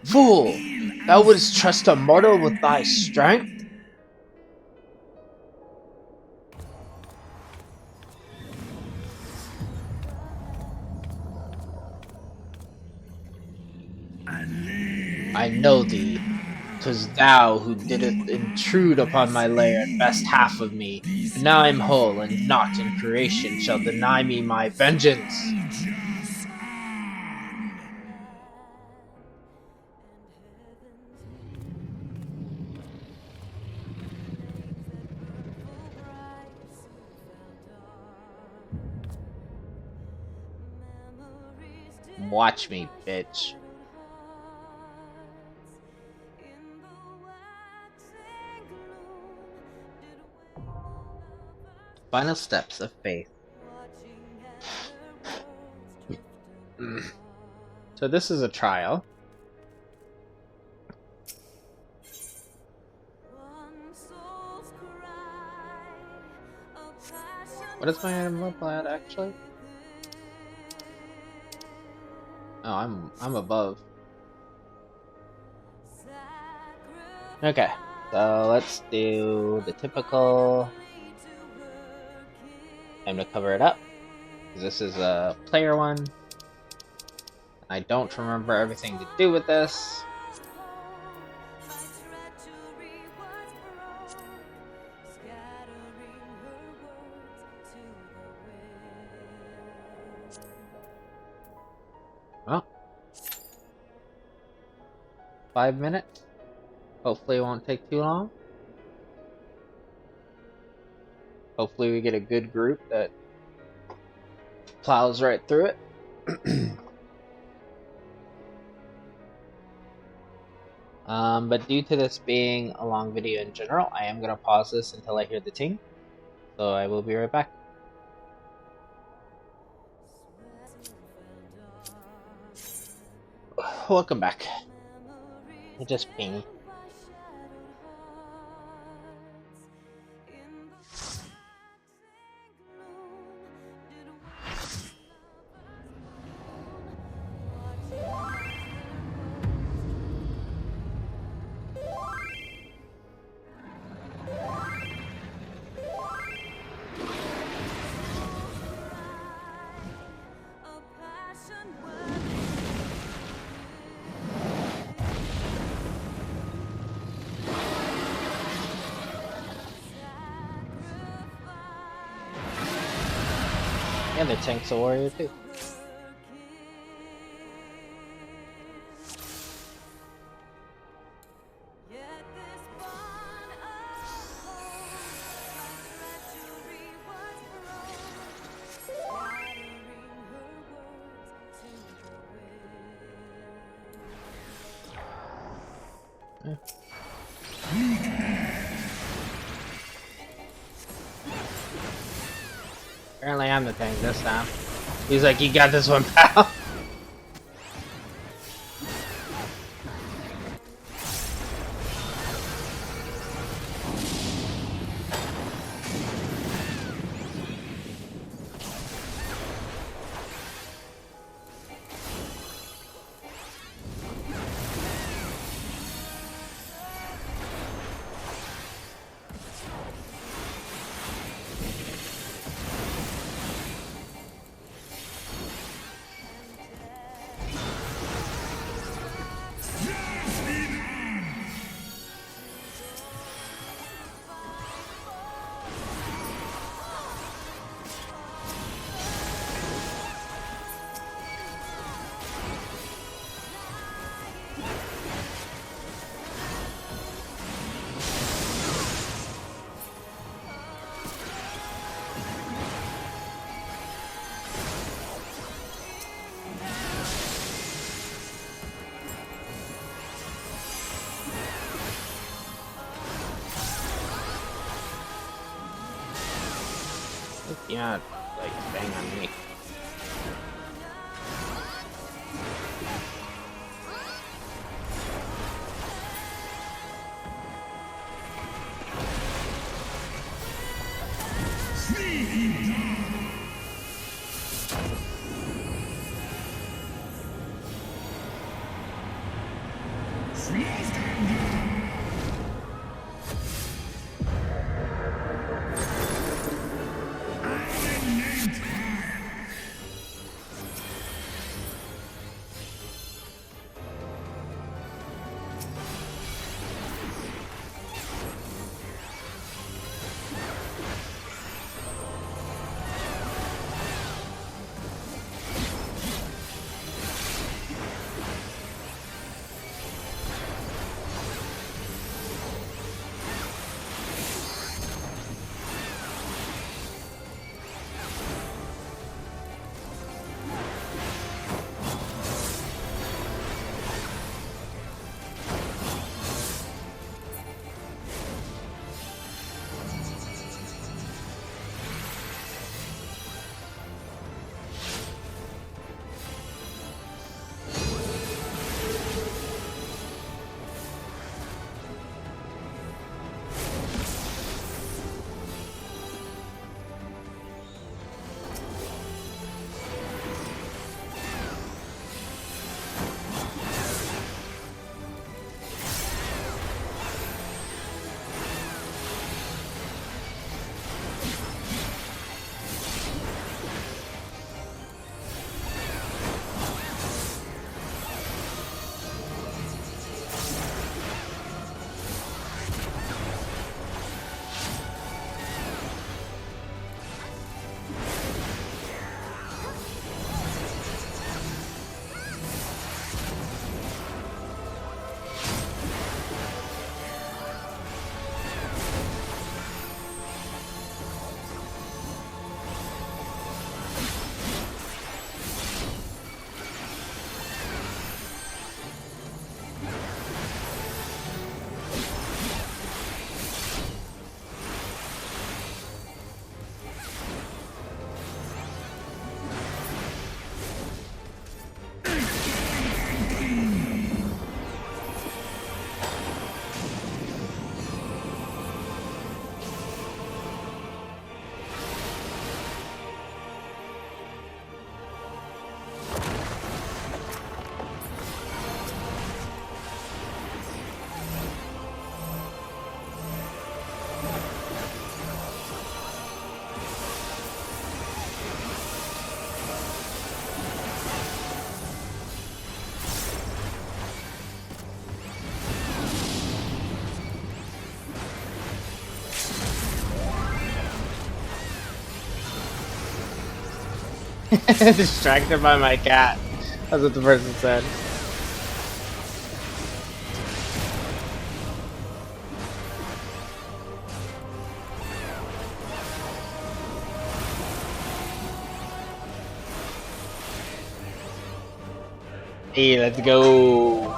Fool! Thou wouldst trust a mortal with thy strength? I know thee. 'Twas thou who didst intrude upon my lair and best half of me. But now I'm whole, and naught in creation shall deny me my vengeance. Watch me, bitch. Final steps of faith. So this is a trial. What is my animal at actually? Oh, I'm above. Okay, so let's do the typical. Time to cover it up. This is a player one. I don't remember everything to do with this. Well, 5 minutes. Hopefully it won't take too long. Hopefully we get a good group that plows right through it. But due to this being a long video in general, I am going to pause this until I hear the ting. So I will be right back. Welcome back. I just pinged. And the tank's a warrior too. Apparently I'm the tank this time. He's like, you got this one, pal. You're not, like, bang on me. Distracted by my cat. That's what the person said. Hey, let's go.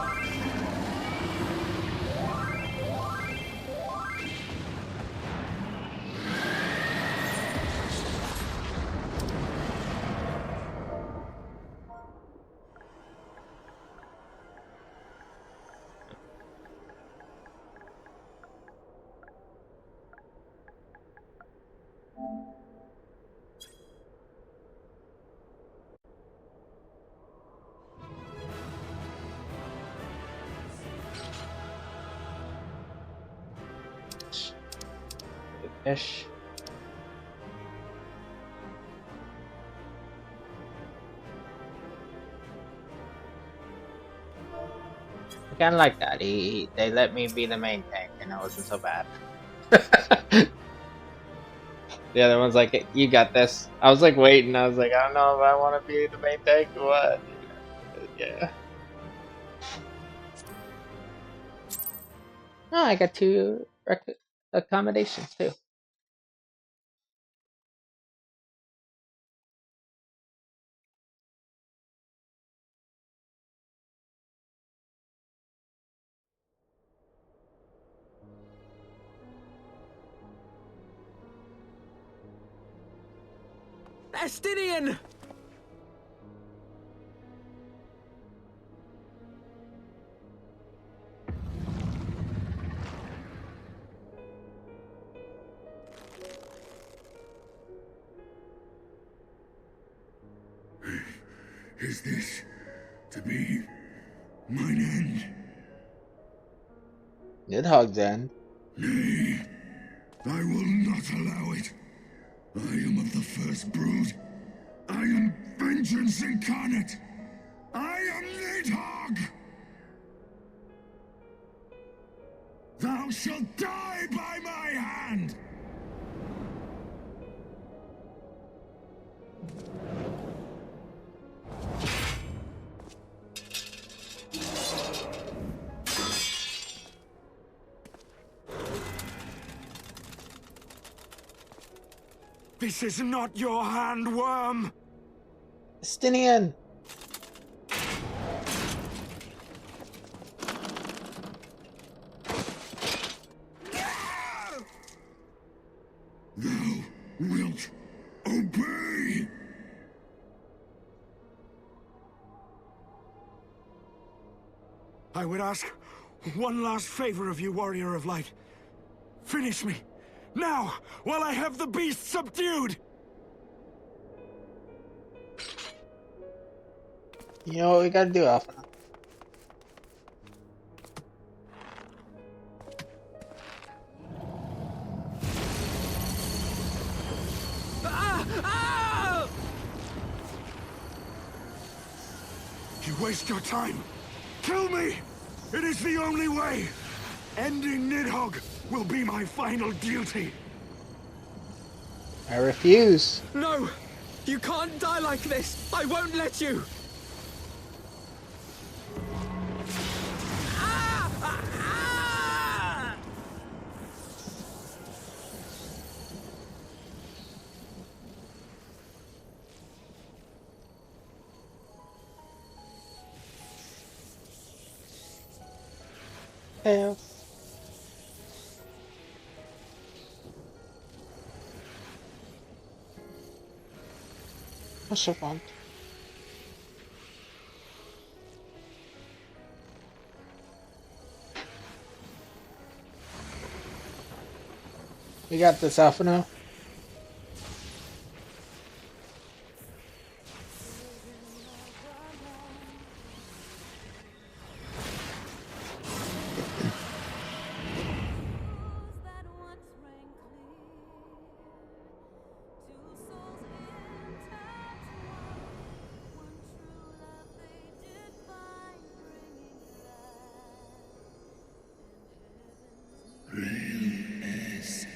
Fish. I kind of like that. They let me be the main tank, and it wasn't so bad. The other one's like, "You got this." I was like waiting. I was like, I don't know if I want to be the main tank or what. Yeah. Oh, I got 2 accommodations too. Estinian! Is this to be mine end? Nidhogg's end. Nay, I will not allow it. I am of the first brood. I am vengeance incarnate. I am Nidhogg! Thou shalt die by my hand! This is not your hand, worm! Estinian. Thou wilt obey! I would ask one last favor of you, Warrior of Light. Finish me, now, while I have the beast subdued! You know what we gotta do, Alpha? You waste your time. Kill me! It is the only way! Ending Nidhogg will be my final duty! I refuse. No! You can't die like this! I won't let you! Hell. What's your fault? We got this, Alpha now.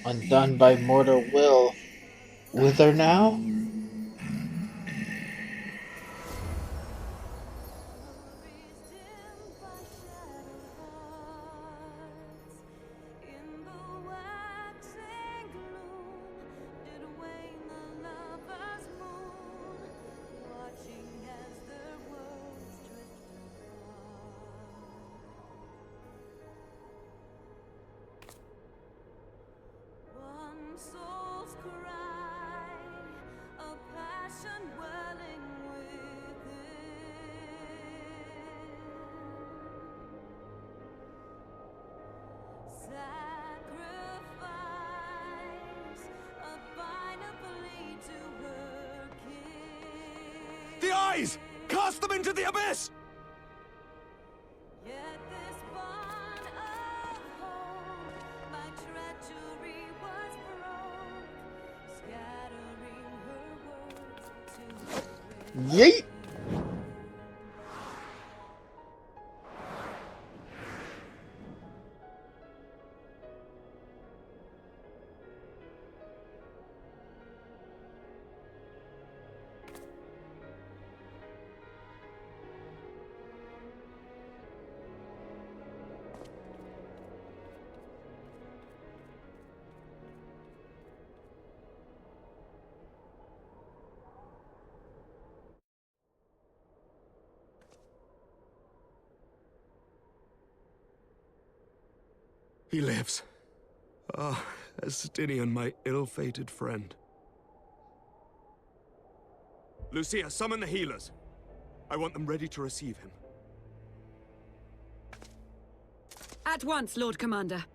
Undone by mortal will. Wither now? eyes! Cast them into the abyss! Yeet! He lives. Ah, Estinian, my ill-fated friend. Lucia, summon the healers. I want them ready to receive him. At once, Lord Commander.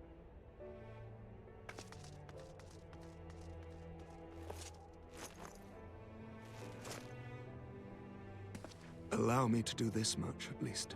Allow me to do this much, at least.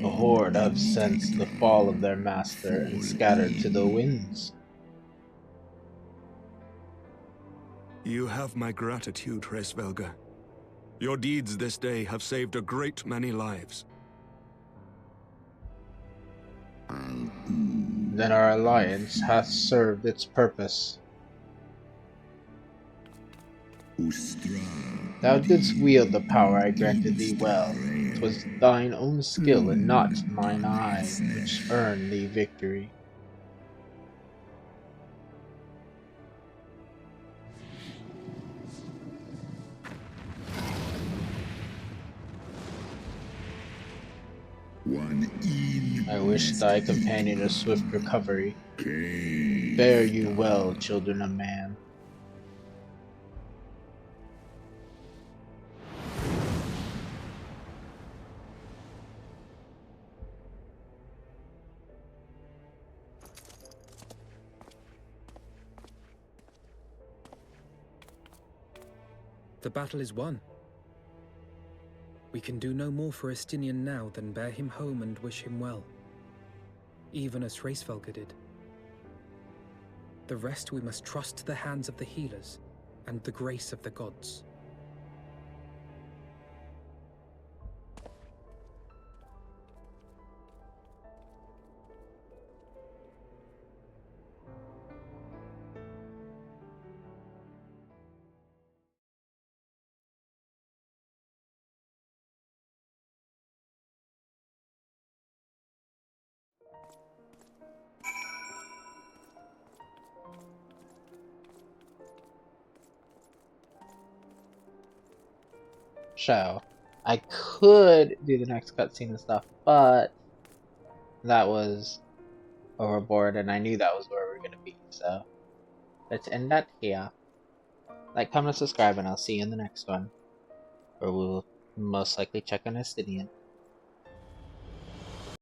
The horde have sensed the fall of their master and scattered to the winds. You have my gratitude, Hraesvelga. Your deeds this day have saved a great many lives. Then our alliance hath served its purpose. Thou didst wield the power I granted thee well. 'Twas thine own skill and not mine eye which earned thee victory. I wish thy companion a swift recovery. Fare you well, children of man. The battle is won. We can do no more for Estinian now than bear him home and wish him well, even as Hraesvelga did. The rest we must trust to the hands of the healers and the grace of the gods. So, I could do the next cutscene and stuff, but that was overboard and I knew that was where we were going to be, so let's end that here. Like, comment, subscribe, and I'll see you in the next one, where we'll most likely check on Estinian.